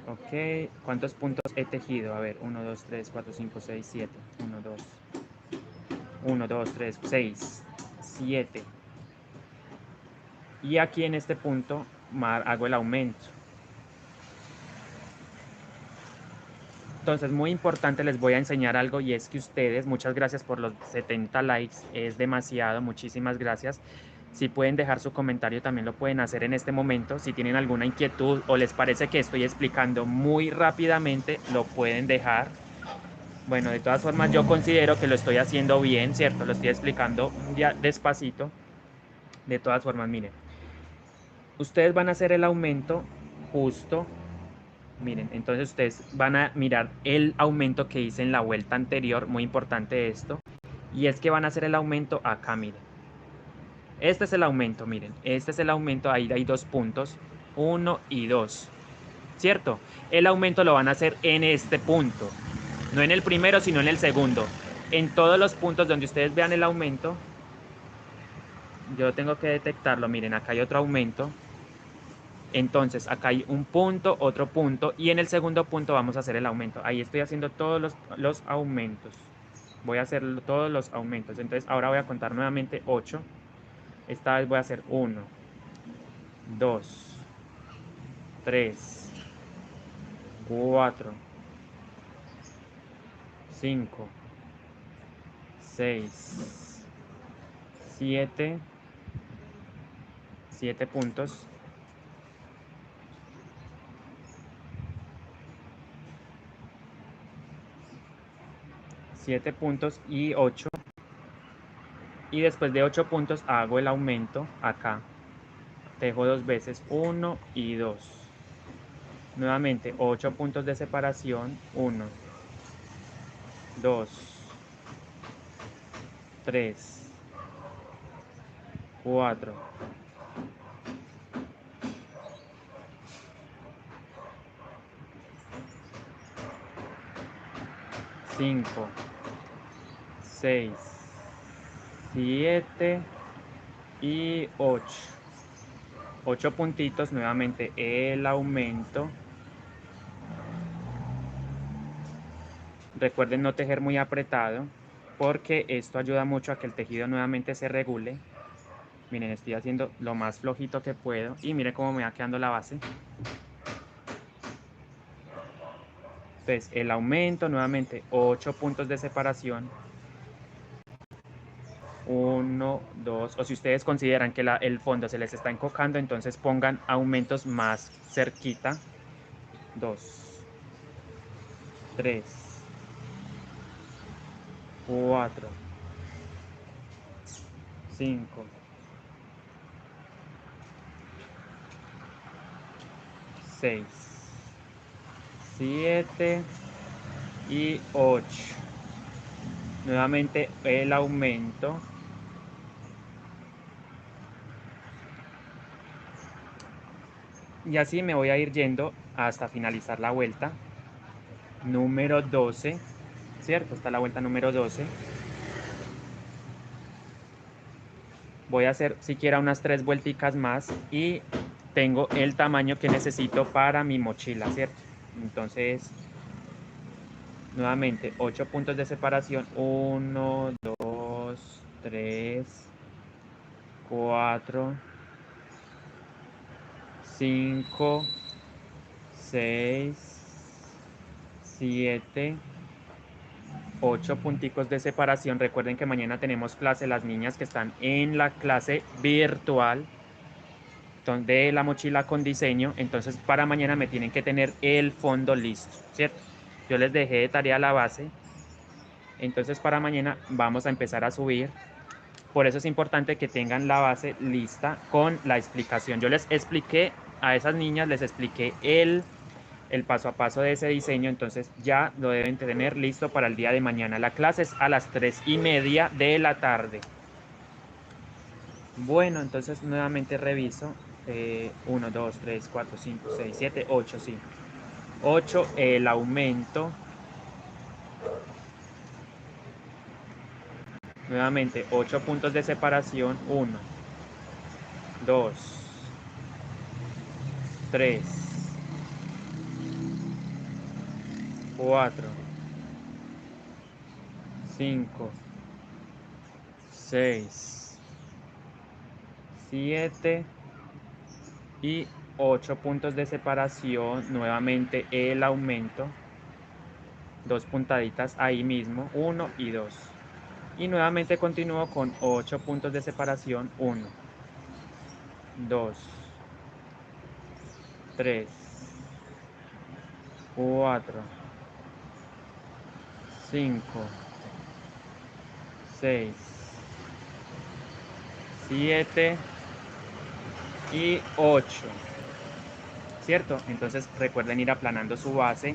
S1: ok, ¿cuántos puntos he tejido? A ver, 1, 2, 3, 4, 5, 6, 7. 1, 2, 1, 2, 3, 6, 7. Y aquí en este punto hago el aumento. Entonces, muy importante, les voy a enseñar algo y es que ustedes, muchas gracias por los 70 likes, es demasiado, muchísimas gracias. Si pueden dejar su comentario, también lo pueden hacer en este momento. Si tienen alguna inquietud o les parece que estoy explicando muy rápidamente, lo pueden dejar. Bueno, de todas formas, yo considero que lo estoy haciendo bien, ¿cierto? Lo estoy explicando ya despacito. De todas formas, miren, ustedes van a hacer el aumento justo. Miren, entonces ustedes van a mirar el aumento que hice en la vuelta anterior, muy importante esto, y es que van a hacer el aumento acá, miren. Este es el aumento, miren, este es el aumento, ahí hay 2 puntos, 1 y 2, ¿cierto? El aumento lo van a hacer en este punto, no en el primero, sino en el segundo. En todos los puntos donde ustedes vean el aumento, yo tengo que detectarlo, miren, acá hay otro aumento. Entonces, acá hay un punto, otro punto, y en el segundo punto vamos a hacer el aumento. Ahí estoy haciendo todos los aumentos. Voy a hacer todos los aumentos. Entonces, ahora voy a contar nuevamente 8. Esta vez voy a hacer 1, 2, 3, 4, 5, 6, 7, 7 puntos. 7 puntos y 8. Y después de 8 puntos hago el aumento acá. Tejo 2 veces, 1 y 2. Nuevamente 8 puntos de separación, 1, 2, 3, 4, 5, 6, 7 y 8. 8 puntitos, nuevamente el aumento. Recuerden no tejer muy apretado porque esto ayuda mucho a que el tejido nuevamente se regule. Miren, estoy haciendo lo más flojito que puedo y miren cómo me va quedando la base. Entonces, el aumento, nuevamente 8 puntos de separación. 1, 2, o si ustedes consideran que el fondo se les está encocando, entonces pongan aumentos más cerquita. 2, 3, 4, 5, 6, 7 y 8. Nuevamente el aumento. Y así me voy a ir yendo hasta finalizar la vuelta número 12, ¿cierto? Está la vuelta número 12. Voy a hacer siquiera unas 3 vuelticas más y tengo el tamaño que necesito para mi mochila, ¿cierto? Entonces, nuevamente, 8 puntos de separación. 1, 2, 3, 4, 5, 6, 7, 8 punticos de separación. Recuerden que mañana tenemos clase, las niñas que están en la clase virtual de la mochila con diseño, entonces para mañana me tienen que tener el fondo listo, ¿cierto? Yo les dejé de tarea la base, entonces para mañana vamos a empezar a subir. Por eso es importante que tengan la base lista con la explicación. Yo les expliqué a esas niñas, les expliqué el paso a paso de ese diseño, entonces ya lo deben tener listo para el día de mañana. La clase es a las 3:30 de la tarde. Bueno, entonces nuevamente reviso. 1, 2, 3, 4, 5, 6, 7, 8, sí. 8, el aumento. Nuevamente, 8 puntos de separación. 1, 2, 3, 4, 5, 6, 7 y 8 puntos de separación. Nuevamente el aumento. 2 puntaditas ahí mismo. 1 y 2. Y nuevamente continúo con 8 puntos de separación. 1, 2, 3, 4, 5, 6, 7 y 8, ¿cierto? Entonces recuerden ir aplanando su base.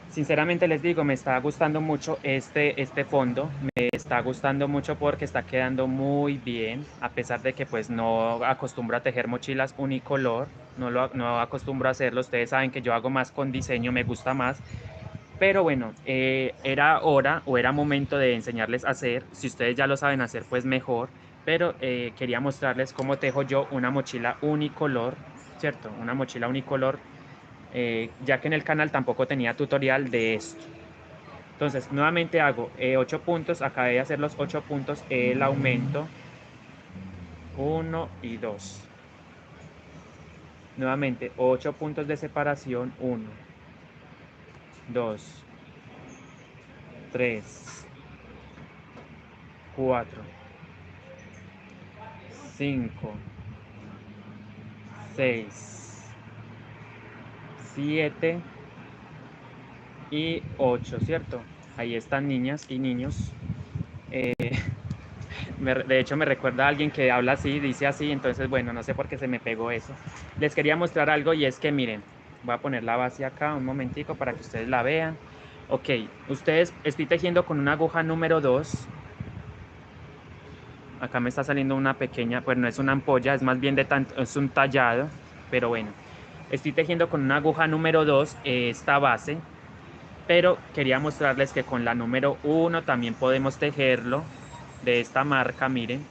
S1: Sinceramente les digo, me está gustando mucho este fondo, me está gustando mucho porque está quedando muy bien, a pesar de que pues no acostumbro a tejer mochilas unicolor, no acostumbro a hacerlo, ustedes saben que yo hago más con diseño, me gusta más, pero bueno, era hora o era momento de enseñarles a hacer, si ustedes ya lo saben hacer pues mejor, pero quería mostrarles cómo tejo yo una mochila unicolor, ¿cierto? Una mochila unicolor, ya que en el canal tampoco tenía tutorial de esto. Entonces, nuevamente hago 8 puntos, acabé de hacer los 8 puntos, el aumento, 1 y 2. Nuevamente, 8 puntos de separación, 1, 2, 3, 4, 5, 6, 7 y 8, ¿cierto? Ahí están niñas y niños. De hecho, me recuerda a alguien que habla así, dice así, entonces, bueno, no sé por qué se me pegó eso. Les quería mostrar algo y es que, miren, voy a poner la base acá un momentico para que ustedes la vean. Ok, ustedes, estoy tejiendo con una aguja número 2. Acá me está saliendo una pequeña, pues no es una ampolla, es más bien es un tallado, pero bueno. Estoy tejiendo con una aguja número 2 esta base, pero quería mostrarles que con la número 1 también podemos tejerlo de esta marca, miren.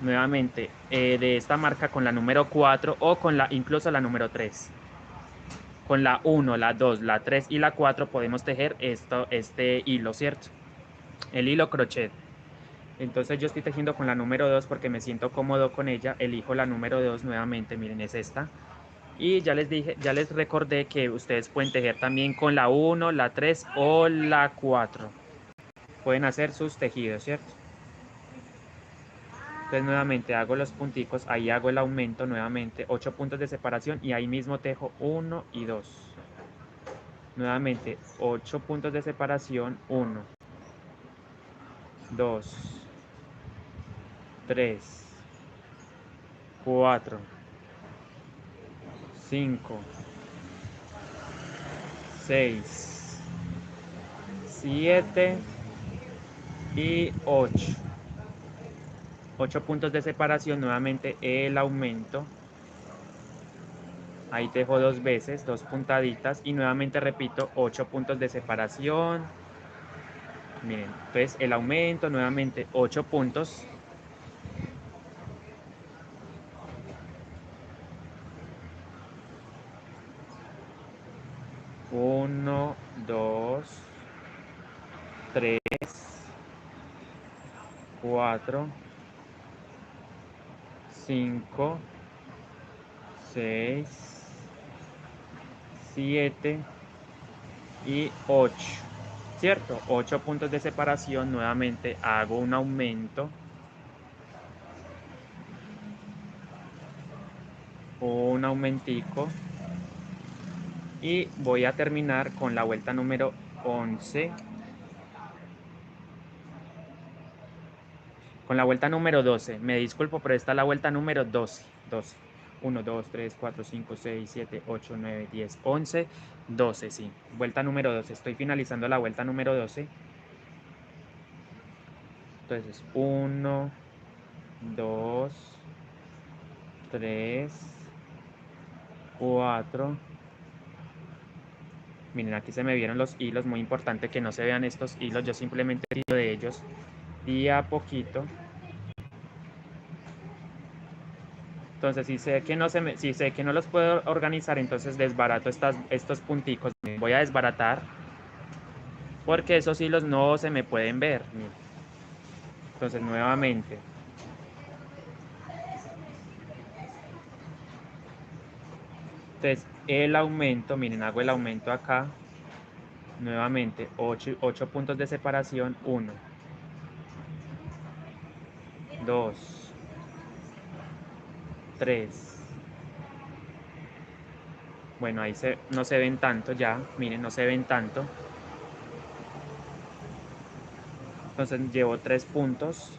S1: Nuevamente, de esta marca con la número 4 o con incluso la número 3. Con la 1, la 2, la 3 y la 4 podemos tejer este hilo, ¿cierto? El hilo crochet. Entonces yo estoy tejiendo con la número 2 porque me siento cómodo con ella. Elijo la número 2 nuevamente, miren, es esta. Y ya les dije, ya les recordé que ustedes pueden tejer también con la 1, la 3 o la 4. pueden hacer sus tejidos, ¿cierto? Entonces nuevamente hago los punticos, ahí hago el aumento nuevamente, 8 puntos de separación y ahí mismo tejo 1 y 2. Nuevamente 8 puntos de separación, 1, 2, 3, 4, 5, 6, 7 y 8. 8 puntos de separación, nuevamente el aumento. Ahí tejo 2 veces, 2 puntaditas y nuevamente repito 8 puntos de separación. Miren, entonces el aumento, nuevamente 8 puntos. Uno, 2, 3, 4, 5, 6, 7 y 8. ¿Cierto? 8 puntos de separación, nuevamente hago un aumento. Un aumentico. Y voy a terminar con la vuelta número 11. Con la vuelta número 12. Me disculpo, pero esta es la vuelta número 12. 12. 1, 2, 3, 4, 5, 6, 7, 8, 9, 10, 11, 12, sí. Vuelta número 12. Estoy finalizando la vuelta número 12. Entonces, 1, 2, 3, 4. Miren, aquí se me vieron los hilos. Muy importante que no se vean estos hilos. Yo simplemente tiro de ellos y a poquito. Entonces, si sé que no los puedo organizar, entonces desbarato estos punticos. Voy a desbaratar porque esos hilos no se me pueden ver. Miren. Entonces, nuevamente. Entonces, el aumento, miren, hago el aumento acá. Nuevamente, 8 puntos de separación. 1, 2, 3. Bueno, ahí no se ven tanto ya. Miren, no se ven tanto. Entonces, llevo 3 puntos.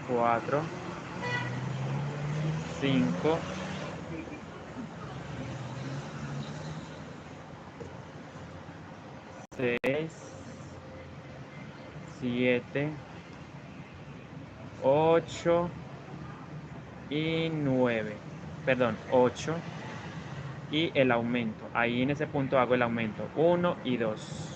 S1: 4, 5, 6, 7, 8 y 9. Perdón, 8 y el aumento. Ahí en ese punto hago el aumento. 1 y 2.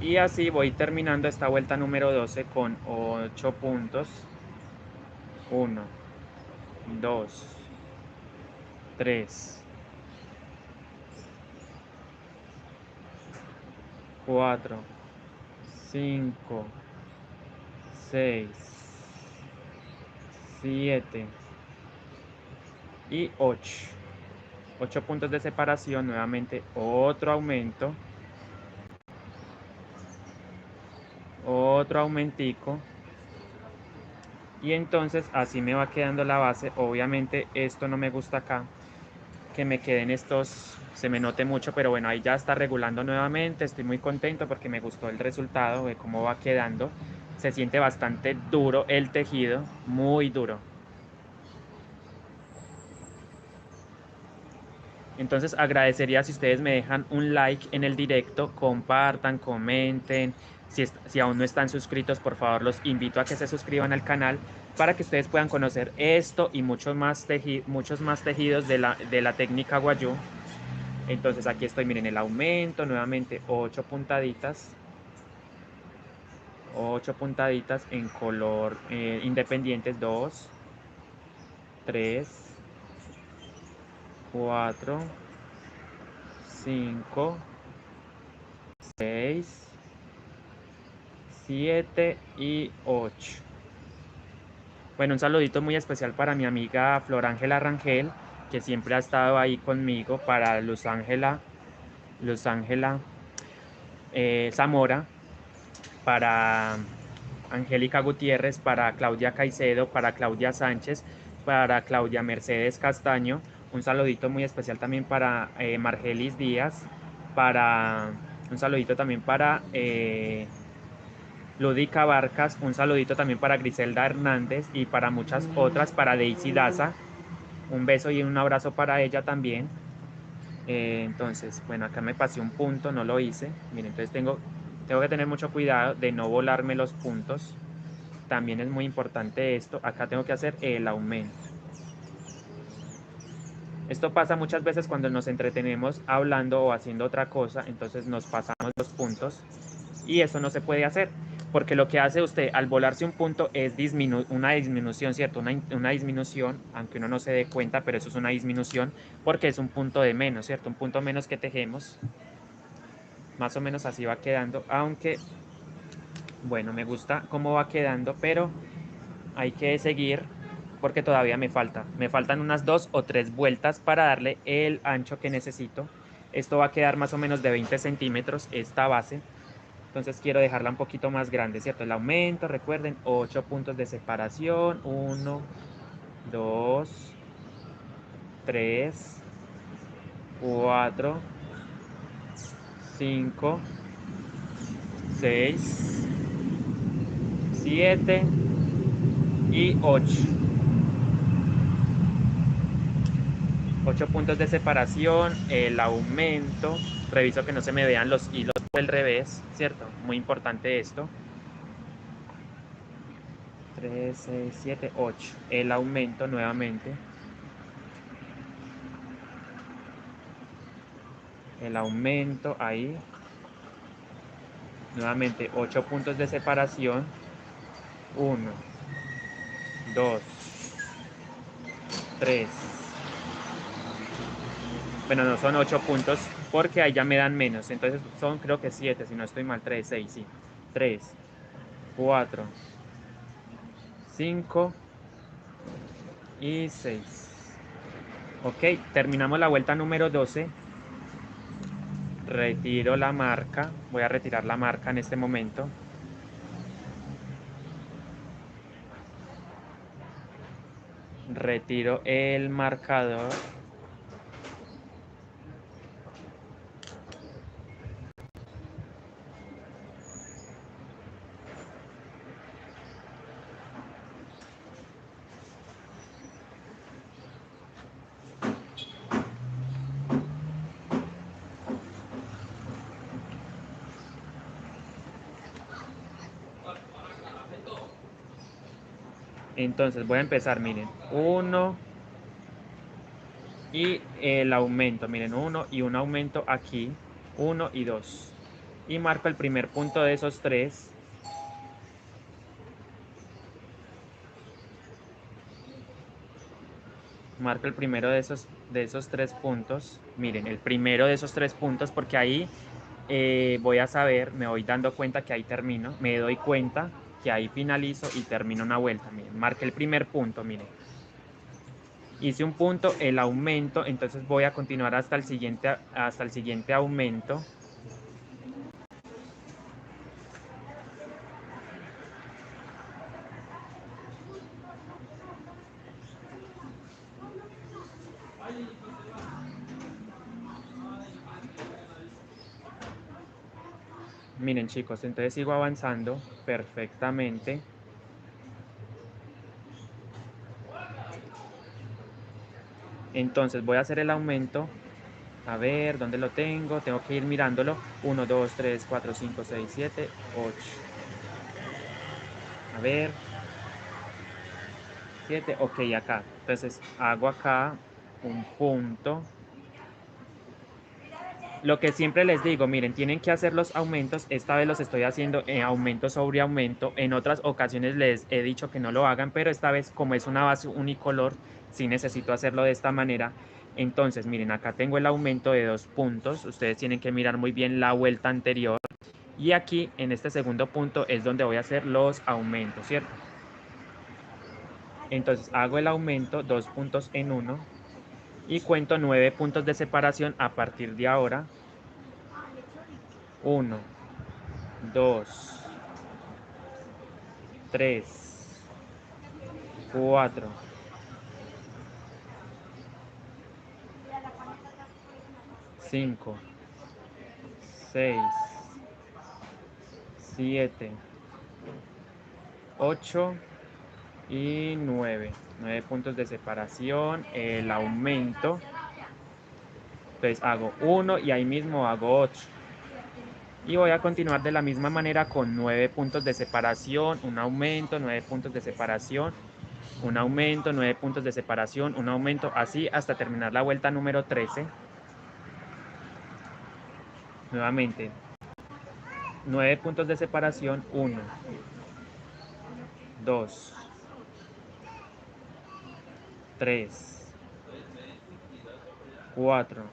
S1: Y así voy terminando esta vuelta número 12 con 8 puntos. 1, 2, 3, 4, 5, 6, 7 y 8. 8 puntos de separación, nuevamente otro aumento. Otro aumentico. Y entonces así me va quedando la base. Obviamente esto no me gusta acá, que me queden estos, se me note mucho, pero bueno, ahí ya está regulando nuevamente. Estoy muy contento porque me gustó el resultado de cómo va quedando. Se siente bastante duro el tejido, muy duro. Entonces agradecería si ustedes me dejan un like en el directo, compartan, comenten. Si aún no están suscritos, por favor los invito a que se suscriban al canal para que ustedes puedan conocer esto y muchos más tejidos de la técnica Guayú. Entonces aquí estoy, miren el aumento, nuevamente 8 puntaditas. 8 puntaditas en color independientes, 2, 3, 4, 5, 6, 7 y 8. Bueno, un saludito muy especial para mi amiga Flor Ángela Rangel, que siempre ha estado ahí conmigo, para Luz Ángela Zamora, para Angélica Gutiérrez, para Claudia Caicedo, para Claudia Sánchez, para Claudia Mercedes Castaño. Un saludito muy especial también para Margelis Díaz, un saludito también para Lúdica Barcas, un saludito también para Griselda Hernández y para muchas otras, para Daisy Daza. Un beso y un abrazo para ella también. Entonces, bueno, acá me pasé un punto, no lo hice. Miren, entonces tengo que tener mucho cuidado de no volarme los puntos. También es muy importante esto. Acá tengo que hacer el aumento. Esto pasa muchas veces cuando nos entretenemos hablando o haciendo otra cosa, entonces nos pasamos los puntos y eso no se puede hacer, porque lo que hace usted al volarse un punto es una disminución, ¿cierto? Una disminución, aunque uno no se dé cuenta, pero eso es una disminución porque es un punto de menos, ¿cierto? Un punto menos que tejemos, más o menos así va quedando, aunque, bueno, me gusta cómo va quedando, pero hay que seguir porque todavía me faltan unas 2 o 3 vueltas para darle el ancho que necesito. Esto va a quedar más o menos de 20 centímetros, esta base. Entonces quiero dejarla un poquito más grande, ¿cierto? El aumento, recuerden, 8 puntos de separación. 1, 2, 3, 4, 5, 6, 7 y 8. 8 puntos de separación, el aumento. Reviso que no se me vean los hilos por el revés, ¿cierto? Muy importante esto. 3, 6, 7, 8. El aumento nuevamente. El aumento ahí. Nuevamente 8 puntos de separación. 1, 2, 3. Bueno, no son 8 puntos porque ahí ya me dan menos. Entonces son creo que 7, si no estoy mal. 3, 6, sí. 3, 4, 5 y 6. Ok, terminamos la vuelta número 12. Retiro la marca. Voy a retirar la marca en este momento. Retiro el marcador. Entonces voy a empezar, miren. 1 y el aumento, miren, 1 y un aumento aquí. 1 y 2. Y marco el primer punto de esos 3. Marco el primero de esos 3 puntos. Miren, el primero de esos 3 puntos, porque ahí voy a saber, me voy dando cuenta que ahí termino, me doy cuenta que ahí finalizo y termino una vuelta. Miren, marqué el primer punto, miren. Hice un punto, el aumento, entonces voy a continuar hasta el siguiente aumento. Miren chicos, entonces sigo avanzando perfectamente. Entonces voy a hacer el aumento. A ver, ¿dónde lo tengo? Tengo que ir mirándolo. 1, 2, 3, 4, 5, 6, 7, 8. A ver. 7, ok, acá. Entonces hago acá un punto. Lo que siempre les digo, miren, tienen que hacer los aumentos. Esta vez los estoy haciendo en aumento sobre aumento. En otras ocasiones les he dicho que no lo hagan, pero esta vez como es una base unicolor, sí necesito hacerlo de esta manera. Entonces, miren, acá tengo el aumento de 2 puntos. Ustedes tienen que mirar muy bien la vuelta anterior. Y aquí, en este segundo punto, es donde voy a hacer los aumentos, ¿cierto? Entonces, hago el aumento, 2 puntos en 1. Y cuento 9 puntos de separación a partir de ahora. 1, 2, 3, 4, 5, 6, 7, 8 y 9. 9 puntos de separación, el aumento. Entonces hago 1 y ahí mismo hago 8. Y voy a continuar de la misma manera con 9 puntos de separación, un aumento, 9 puntos de separación, un aumento, 9 puntos de separación, un aumento, así hasta terminar la vuelta número 13. Nuevamente, 9 puntos de separación, 1, 2, 3, 4,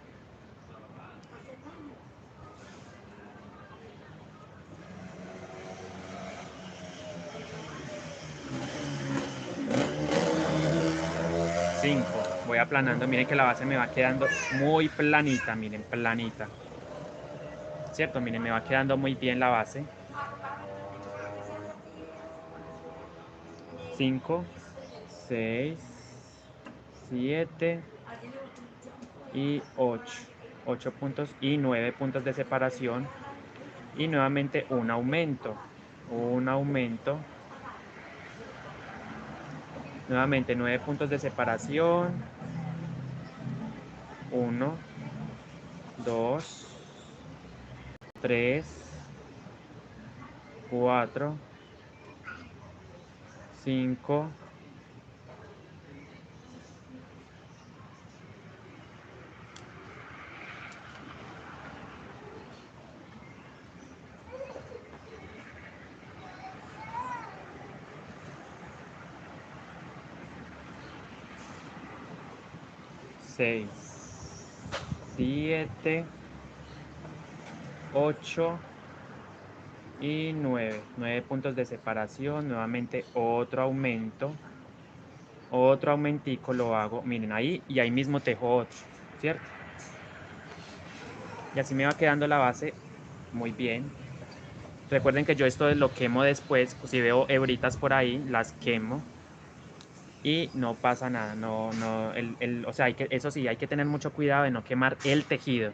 S1: 5. Voy aplanando, miren que la base me va quedando muy planita, miren, planita. ¿Cierto? Miren, me va quedando muy bien la base. 5, 6, 7 y 8. 8 puntos y 9 puntos de separación. Y nuevamente un aumento. Un aumento. Nuevamente 9 puntos de separación. 1, 2, 3, 4, 5, 6, 7, 8 y 9. 9 puntos de separación. Nuevamente otro aumento. Otro aumentico lo hago. Miren ahí y ahí mismo tejo otro. ¿Cierto? Y así me va quedando la base muy bien. Recuerden que yo esto lo quemo después. Si veo hebritas por ahí, las quemo. Y no pasa nada. O sea, eso sí, hay que tener mucho cuidado de no quemar el tejido.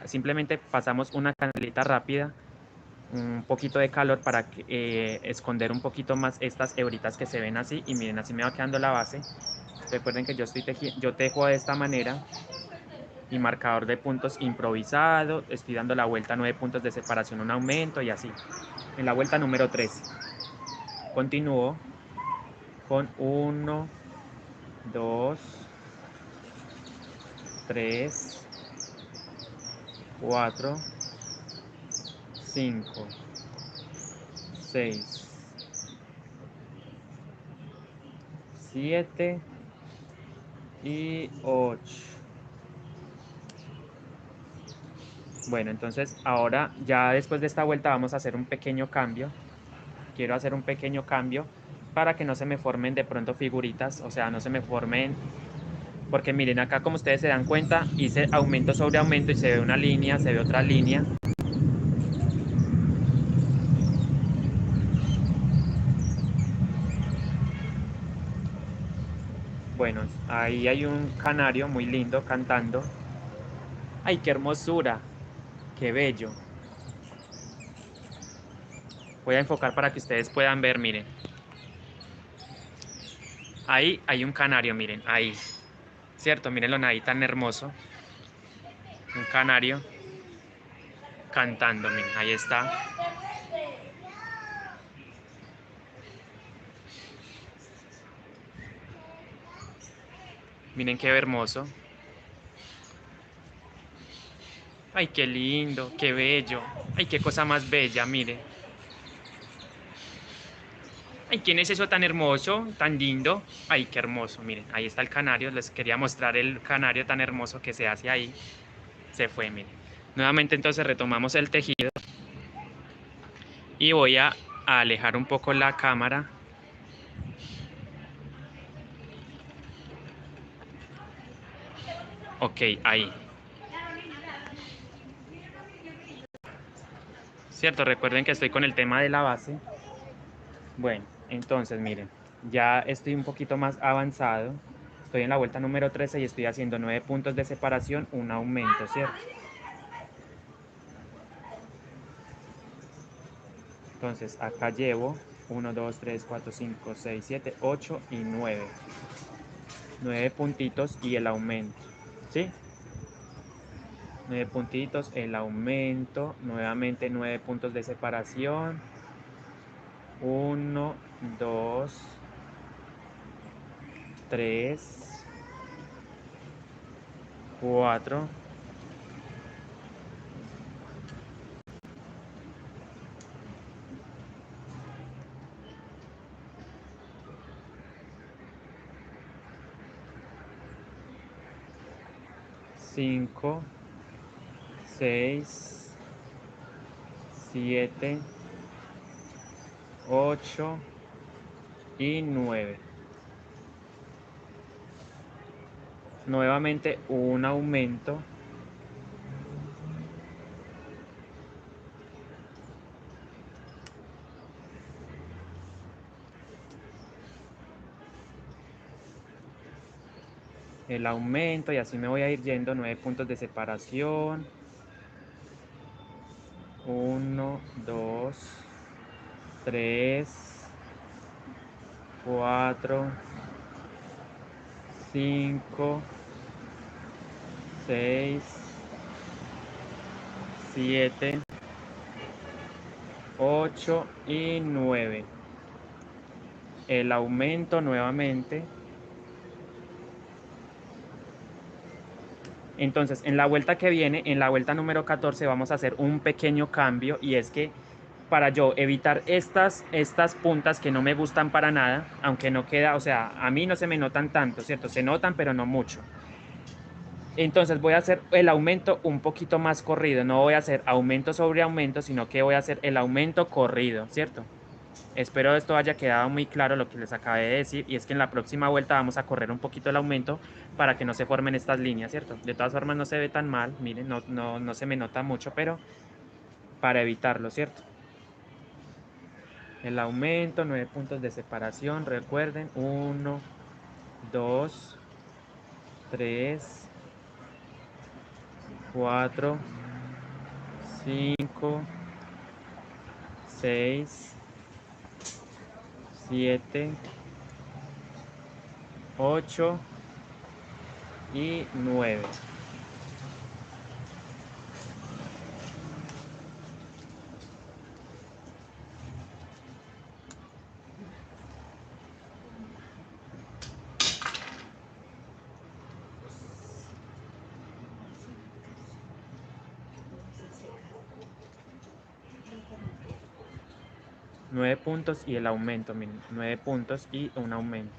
S1: Simplemente pasamos una canalita rápida, un poquito de calor para esconder un poquito más estas hebritas que se ven así. Y miren, así me va quedando la base. Recuerden que yo tejo de esta manera. Mi marcador de puntos improvisado. Estoy dando la vuelta 9 puntos de separación, un aumento y así. En la vuelta número 13. Continúo con 1, 2, 3, 4, 5, 6, 7 y 8. Bueno, entonces ahora ya después de esta vuelta vamos a hacer un pequeño cambio. Quiero hacer un pequeño cambio para que no se me formen de pronto figuritas, o sea, no se me formen, porque miren acá como ustedes se dan cuenta, hice aumento sobre aumento y se ve una línea, se ve otra línea. Bueno, ahí hay un canario muy lindo cantando. ¡Ay, qué hermosura! ¡Qué bello! Voy a enfocar para que ustedes puedan ver, miren. Ahí hay un canario, miren, ahí. ¿Cierto? Mírenlo ahí tan hermoso. Un canario cantando, miren, ahí está. Miren qué hermoso. ¡Ay, qué lindo! ¡Qué bello! ¡Ay, qué cosa más bella! Miren. Ay, ¿quién es eso tan hermoso, tan lindo? Ay, qué hermoso, miren, ahí está el canario, les quería mostrar el canario tan hermoso que se hace ahí. Se fue, miren. Nuevamente entonces retomamos el tejido y voy a alejar un poco la cámara. Ok, ahí. Cierto, recuerden que estoy con el tema de la base. Bueno, entonces miren, ya estoy un poquito más avanzado. Estoy en la vuelta número 13 y estoy haciendo 9 puntos de separación, un aumento, ¿cierto? Entonces acá llevo 1, 2, 3, 4, 5, 6, 7, 8 y 9. 9 puntitos y el aumento, ¿sí? 9 puntitos, el aumento, nuevamente 9 puntos de separación. 1, 2, 3, 4, 5, 6, 7, 8 y 9. Nuevamente un aumento. El aumento y así me voy a ir yendo. 9 puntos de separación. 1, 2, 3, 4, 5, 6, 7, 8 y 9. El aumento nuevamente. Entonces, en la vuelta que viene, en la vuelta número 14, vamos a hacer un pequeño cambio y es que para yo evitar estas puntas que no me gustan para nada, aunque no queda, o sea, a mí no se me notan tanto, ¿cierto? Se notan, pero no mucho. Entonces voy a hacer el aumento un poquito más corrido, no voy a hacer aumento sobre aumento, sino que voy a hacer el aumento corrido, ¿cierto? Espero esto haya quedado muy claro lo que les acabé de decir y es que en la próxima vuelta vamos a correr un poquito el aumento para que no se formen estas líneas, ¿cierto? De todas formas no se ve tan mal, miren, no se me nota mucho, pero para evitarlo, ¿cierto? El aumento, 9 puntos de separación, recuerden, 1, 2, 3, 4, 5, 6, 7, 8 y 9. 9 puntos y el aumento, miren, 9 puntos y un aumento.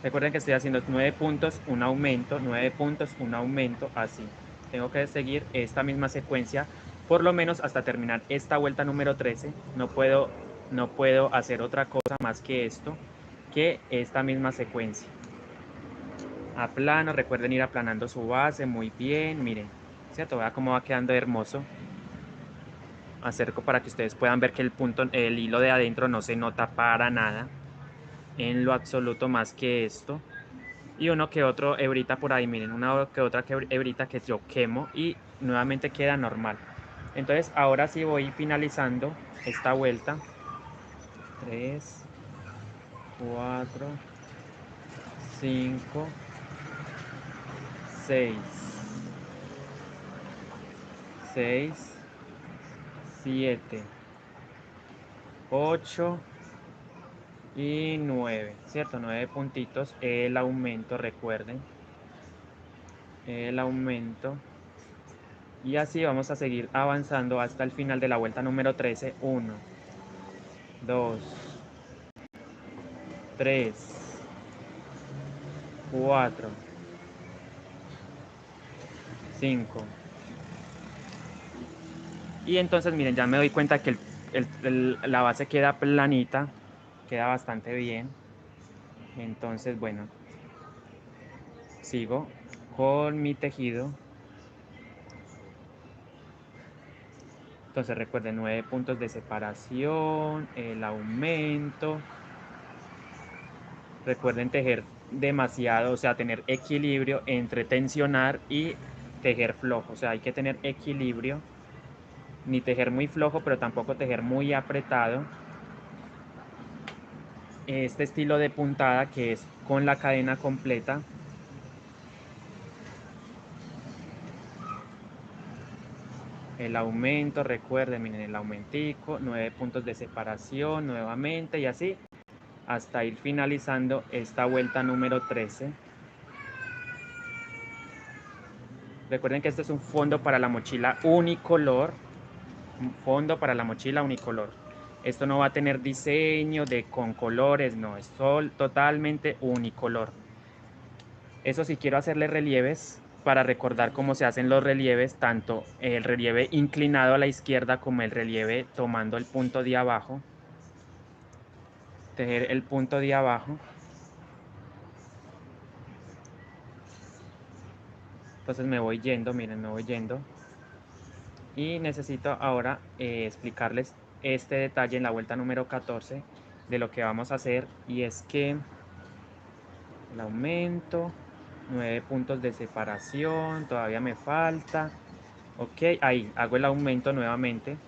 S1: Recuerden que estoy haciendo 9 puntos, un aumento, 9 puntos, un aumento, así. Tengo que seguir esta misma secuencia, por lo menos hasta terminar esta vuelta número 13. No puedo hacer otra cosa más que esto, que esta misma secuencia. Aplano, recuerden ir aplanando su base, muy bien, miren, ¿cierto? Vea cómo va quedando hermoso. Acerco para que ustedes puedan ver que el hilo de adentro no se nota para nada, en lo absoluto, más que esto. Y uno que otro hebrita por ahí, miren, una que otra hebrita que yo quemo y nuevamente queda normal. Entonces ahora sí voy finalizando esta vuelta. 3, 4, 5, 6, 6, 7, 8 y 9, ¿cierto? 9 puntitos. El aumento, recuerden. El aumento. Y así vamos a seguir avanzando hasta el final de la vuelta número 13. 1, 2, 3, 4, 5. Y entonces miren, ya me doy cuenta que la base queda planita, queda bastante bien. Entonces, bueno, sigo con mi tejido. Entonces recuerden, 9 puntos de separación, el aumento. Recuerden tejer demasiado, o sea, tener equilibrio entre tensionar y tejer flojo. O sea, hay que tener equilibrio, ni tejer muy flojo, pero tampoco tejer muy apretado. Este estilo de puntada que es con la cadena completa. El aumento, recuerden, miren el aumentico, 9 puntos de separación nuevamente y así hasta ir finalizando esta vuelta número 13. Recuerden que este es un fondo para la mochila unicolor, un fondo para la mochila unicolor. Esto no va a tener diseño con colores, no, es totalmente unicolor. Eso sí, quiero hacerle relieves para recordar cómo se hacen los relieves, tanto el relieve inclinado a la izquierda como el relieve tomando el punto de abajo. Tejer el punto de abajo. Entonces me voy yendo, miren, me voy yendo. Y necesito ahora explicarles este detalle en la vuelta número 14 de lo que vamos a hacer, y es que el aumento, 9 puntos de separación, todavía me falta. Ok, ahí hago el aumento nuevamente,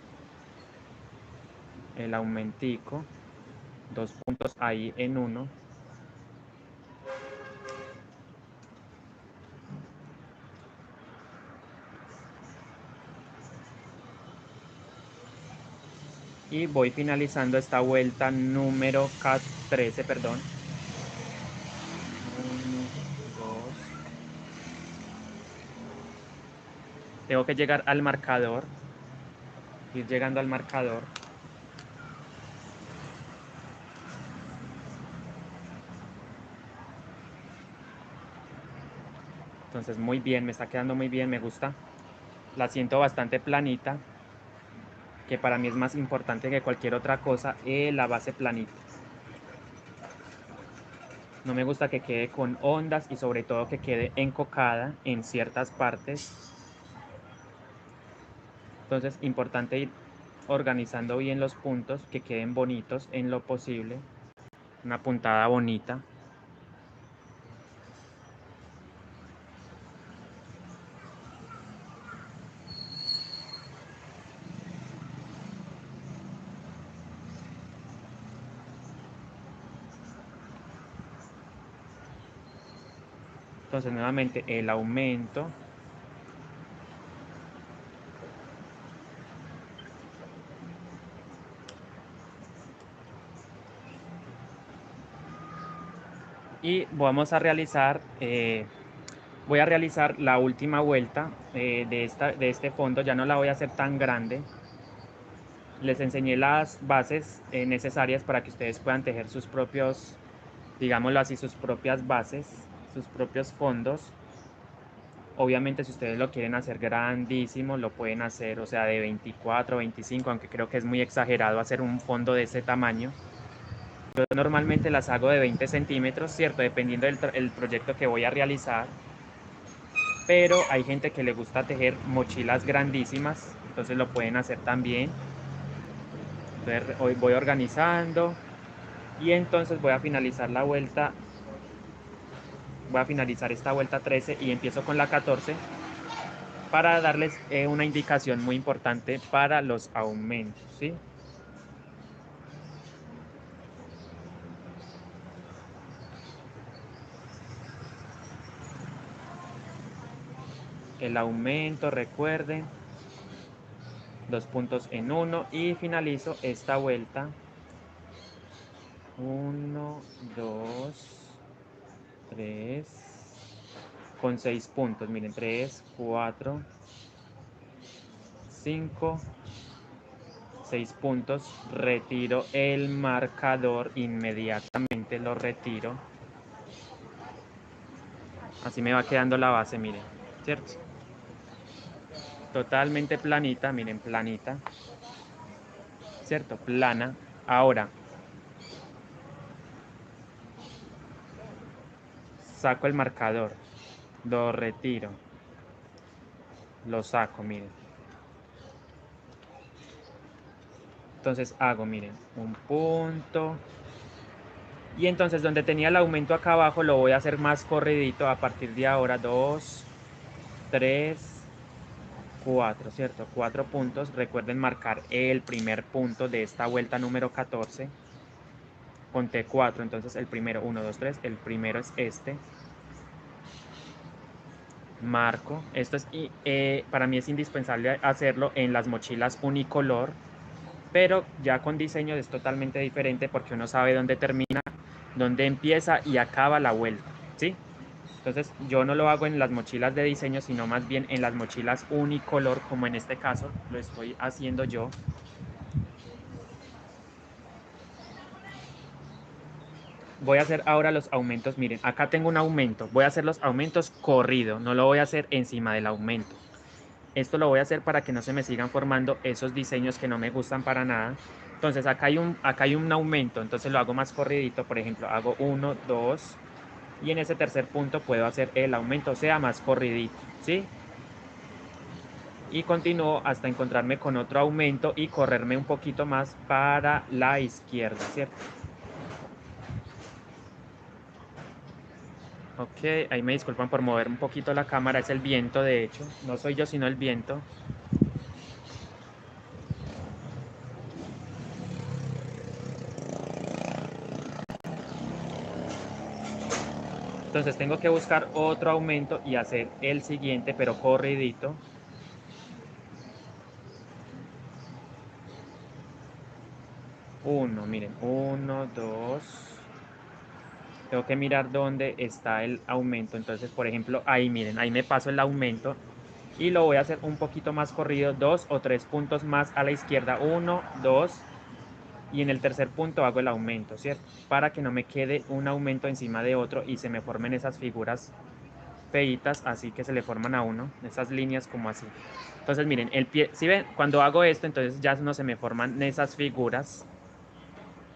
S1: el aumentico, 2 puntos ahí en uno. Y voy finalizando esta vuelta número 13, perdón. 1, 2. Tengo que llegar al marcador, ir llegando al marcador. Entonces muy bien, me está quedando muy bien, me gusta. La siento bastante planita, que para mí es más importante que cualquier otra cosa, la base planita. No me gusta que quede con ondas y sobre todo que quede encocada en ciertas partes. Entonces, importante ir organizando bien los puntos, que queden bonitos en lo posible. Una puntada bonita. Entonces, nuevamente el aumento. Y vamos a realizar, voy a realizar la última vuelta de este fondo. Ya no la voy a hacer tan grande. Les enseñé las bases necesarias para que ustedes puedan tejer sus propios digámoslo así, sus propias bases, sus propios fondos. Obviamente si ustedes lo quieren hacer grandísimo, lo pueden hacer, o sea, de 24, 25, aunque creo que es muy exagerado hacer un fondo de ese tamaño. Yo normalmente las hago de 20 centímetros, ¿cierto? Dependiendo del proyecto que voy a realizar. Pero hay gente que le gusta tejer mochilas grandísimas, entonces lo pueden hacer también. Entonces hoy voy organizando y entonces voy a finalizar la vuelta, voy a finalizar esta vuelta 13 y empiezo con la 14 para darles una indicación muy importante para los aumentos, ¿sí? El aumento, recuerden, 2 puntos en uno y finalizo esta vuelta. 1, 2, 3, con 6 puntos. Miren, 3, 4, 5, 6 puntos. Retiro el marcador, inmediatamente lo retiro. Así me va quedando la base, miren, ¿cierto? Totalmente planita, miren, planita, ¿cierto? Plana. Ahora, saco el marcador, lo retiro, lo saco, miren. Entonces hago, miren, un punto. Y entonces donde tenía el aumento acá abajo lo voy a hacer más corridito a partir de ahora. 2, 3, 4, ¿cierto? 4 puntos. Recuerden marcar el primer punto de esta vuelta número 14. Conté 4, entonces el primero, 1, 2, 3. El primero es este. Marco. Esto es, para mí es indispensable hacerlo en las mochilas unicolor, pero ya con diseño es totalmente diferente porque uno sabe dónde termina, dónde empieza y acaba la vuelta, ¿sí? Entonces yo no lo hago en las mochilas de diseño, sino más bien en las mochilas unicolor, como en este caso lo estoy haciendo yo. Voy a hacer ahora los aumentos. Miren, acá tengo un aumento. Voy a hacer los aumentos corrido, no lo voy a hacer encima del aumento. Esto lo voy a hacer para que no se me sigan formando esos diseños que no me gustan para nada. Entonces acá hay un aumento, entonces lo hago más corridito. Por ejemplo, hago 1, 2 y en ese tercer punto puedo hacer el aumento, o sea, más corridito, ¿sí? Y continúo hasta encontrarme con otro aumento y correrme un poquito más para la izquierda, ¿cierto? Ok, ahí me disculpan por mover un poquito la cámara, es el viento de hecho, no soy yo sino el viento. Entonces tengo que buscar otro aumento y hacer el siguiente, pero corridito. Uno, miren, uno, dos. Tengo que mirar dónde está el aumento. Entonces, por ejemplo, ahí miren, ahí me paso el aumento y lo voy a hacer un poquito más corrido, 2 o 3 puntos más a la izquierda, uno, dos, y en el tercer punto hago el aumento, ¿cierto? Para que no me quede un aumento encima de otro y se me formen esas figuras feitas, así que se le forman a uno, esas líneas como así. Entonces, miren, el pie, si ven, cuando hago esto, entonces ya no se me forman esas figuras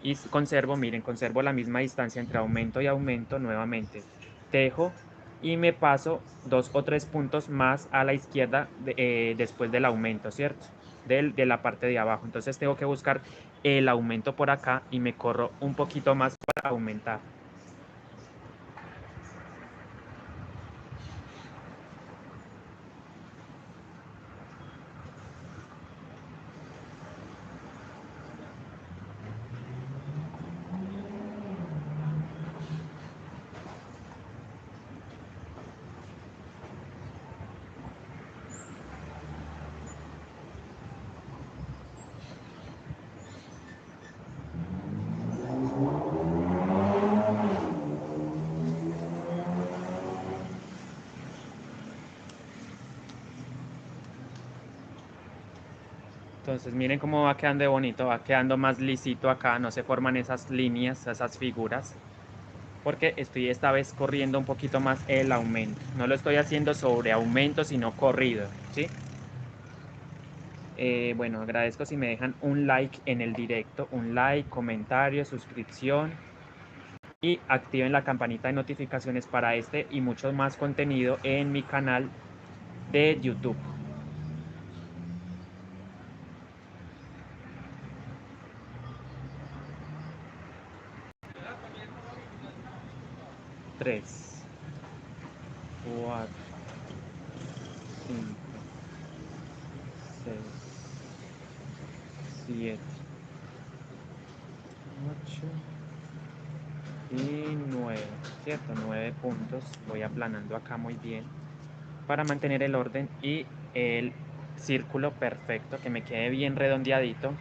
S1: y conservo, miren, conservo la misma distancia entre aumento y aumento nuevamente. Tejo y me paso 2 o 3 puntos más a la izquierda después del aumento, ¿cierto? De la parte de abajo. Entonces tengo que buscar el aumento por acá y me corro un poquito más para aumentar. Entonces miren cómo va quedando de bonito, va quedando más lisito acá, no se forman esas líneas, esas figuras. porque estoy esta vez corriendo un poquito más el aumento. No lo estoy haciendo sobre aumento, sino corrido, ¿sí? Bueno, agradezco si me dejan un like en el directo, un like, comentario, suscripción y activen la campanita de notificaciones para este y mucho más contenido en mi canal de YouTube. Tres, cuatro, cinco, seis, siete, ocho y 9, ¿cierto? 9 puntos. Voy aplanando acá muy bien para mantener el orden y el círculo perfecto, que me quede bien redondeadito.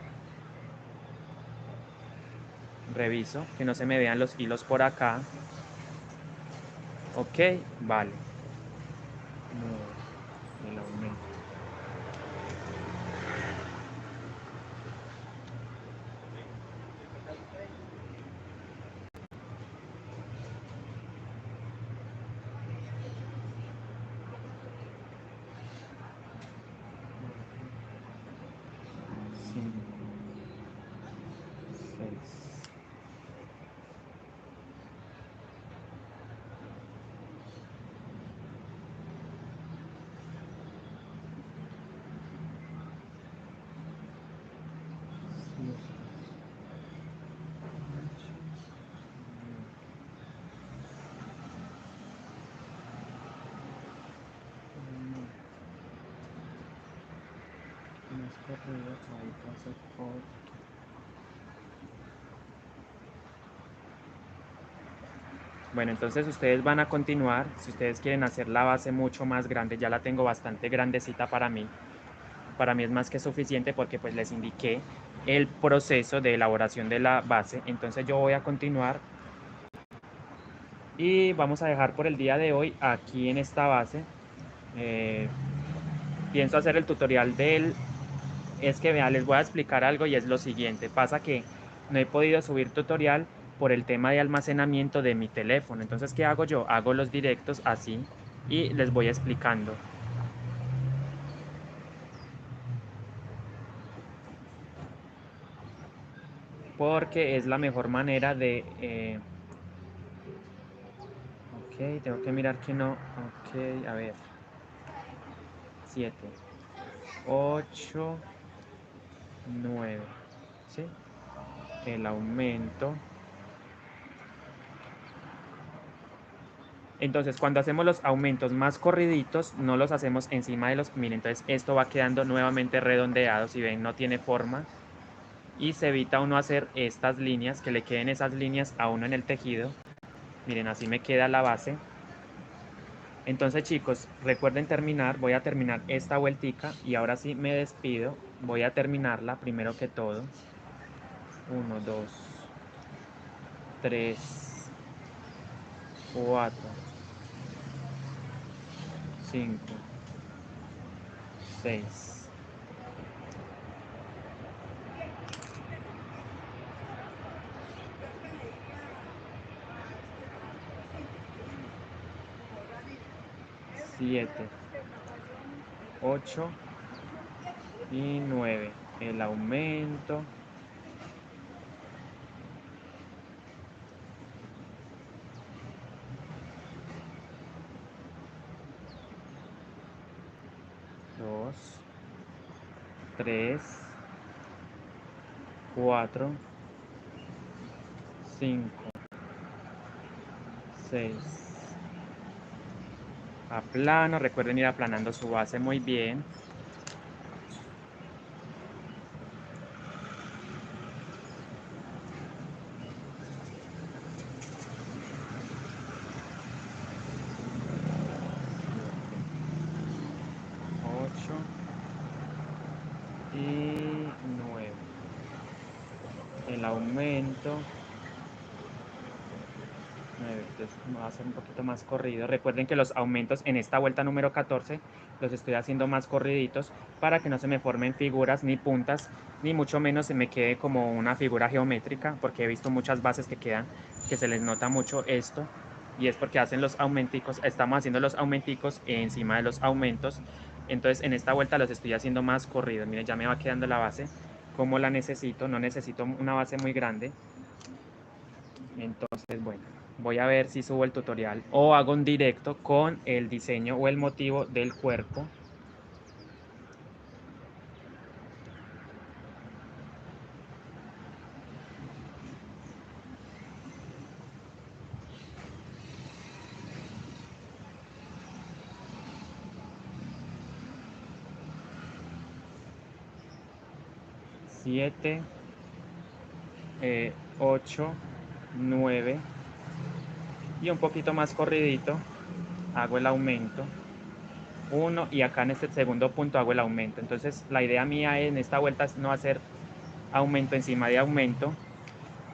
S1: Reviso que no se me vean los hilos por acá. Ok, vale. 9, el aumento. Cinco, seis, siete, ocho, nueve. Más corrido, ahí pasa por... Bueno, entonces ustedes van a continuar. Si ustedes quieren hacer la base mucho más grande, ya la tengo bastante grandecita para mí. Para mí es más que suficiente porque pues les indiqué el proceso de elaboración de la base. Entonces yo voy a continuar y vamos a dejar por el día de hoy aquí en esta base. Eh, Pienso hacer el tutorial del... Es que vean, les voy a explicar algo y es lo siguiente. Pasa que no he podido subir tutorial por el tema de almacenamiento de mi teléfono. Entonces, ¿qué hago yo? Hago los directos así y les voy explicando. Porque es la mejor manera de... ok, tengo que mirar que no... Ok, a ver. 7, 8, 9. ¿Sí? El aumento. Entonces, cuando hacemos los aumentos más corriditos, no los hacemos encima de los... Miren, entonces esto va quedando nuevamente redondeado. Si ven, no tiene forma. Y se evita uno hacer estas líneas, que le queden esas líneas a uno en el tejido. Miren, así me queda la base. Entonces, chicos, recuerden terminar. Voy a terminar esta vueltica y ahora sí me despido. Voy a terminarla primero que todo. 1, 2, 3, 4, 5, 6, 7, 8 y 9. El aumento. 2, 3, 4, 5, 6. Aplano, recuerden ir aplanando su base muy bien. 8 y 9. El aumento. Entonces va a ser un poquito más corrido. Recuerden que los aumentos en esta vuelta número 14 los estoy haciendo más corriditos para que no se me formen figuras ni puntas, ni mucho menos se me quede como una figura geométrica, porque he visto muchas bases que quedan, que se les nota mucho esto, y es porque hacen los aumenticos, estamos haciendo los aumenticos encima de los aumentos. Entonces en esta vuelta los estoy haciendo más corridos. Miren, ya me va quedando la base como la necesito, no necesito una base muy grande. Entonces, bueno, voy a ver si subo el tutorial o hago un directo con el diseño o el motivo del cuerpo. Siete, 8, 9 y un poquito más corridito. Hago el aumento. Uno y acá en este segundo punto hago el aumento. Entonces, la idea mía en esta vuelta es no hacer aumento encima de aumento.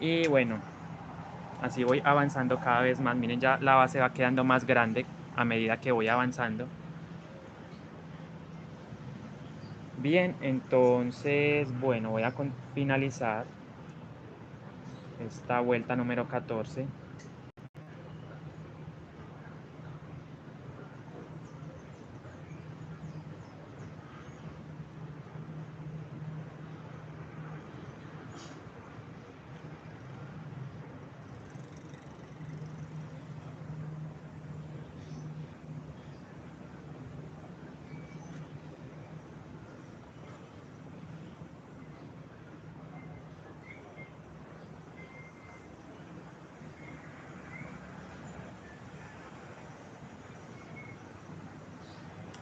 S1: Y bueno, así voy avanzando cada vez más. Miren, ya la base va quedando más grande a medida que voy avanzando. Bien, entonces, bueno, voy a finalizar esta vuelta número 14.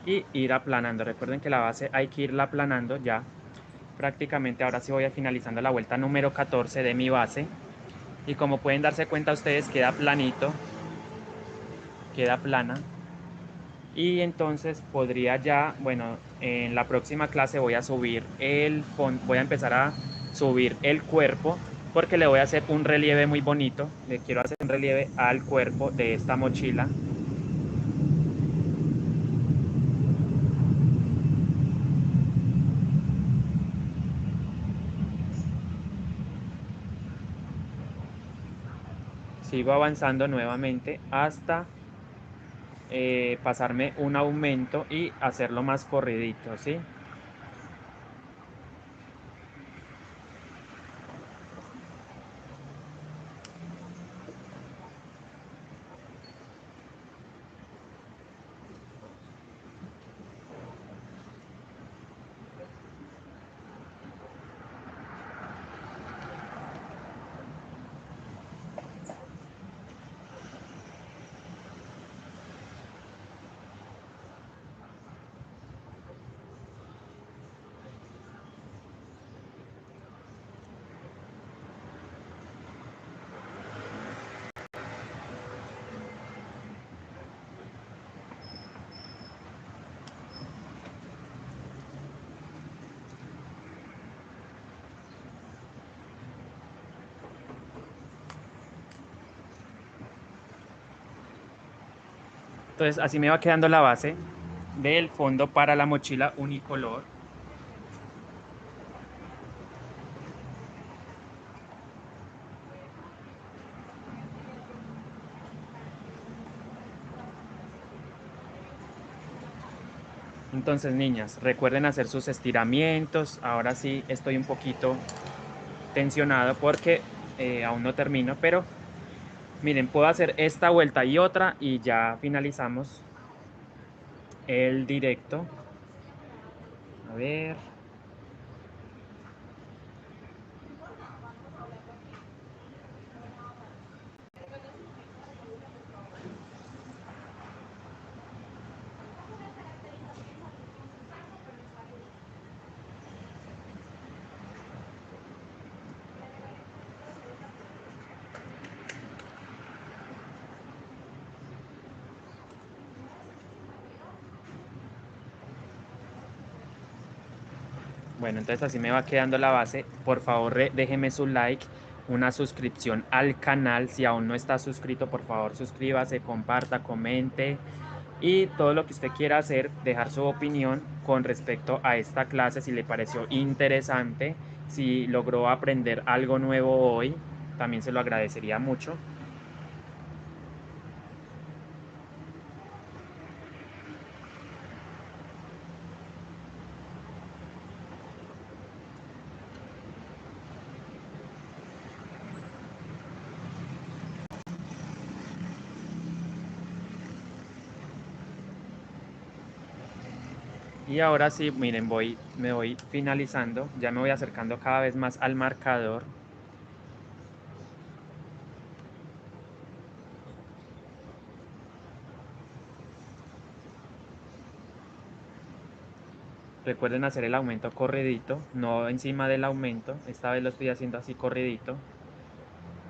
S1: Y ir aplanando. Recuerden que la base hay que irla aplanando ya. Prácticamente ahora sí voy a finalizando la vuelta número 14 de mi base. Y como pueden darse cuenta ustedes, queda planito. Queda plana. Y entonces podría ya, bueno, en la próxima clase voy a subir voy a empezar a subir el cuerpo porque le voy a hacer un relieve muy bonito. Le quiero hacer un relieve al cuerpo de esta mochila. Sigo avanzando nuevamente hasta pasarme un aumento y hacerlo más corridito, ¿sí? Entonces así me va quedando la base del fondo para la mochila unicolor. Entonces, niñas, recuerden hacer sus estiramientos. Ahora sí estoy un poquito tensionado porque aún no termino, pero miren, puedo hacer esta vuelta y otra y ya finalizamos el directo. A ver. Bueno, entonces así me va quedando la base. Por favor, déjenme su like, una suscripción al canal. Si aún no está suscrito, por favor suscríbase, comparta, comente y todo lo que usted quiera hacer, dejar su opinión con respecto a esta clase, si le pareció interesante, si logró aprender algo nuevo hoy, también se lo agradecería mucho. Y ahora sí, miren, me voy finalizando, ya me voy acercando cada vez más al marcador. Recuerden hacer el aumento corridito, no encima del aumento. Esta vez lo estoy haciendo así corridito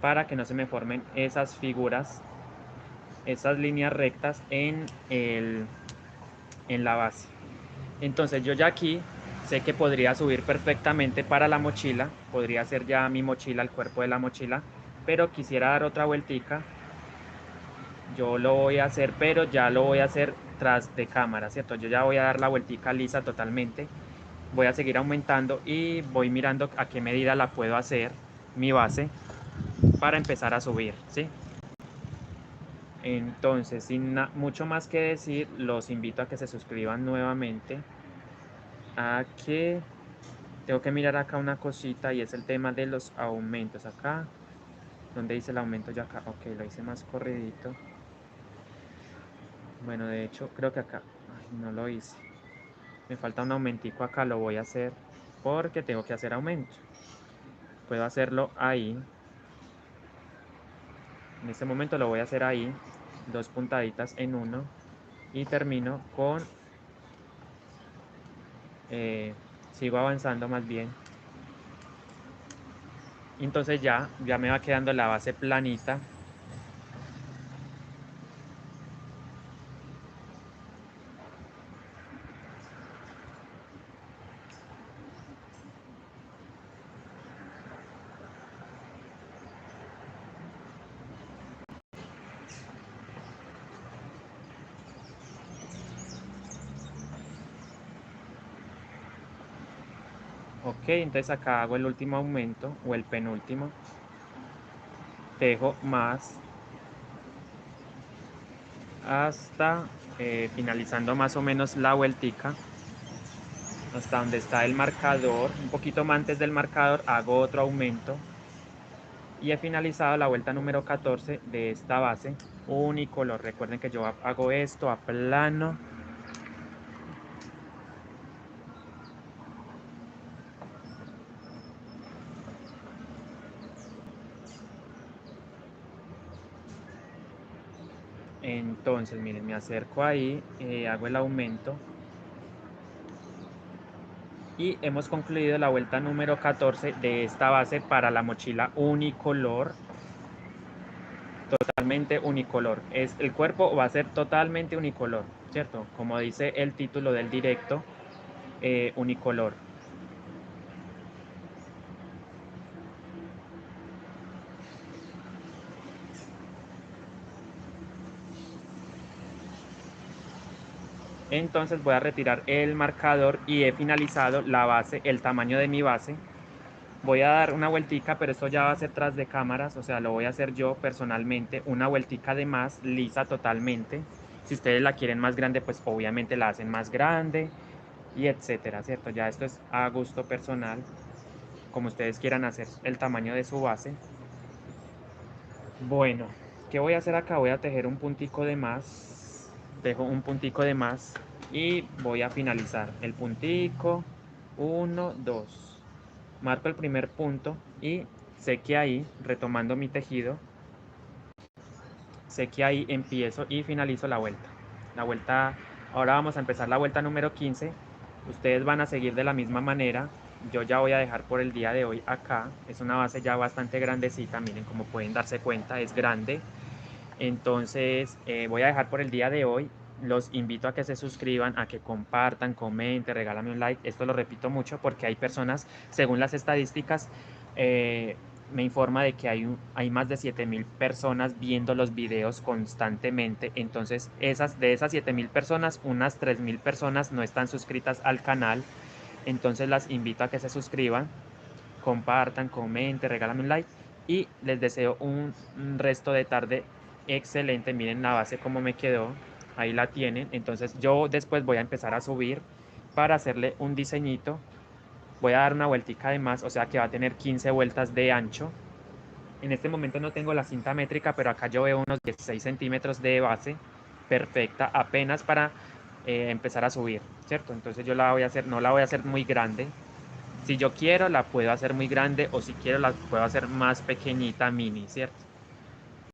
S1: para que no se me formen esas figuras, esas líneas rectas en la base. Entonces yo ya aquí sé que podría subir perfectamente para la mochila, podría hacer ya mi mochila, el cuerpo de la mochila, pero quisiera dar otra vueltica. Yo lo voy a hacer, pero ya lo voy a hacer tras de cámara, ¿cierto? Yo ya voy a dar la vueltica lisa totalmente. Voy a seguir aumentando y voy mirando a qué medida la puedo hacer mi base para empezar a subir, ¿sí? Entonces, sin mucho más que decir, los invito a que se suscriban nuevamente, a que tengo que mirar acá una cosita y es el tema de los aumentos. Acá, donde dice el aumento ya acá, ok, lo hice más corridito. Bueno, de hecho, creo que acá, ay, no lo hice. Me falta un aumentico acá, lo voy a hacer porque tengo que hacer aumento. Puedo hacerlo ahí. En este momento lo voy a hacer ahí, dos puntaditas en uno y termino con, eh, sigo avanzando más bien. Entonces ya me va quedando la base planita. Ok, entonces acá hago el último aumento o el penúltimo. Tejo más hasta finalizando más o menos la vueltica. Hasta donde está el marcador. Un poquito más antes del marcador hago otro aumento. Y he finalizado la vuelta número 14 de esta base unicolor. Recuerden que yo hago esto a plano. Entonces, miren, me acerco ahí, hago el aumento y hemos concluido la vuelta número 14 de esta base para la mochila unicolor, totalmente unicolor. El cuerpo va a ser totalmente unicolor, ¿cierto? Como dice el título del directo, unicolor. Entonces voy a retirar el marcador y he finalizado la base, el tamaño de mi base. Voy a dar una vueltica, pero esto ya va a ser tras de cámaras, o sea, lo voy a hacer yo personalmente, una vueltica de más, lisa totalmente. Si ustedes la quieren más grande, pues obviamente la hacen más grande y etcétera, ¿cierto? Ya esto es a gusto personal, como ustedes quieran hacer el tamaño de su base. Bueno, ¿qué voy a hacer acá? Voy a tejer un puntico de más, dejo un puntico de más y voy a finalizar el puntico, uno, dos. Marco el primer punto y sé que ahí, retomando mi tejido, sé que ahí empiezo y finalizo la vuelta. La vuelta, ahora vamos a empezar la vuelta número 15. Ustedes van a seguir de la misma manera. Yo ya voy a dejar por el día de hoy acá. Es una base ya bastante grandecita, miren como pueden darse cuenta, es grande. Entonces voy a dejar por el día de hoy. Los invito a que se suscriban, a que compartan, comenten, regálame un like. Esto lo repito mucho porque hay personas, según las estadísticas, me informa de que hay más de 7.000 personas viendo los videos constantemente. Entonces, de esas 7.000 personas, unas 3.000 personas no están suscritas al canal. Entonces, las invito a que se suscriban, compartan, comenten, regálame un like y les deseo un resto de tarde excelente. Miren la base cómo me quedó, ahí la tienen. Entonces, yo después voy a empezar a subir para hacerle un diseñito. Voy a dar una vueltica de más, o sea que va a tener 15 vueltas de ancho. En este momento no tengo la cinta métrica, pero acá yo veo unos 16 centímetros de base, perfecta, apenas para empezar a subir, ¿cierto? Entonces yo la voy a hacer, no la voy a hacer muy grande. Si yo quiero, la puedo hacer muy grande, o si quiero, la puedo hacer más pequeñita, mini, ¿cierto?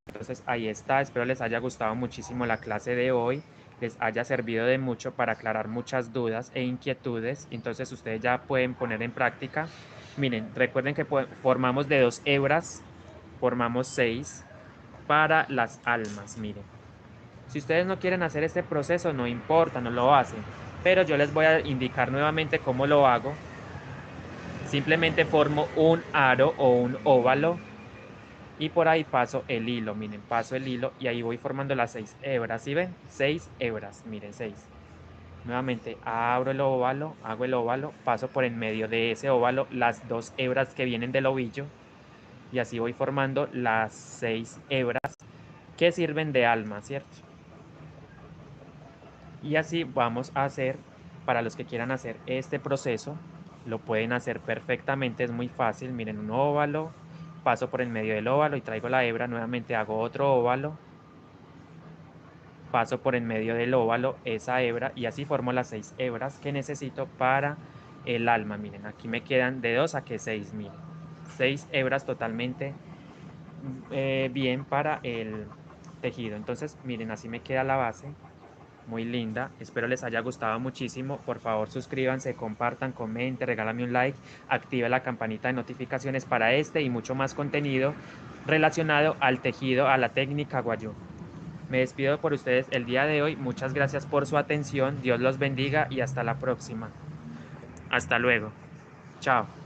S1: Entonces ahí está, espero les haya gustado muchísimo la clase de hoy, les haya servido de mucho para aclarar muchas dudas e inquietudes. Entonces ustedes ya pueden poner en práctica. Miren, recuerden que formamos de 2 hebras, formamos 6 para las almas. Miren, si ustedes no quieren hacer este proceso, no importa, no lo hacen, pero yo les voy a indicar nuevamente cómo lo hago. Simplemente formo un aro o un óvalo y por ahí paso el hilo. Miren, paso el hilo y ahí voy formando las 6 hebras. ¿Sí ven? 6 hebras, miren, 6. Nuevamente abro el óvalo, hago el óvalo, paso por en medio de ese óvalo las 2 hebras que vienen del ovillo y así voy formando las 6 hebras que sirven de alma, ¿cierto? Y así vamos a hacer, para los que quieran hacer este proceso, lo pueden hacer perfectamente, es muy fácil. Miren, un óvalo, paso por en medio del óvalo y traigo la hebra, nuevamente hago otro óvalo, paso por en medio del óvalo esa hebra y así formo las 6 hebras que necesito para el alma. Miren, aquí me quedan de 2 a que 6, miren, 6 hebras totalmente bien para el tejido. Entonces, miren, así me queda la base. Muy linda, espero les haya gustado muchísimo. Por favor, suscríbanse, compartan, comenten, regálame un like, active la campanita de notificaciones para este y mucho más contenido relacionado al tejido, a la técnica guayú. Me despido por ustedes el día de hoy. Muchas gracias por su atención. Dios los bendiga y hasta la próxima. Hasta luego. Chao.